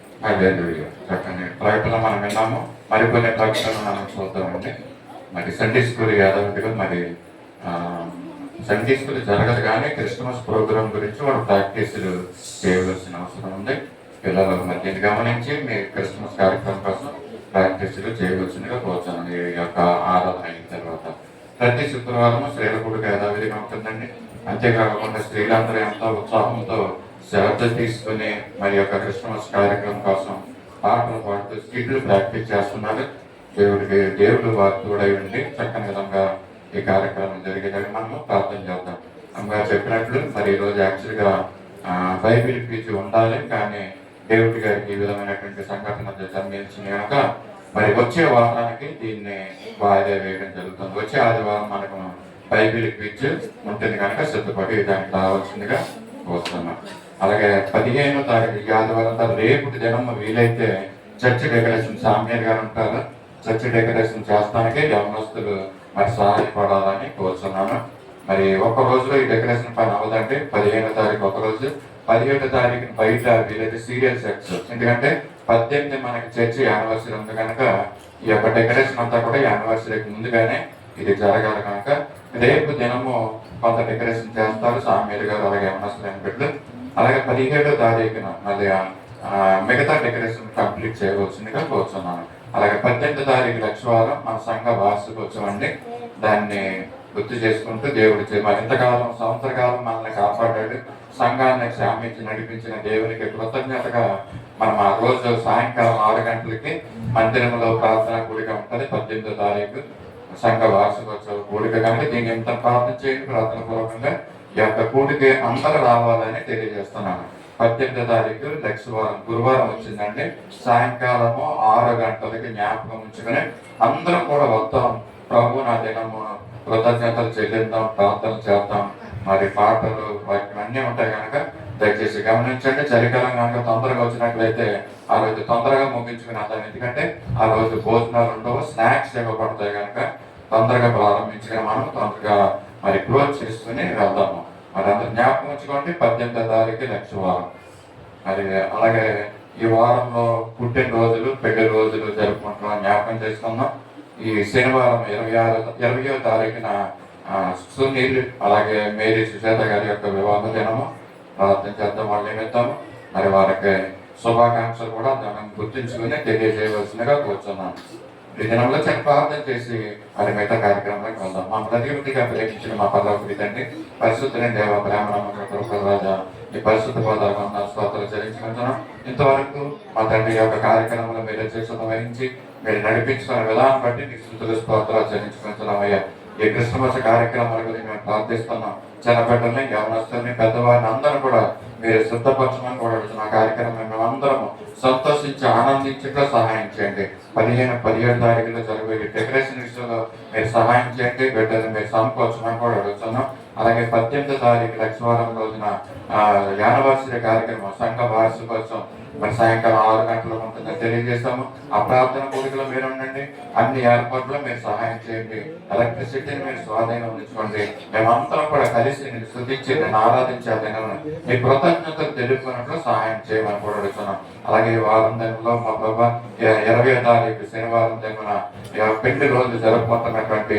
ప్రకటన మనం విన్నాము, మరికొన్ని ప్రకటనలు మనం చూద్దామండి. మరి సండే స్కూల్ యాదవ్ మరి సండే స్కూల్ జరగదు కానీ క్రిస్మస్ ప్రోగ్రామ్ గురించి వాళ్ళు ప్రాక్టీసులు చేయవలసిన అవసరం ఉంది. పిల్లలు మరి దీన్ని గమనించి మీ క్రిస్మస్ కార్యక్రమం కోసం ప్రాక్టీసులు చేయవలసిందిగా కోరుతాను. ఈ యొక్క ఆరాధన అయిన తర్వాత ప్రతి శుక్రవారం స్త్రీల కూడిక యథావిధిగా ఉంటుందండి. అంతేకాకుండా స్త్రీలందరూ ఎంతో ఉత్సాహంతో శ్రద్ధ తీసుకుని మరి యొక్క క్రిస్మస్ కార్యక్రమం కోసం పాటలు పాడుతూ స్కిట్లు ప్రాక్టీస్ చేస్తున్నారు. దేవుడు వారు తోడై ఉండి చక్కని విధంగా ఈ కార్యక్రమం జరిగేదని మనము ప్రార్థన చేద్దాం. అమ్మగారు చెప్పినట్లు మరి ఈరోజు యాక్చువల్గా బైబిల్ పీచి ఉండాలి, కానీ దేవుడి గారికి ఈ విధమైనటువంటి సంఘటన జన్మించిన కనుక మరి వచ్చే వారానికి దీన్ని వాయిదా వేయడం జరుగుతుంది. వచ్చే ఆదివారం మనకు బైబిల్ క్విజ్ ఉంటుంది కనుక సిద్ధపడి దానికి రావాల్సిందిగా కోరుతున్నాం. అలాగే 15వ తారీఖు ఈ ఆదివారం తర్వాత రేపు దినం వీలైతే చర్చ్ డెకరేషన్ సామ్యాల్ గారు ఉంటారు, చర్చ్ డెకరేషన్ చేస్తానికి యవనస్తులు మరి సహాయపడాలని కోరుతున్నాను. మరి ఒక్క రోజులో ఈ డెకరేషన్ పని అవ్వదండి. 15వ తారీఖు ఒక రోజు, 17వ తారీఖున బయట వీలైతే సీరియల్ సెట్స్, ఎందుకంటే 18 మనకి చర్చి యానివర్సరీ ఉంది కనుక ఈ యొక్క డెకరేషన్ అంతా కూడా యానివర్సరీకి ముందుగానే ఇది జరగాలి కనుక రేపు దినము కొంత డెకరేషన్ చేస్తారు సామ్యాల్ గారు అలాగే యవనస్తులు బిడ్డలు. అలాగే 17వ తారీఖున మళ్ళీ మిగతా డెకరేషన్ కంప్లీట్ చేయవలసిందిగా కోరుతున్నాను. అలాగే 18వ తారీఖు లక్షవారం మన సంఘ వార్షికోత్సవం అండి. దాన్ని గుర్తు చేసుకుంటూ దేవుడి మరింతకాలం సంవత్సరకాలం మనల్ని కాపాడాడు, సంఘాన్ని క్షమించి నడిపించిన దేవునికి కృతజ్ఞతగా మనం ఆ రోజు సాయంకాలం 6 గంటలకి మందిరంలో ప్రార్థన కూడిక ఉంటుంది. 18వ తారీఖు సంఘ వార్షికోత్సవ కూడిక కనుక దీన్ని ఎంత ప్రార్థన చేయండి, ప్రార్థన పూర్వకంగా ఈ యొక్క కూడికి అందరూ రావాలని తెలియజేస్తున్నాను. 18వ తారీఖు లక్షవారం గురువారం వచ్చిందండి. సాయంకాలము 6 గంటలకి జ్ఞాపకం ఉంచుకొని అందరం కూడా వద్దాం, ప్రభు నా దినము కృతజ్ఞతలు చెల్లిద్దాం, ప్రార్థన చేద్దాం. మరి పాటలు వాటికి అన్నీ ఉంటాయి కనుక దయచేసి గమనించండి. చలికాలం కనుక తొందరగా వచ్చినట్లయితే ఆ రోజు తొందరగా ముగించుకుని అందాం, ఎందుకంటే ఆ రోజు భోజనాలు ఉండవు, స్నాక్స్ ఇవ్వబడతాయి కనుక తొందరగా ప్రారంభించుకుని మనం తొందరగా మరి క్లోజ్ చేసుకుని వెళ్దాము. మరి అందరూ జ్ఞాపకం ఉంచుకోండి. 18వ తారీఖు లక్షవారం. మరి అలాగే ఈ వారంలో పుట్టినరోజులు పెళ్లి రోజులు జరుపుకుంటున్నాం, జ్ఞాపకం చేసుకుందాం. ఈ శనివారం 20వ తారీఖున సునీల్ అలాగే మేరీ సుజాత గారి యొక్క వివాహ దినము, ప్రార్థన చేద్దాం వాళ్ళ నిమిత్తము. మరి వారికి శుభాకాంక్షలు కూడా దాన్ని గుర్తించుకుని తెలియజేయవలసిందిగా కూర్చున్నాను. ఈ దినంలో చిన్న ప్రార్థన చేసి మరి మిగతా కార్యక్రమాలకు వెళ్దాం. మా ప్రతినిధిగా ప్రేమించిన మా పల్లవి తండ్రి, పరిశుద్ధులైన దేవ ప్రేమ రాజా, ఈ పరిశుద్ధ పదార్థం స్తోత్రాలు చెల్లించుకుంటున్నాం. ఇంతవరకు మా తండ్రి యొక్క కార్యక్రమంలో మీరు చేసిన వహించి మీరు నడిపించుకున్న విధానం బట్టి నీకు స్తుతులు స్తోత్రాలు చెల్లించుకుంటున్నాం. అయ్యా, ఈ క్రిస్మస్ కార్యక్రమాల గురించి మేము ప్రార్థిస్తున్నాం. చిన్నపిల్లల్ని, యవనస్తుల్ని, పెద్దవారిని అందరూ కూడా మీరు సిద్ధపరచమని కూడా ఆ కార్యక్రమం మేము అందరము సంతోషించి ఆనందించగా సహాయం చేయండి. 15-17 తారీఖులో జరిగే డెకరేషన్ విషయంలో మీరు సహాయం చేయండి. బిడ్డలు మీరు సమకూర్చమని కూడా అడుగుతున్నాం. అలాగే 18వ తారీఖు లక్షవారం రోజున యానివర్సరీ కార్యక్రమం సంఘ వార్షికోత్సవం మరి సాయంకాలం 6 గంటలకు ఉంటుందని తెలియజేస్తాము. ఆ ప్రార్థన కోరికలో మీరు ఉండండి, అన్ని ఏర్పాట్లు మీరు సహాయం చేయండి. ఎలక్ట్రిసిటీని మీరు స్వాధీనం ఉంచుకోండి. మేమందరం కూడా కలిసి నేను స్తుతించి నేను ఆరాధించాలని మీ కృతజ్ఞతలు తెలుపుకున్నట్లు సహాయం చేయమని కూడా అడుగుతున్నాం. అలాగే వారం దినంలో మా ప్రభా 20వ తారీఖు శనివారం దిన పెళ్లి రోజు జరుపుకుంటున్నటువంటి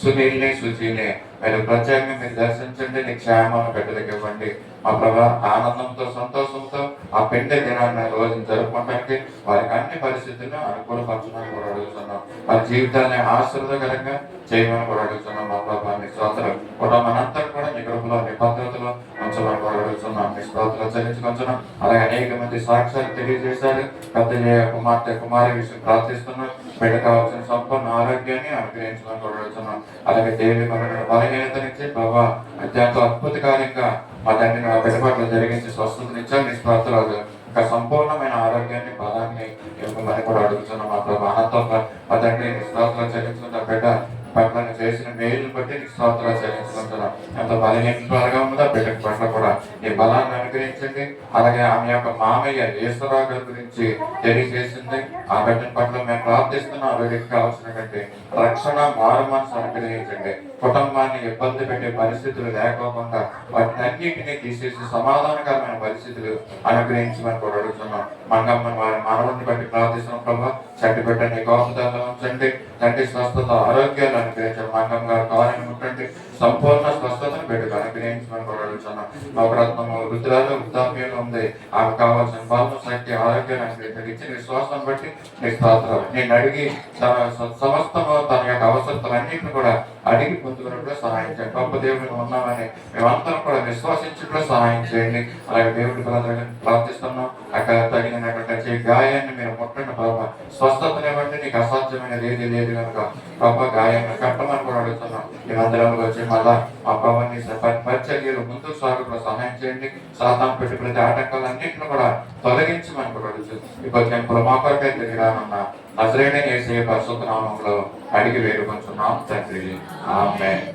సునీల్ని సుజీని మీరు ప్రత్యేకంగా మీరు దర్శించండి. నీ క్షేమాన్ని బిడ్డలకు ఇవ్వండి. మా ప్రభా ఆనందంతో సంతోషంతో ఆ పెళ్లి దినాన్ని రోజును జరుపుకోవడానికి వారికి అన్ని పరిస్థితులను అనుకూలపరచమని కూడా అడుగుతున్నాం. వారి జీవితాన్ని ఆశీర్వాదకరంగా చేయమని కూడా అడుగుతున్నాం. మా ప్రభా మీ స్తోత్రం కూడా మనంతా కూడా మీ కృపలో మీ పద్ధతిలో ఉంచమని కూడా అడుగుతున్నాం. మీ స్తోత్రాలు చెల్లించుకుంటున్నాం. అలాగే అనేక మంది సాక్ష్యాలు తెలియజేశారు. పెద్ద కుమార్తె కుమారి విషయం ప్రార్థిస్తున్నాం. బిడ్డ కావాల్సిన సంపూర్ణ ఆరోగ్యాన్ని అనుగ్రహించమని కూడా అడుగుతున్నాం. అలాగే దేవి బలహీనతనిచ్చి ప్రభా అత్యంత అద్భుతకార్యంగా మా తండ్రిని ఆ బిడ్డ పట్ల జరిగించి స్వస్థతనిచ్చారు. నీ స్తోత్రాలు ఇంకా సంపూర్ణమైన ఆరోగ్యాన్ని బలాన్ని ఇవ్వమని కూడా అడుగుతున్నాం. మా ప్రభా అనంతో మా తండ్రి నీ స్తోత్రాలు చెల్లించుకున్న బిడ్డ పట్ల చేసిన మేలును బట్టి నీ స్తోత్రాలు చెల్లించుకుంటున్నాం. ఎంత బలహీనగా ఉందో బిడ్డ పట్ల కూడా నీ బలాన్ని అనుగ్రహించండి. అలాగే ఆమె యొక్క మామయ్య ఈశ్వరరావు గారి గురించి తెలియజేసింది. ఆ బిడ్డ పట్ల మేము ప్రార్థిస్తున్నాం. ఆ బిడ్డకి కావాల్సినటువంటి రక్షణ మారు మనసు అనుగ్రహించండి. కుటుంబాన్ని ఇబ్బంది పెట్టే పరిస్థితులు లేకోకుండా వాటిని అన్నింటినీ తీసేసి సమాధానకరమైన పరిస్థితులు అనుగ్రహించమని కూడా అడుగుతున్నాం. మంగమ్మ వారి మనవుని బట్టి ప్రార్థిస్తున్నాం. ప్రభావ చట్టి బిడ్డ నీ గోపదాల్లో ఉంచండి. తండ్రి స్వస్థత ఆరోగ్యాలు అనుగ్రహించండి. మంగమ్మ గారు కావాలని ఉంటండి. సంపూర్ణ స్వస్థతను బిడ్డకు అనుగ్రహించమని కూడా అడుగుతున్నాం. నవరత్నము వృద్ధురాలు వృద్ధాప్యంలో ఉంది. ఆమె కావాల్సిన బలం శక్తి ఆరోగ్యాన్ని అనుగ్రహించండి. ఇచ్చిన విశ్వాసం బట్టి నీ స్తోత్రాలు. నేను అడిగి తన సమస్తము తన యొక్క అవసరతలన్నింటినీ కూడా అడిగి పొందుకున్నట్లు సహాయం చేయండి. గొప్ప దేవుడు ఉన్నామని మేమందరం కూడా విశ్వసించుకుంటూ సహాయం చేయండి. అలాగే దేవుడి ప్రార్థిస్తున్నాం. అక్కడ తగినటువంటి గాయాన్ని మీరు ముట్టండి ప్రభావ. స్వస్థతని బట్టి నీకు అసాధ్యమైనది ఏది లేదు కనుక గొప్ప గాయం కట్టమని కూడా అడుగుతున్నాం. ఈ మందిరంలో వచ్చి మళ్ళా మా పవన్ని పరిచర్యలు ముందుకు సాగులో సహాయం చేయండి. సాతాను పెట్టి ప్రతి ఆటంకాలన్నింటిని కూడా తొలగించమని కూడా అడుగుతుంది. ఈ కొద్దింపులు మా కొరకే తిరిగిరానున్న నజరేయుడైన యేసయ్య పరిశుద్ధ నామములో అడిగి వేడుకొంచున్నాం తండ్రి, ఆమేన్.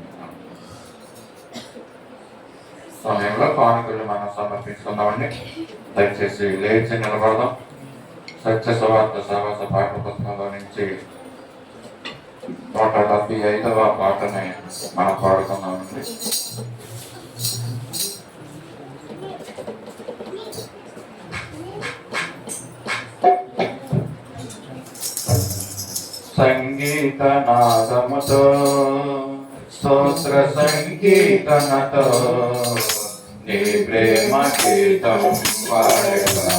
సమయంలో కానుకలు మనం సమర్పించుకుందామండి. దయచేసి లేచి నిలబడదాం. సత్య సువార్త సహవాస పాఠ్య పుస్తకంలో నుంచి 175వ పాటని మనం పాడుకుందామండి. సంగీత నాదముతో స్తోత్ర సంకీర్తనతో నీ ప్రేమ గీతం పాడేదా.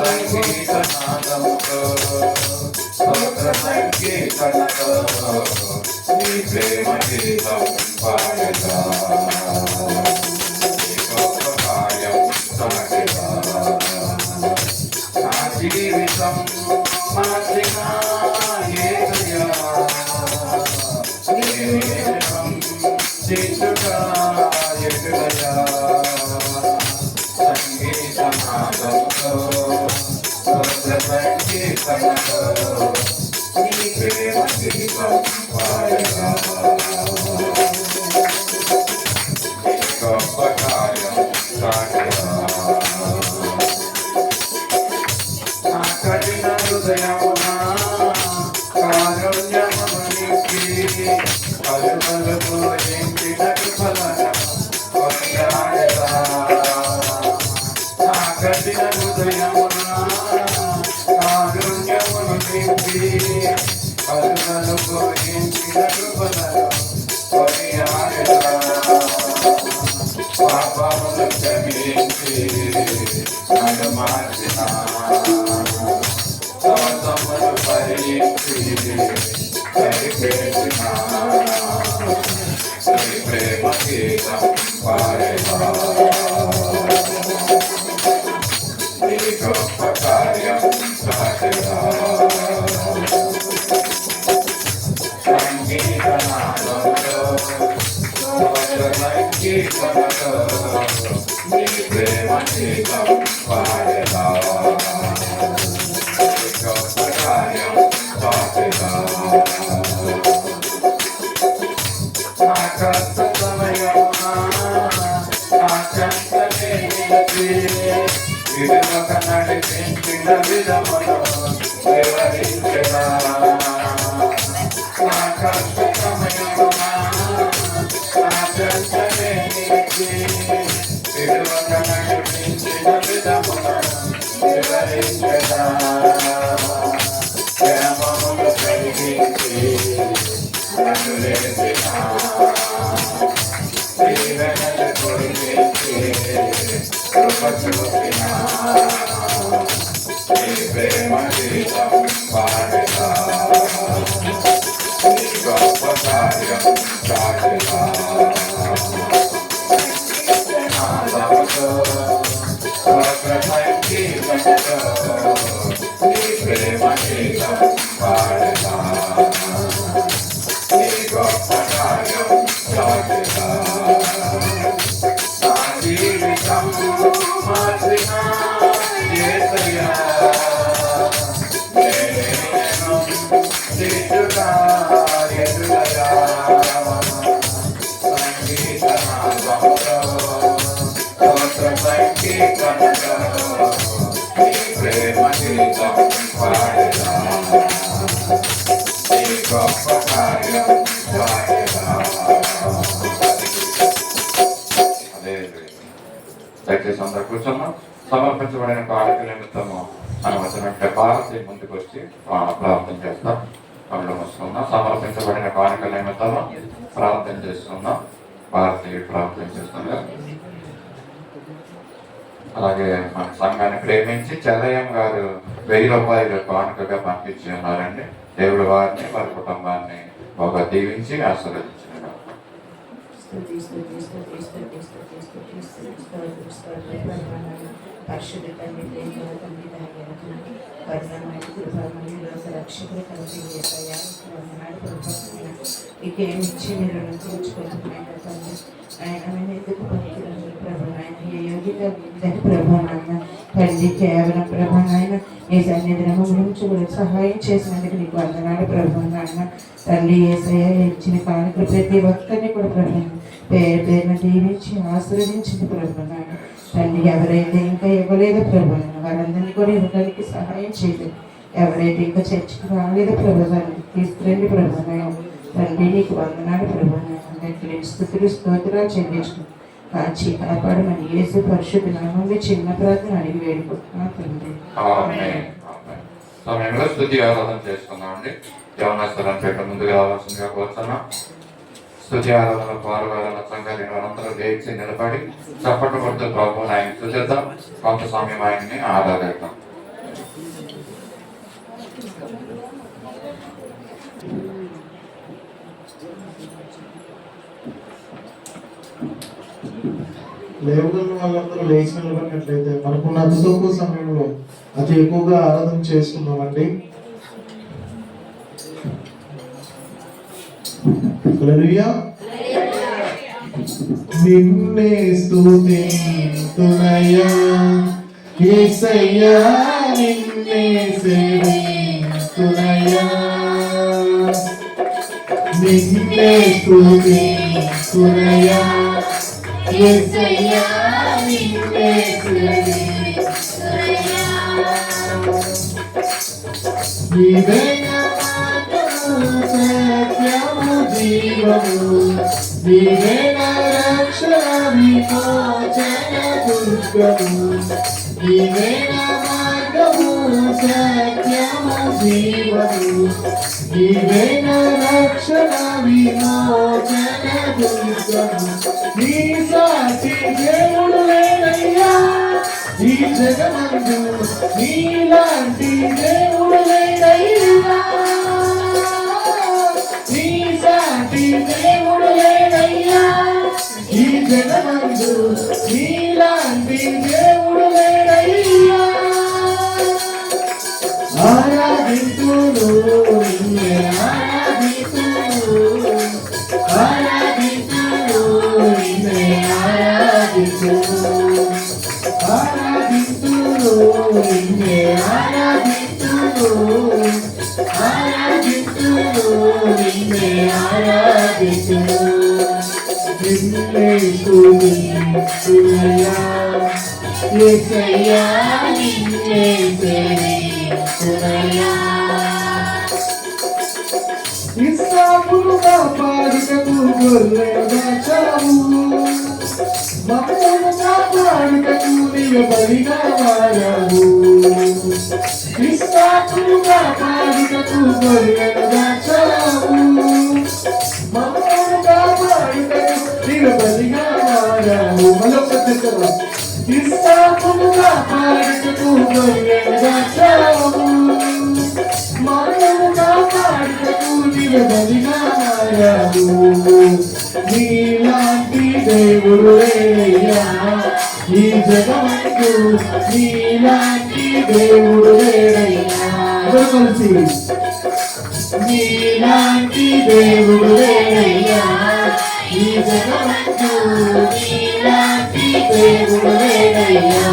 సంగీత నాదముతో స్తోత్ర సంకీర్తనతో నీ ప్రేమ గీతం పాడేదా. నీ గొప్ప కార్యం సాగేదా. నా జీవితం మార్చిన యేసయ్యా, చేతుగా ఎదురయ్యా. సంగీత నాదముతో స్తోత్ర సంకీర్తనతో నీ ప్రేమ గీతం పాడేదా. నీ గొప్ప కార్యం సాగేదా. కఠిన హృదయమున కారుణ్యమును నింపి పలుపలుపు ఎంచిన కృపలను కొనియాడెదా. నా కఠిన హృదయమున కారుణ్యమును నింపి పలుపలుపు ఎంచిన కృపలను కొనియాడెదా. పాపమును క్షమించి నన్ను మార్చిన సమస్తమును భరించి సరిపెట్టిన నీ ప్రేమ గీతం పాడేదా. నీ గొప్ప కార్యం సాగేదా. సంగీత నాదముతో స్తోత్ర సంకీర్తనతో నీ ప్రేమ గీతం పాడేదా. నీ గొప్ప కార్యం సాగేదా. నా కష్ట సమయమున నా చెంతనే నిలిచి విడువక నడిపించిన విధమును వివరించెదా. నా కష్ట సమయమున నా చెంతనే నిలిచి విడువక నడిపించిన విధమును వివరించెదా. ప్రేమమును కలిగించి నన్ను లేపిన దీవెనలు కురిపించి కృప చూపిన నీ ప్రేమ గీతం పాడేదా. నీ గొప్ప కార్యం సాగేదా. నాదముతో స్తోత్ర సంకీర్తనతో నీ ప్రేమ గీతం పాడేదా. నీ గొప్ప కార్యం సాగేదా. నా జీవితం మార్చిన యేసయ్యా, నేను చేతుగా ఎదురయ్యా. సంగీత నాదముతో స్తోత్ర సంకీర్తనతో నీ ప్రేమ గీతం పాడేదా. నీ గొప్ప కార్యం సాగేదా. దయచేసి అందరూ కూర్చున్నాం. సమర్పించబడిన కానుకల నిమిత్తము మనం వచ్చినట్టే భారతి ముందుకు వచ్చి ప్రార్థన చేస్తాం. కళ్ళు మూసుకుందాం. సమర్పించబడిన కానుకల నిమిత్తము ప్రార్థన చేస్తున్నాం. భారతి ప్రార్థన చేస్తుందా. అలాగే మన సంఘాన్ని ప్రేమించి చెల్లయ్యం గారు 1000 రూపాయలు కానుకగా పంపించి ఉన్నారండి. దేవుడు వారిని వారి కుటుంబాన్ని బాగా దీవించి ఆశీర్వదించినారు. పరిశుద్ధ తండ్రి ప్రేమ తండ్రి రక్షకుడు కలిసి ఇకేమిచ్చి మీరు ఉంచుకుంటున్నాను తండ్రి ఆయన ఎందుకు పనికిరండి ప్రభు ఆయన ఏ యోగిత ఉందని ప్రభు నాయన తండ్రి కేవలం ప్రభు నాయన నీ సన్నిధిని గురించి కూడా సహాయం చేసినందుకు నీకు వందనాలు ప్రభు నాయన తల్లి యేసయ్య ఇచ్చిన కానుకలు ప్రతి ఒక్కరిని కూడా ప్రభు పేరు పేరున దీవించి ఆశీర్వదించింది ప్రభు నాయన తల్లి ఎవరైతే ఇంకా ఇవ్వలేదో ప్రభు వారందరినీ కూడా ఇవ్వడానికి సహాయం చేయలేదు ఎవరైతే ఇంకా చర్చకు రాలేదో ప్రభు దాన్ని తీసుకురండి ప్రభు నాయన తండ్రి నీకు వందనాలు ప్రభు నాయన స్థుతులు స్తోత్రాలు చెల్లించుకుని కాచి కాపాడమని యేసు పరిశుద్ధ నామంలో చిన్న ప్రార్థన అడిగి వేడుకుంటున్నాను తండ్రి. సమయంలో స్తుతి ఆరాధన చేసుకున్నామండి. యవనస్తులను పెట్ట ముందుగా రావాల్సిందిగా కోరుతున్నాం. స్తుతి ఆరాధన పాల్గొనాలన్న సంఘాన్ని వారందరూ లేచి నిలబడి చప్పట్లు కొడుతూ ప్రభువుని ఆయన స్తుతిద్దాం. కొంత సమయం ఆయన్ని ఆరాధిద్దాం. లేవగల వాళ్ళందరూ లేచి నిలబడినట్లయితే మనకున్న అతి తక్కువ సమయంలో అతి ఎక్కువగా ఆరాధన చేసుకుందామండి. హల్లెలూయా. నిన్నే స్తుతింతునయ్యా యేసయ్యా నిన్నే సేవింతునయ్యా నిన్నే స్తుతింతునయ్యా యేసయ్యా నిన్నే సేవింతునయ్యా నీవే సత్యము జీవము నీవే రక్షణ విమోచన దుర్గము నీవే మార్గము సత్యము జీవము నీవే రక్షణ విమోచన దుర్గము నీ సాటి దేవుడు లేనయ్యా ఈ జగమందు నీలాంటి దేవుడు లేనయ్యా నీ సాటి దేవుడు లేనయ్యా ఈ జగమందు నీలాంటి దేవుడు లేనయ్యా ఆరాధింతును నిన్నే ఆరాధింతును ఆరాధింతును నిన్నే ఆరాధింతును ఆరాధింతును నిన్నే ఆరాధింతును ఆరాధింతును నిన్నే ఆరాధింతును నిన్నే స్తుతింతునయ్యా యేసయ్యా నిన్నే సేవింతునయ్యా ఇస్సాకును కాపాడుటకు గొర్రెను దాచావు మమ్మను కాపాడుటకు నీవు బలిగా మారావు ఇస్సాకును కాపాడుటకు గొర్రెను దాచావు మమ్మను కాపాడుటకు నీవు బలిగా మారావు మరొక ఇస్సాకును కాపాడుటకు గొర్రెను దాచావు మమ్మను కాపాడుటకు నీవు బలిగా మారావు నీలాంటి దేవుడు లేనయ్యా ఈ జగమందు నీలాంటి దేవుడు లేనయ్యా కలిసి నీలాంటి దేవుడు లేనయ్యా ఈ జగమందు నీలాంటి దేవుడు లేనయ్యా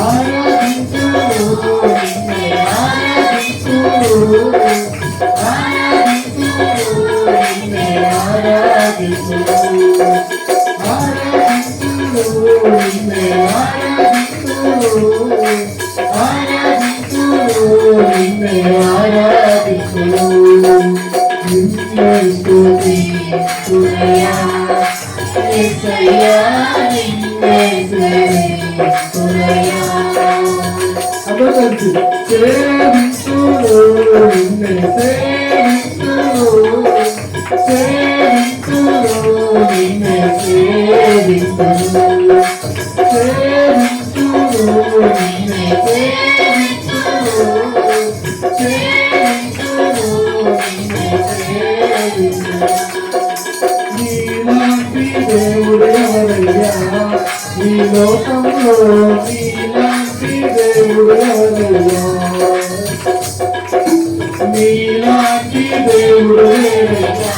ఆరాధించును నిన్నే ఆరాధించును ఎవరయ్యా ఈ లోకంలో నీలాంటి దేవుడు ఎవరయ్యా నీలాంటి దేవుడు లేరయ్యా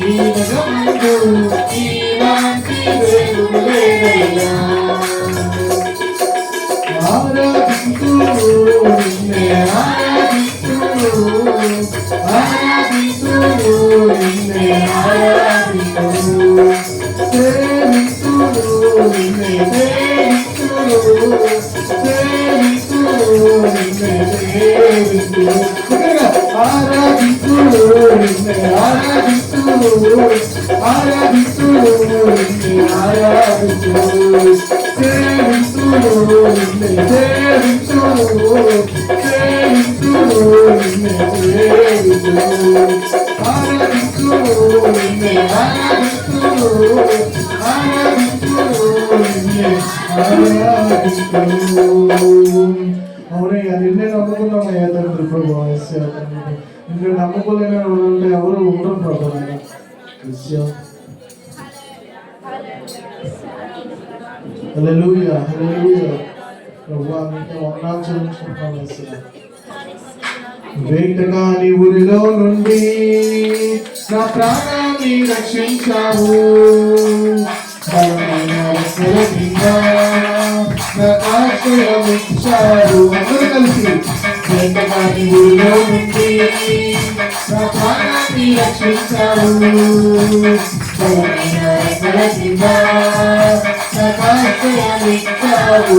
ఈ జగమందు నీలాంటి దేవుడు లేరయ్యా ఆరాధింతును నిన్నే ఆరాధింతును ఆరాధింతును నిన్నే ఆరాధింతును సేవింతును నిన్నే సేవింతును సేవింతును నిన్నే సేవింతును ఆరాధింతును నిన్నే ఆరాధింతును ఆరాధింతును నిన్నే ఆరాధింతును సేవింతును నిన్నే సేవింతును సేవింతును నిన్నే సేవింతును ఆరాధింతును నిన్నే ఆరాధింతును ఆరాధింతును నిన్నే ఆరాధింతును. అవునయ్యా నిన్నే నమ్ముకున్నామయ్యా తండ్రి ప్రభు నిన్ను నమ్ముకోలేని వాళ్ళు ఎవరు ఉండరు ప్రభు హల్లెలూయా హల్లెలూయా ప్రభువా నీకే వందనాలు చెల్లించుకుంటున్నాం యేసయ్యా. వేటగాని ఊరిలో నుండి నా ప్రాణాన్ని రక్షించావు బలమైన రెక్కల కింద నాకు ఆశ్రయం ఇచ్చావు. అందరూ కలిసి వేటగాని ఊరిలో నుండి నా ప్రాణాన్ని రక్షించావు బలమైన రెక్కల కింద నాకు ఆశ్రయం ఇచ్చావు.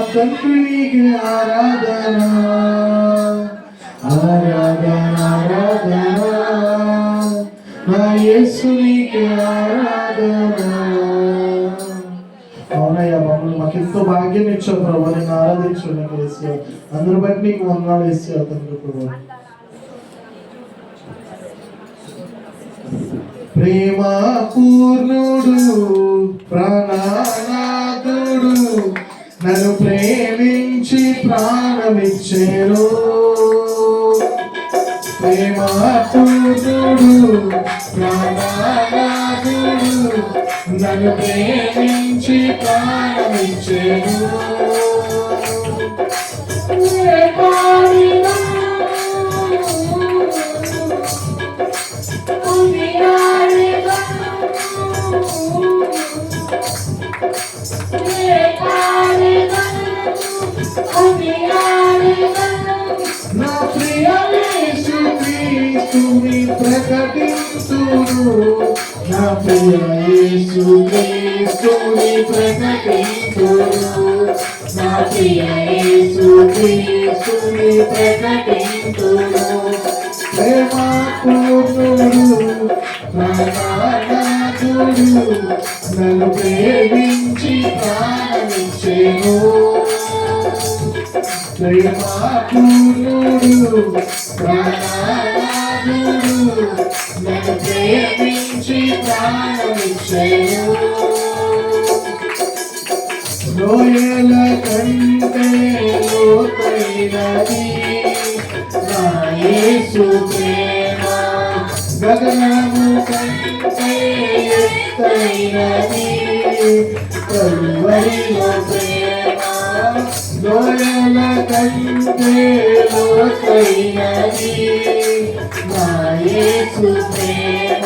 తండ్రికి ఆరాధన ఆరాధన ఆరాధన నా యేసునికి ఆరాధన. అవునయ్యా మమ్మల్ని మాకు ఎంతో భాగ్యం ఇచ్చావు ప్రభు, నేను ఆరాధించడానికి వేసావు. అందరి బట్టి నీకు వందనాలు వేసావు తండ్రి ప్రభు. ప్రేమ పూర్ణుడు ప్రాణనాథుడు నన్ను ప్రేమించి ప్రాణమిచ్చేను. ప్రేమ పూర్ణుడు ప్రాణనాథుడు నన్ను ప్రేమించి ప్రాణమిచ్చేను. నా ప్రియ యేసు క్రీస్తుని ప్రకటింతును. నా ప్రియ యేసు క్రీస్తుని ప్రకటింతును. నా ప్రియ యేసు క్రీస్తుని ప్రకటింతును. ప్రేమ పూర్ణుడు ప్రాణనాథుడు నన్ను ప్రేమించి ప్రాణమిచ్చెను. ప్రేమ పూర్ణుడు ప్రాణనాథుడు నన్ను ప్రేమించి ప్రాణమిచ్చెను. లోయల కంటే లోతైనది నా యేసు ప్రేమ, గగనము కంటే ఎత్తైనది కలువరిలో ప్రేమ. లోయల కంటే లోతైనది నా యేసు ప్రేమ,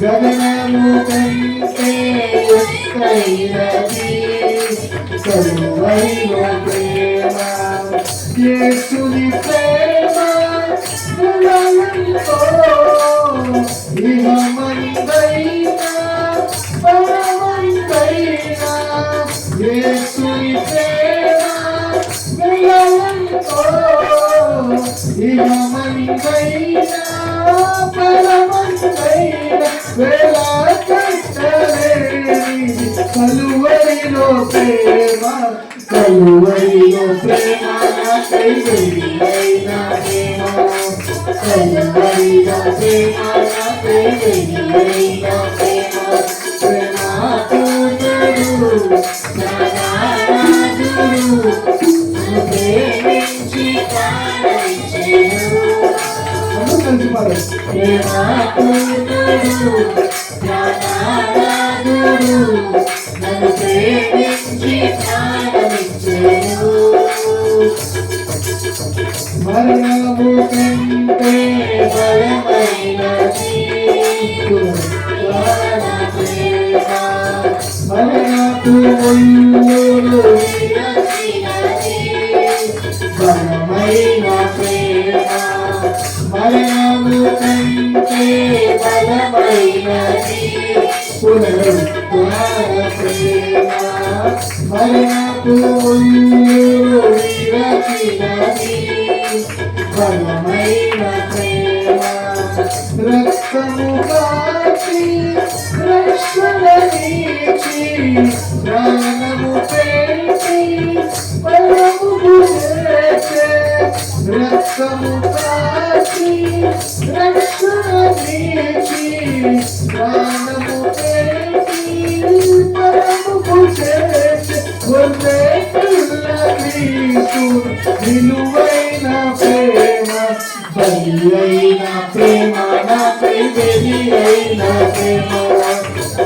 గగనము కంటే ఎత్తైనది కలువరిలో ప్రేమ. యేసుని ప్రేమ బలవంతో ఇహమందైనా బలవంతైనా. యేసుని ప్రేమ బలవంతో ఇహమందైనా బలవంతైనా. వెలకట్టలేని కలువరిలో ప్రేమ, కలువరిలో ప్రేమ నాకై వెలియైన ప్రేమ. కలువరిలో ప్రేమ నాకై వెలియైన ప్రేమ. ప్రేమ పూర్ణుడు ప్రాణనాథుడు నన్ను ప్రేమించి ప్రాణమిచ్చెను. ప్రేమ పూర్ణుడు ప్రాణనాథుడు నన్ను ప్రేమించి ప్రాణమిచ్చెను. మరణము కంటే బలమైనది ప్రాణ ప్రేమ. మరణపు ముల్లులు విరచినది బలమైన ప్రేమ. మరణము కంటే బలమైనది పునరుద్ధార ప్రేమ. మరణపు ముల్లులు విరచినది బలమైన ప్రేమ. రక్తము కాచి రక్షణనిచ్చి ప్రాణము పెట్టి బలము చేసే. రక్తము కాచి రక్షణనిచ్చి ప్రాణము పెట్టి బలము చేసే. గొర్రెపిల్ల క్రీస్తు విలువైన ప్రేమ, బలియైన ప్రేమ నాపై వెలియైన ప్రేమ.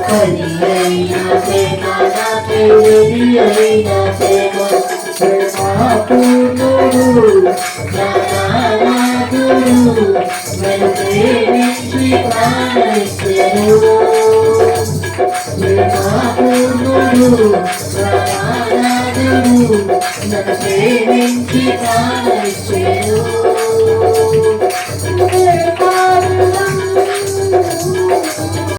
బలియైన ప్రేమ నాపై వెలియైన ప్రేమ. ప్రేమ పూర్ణుడు ప్రాణనాథుడు నన్ను ప్రేమించి ప్రాణమిచ్చెను. ప్రేమ పూర్ణుడు ప్రాణనాథుడు నన్ను ప్రేమించి ప్రాణమిచ్చెను.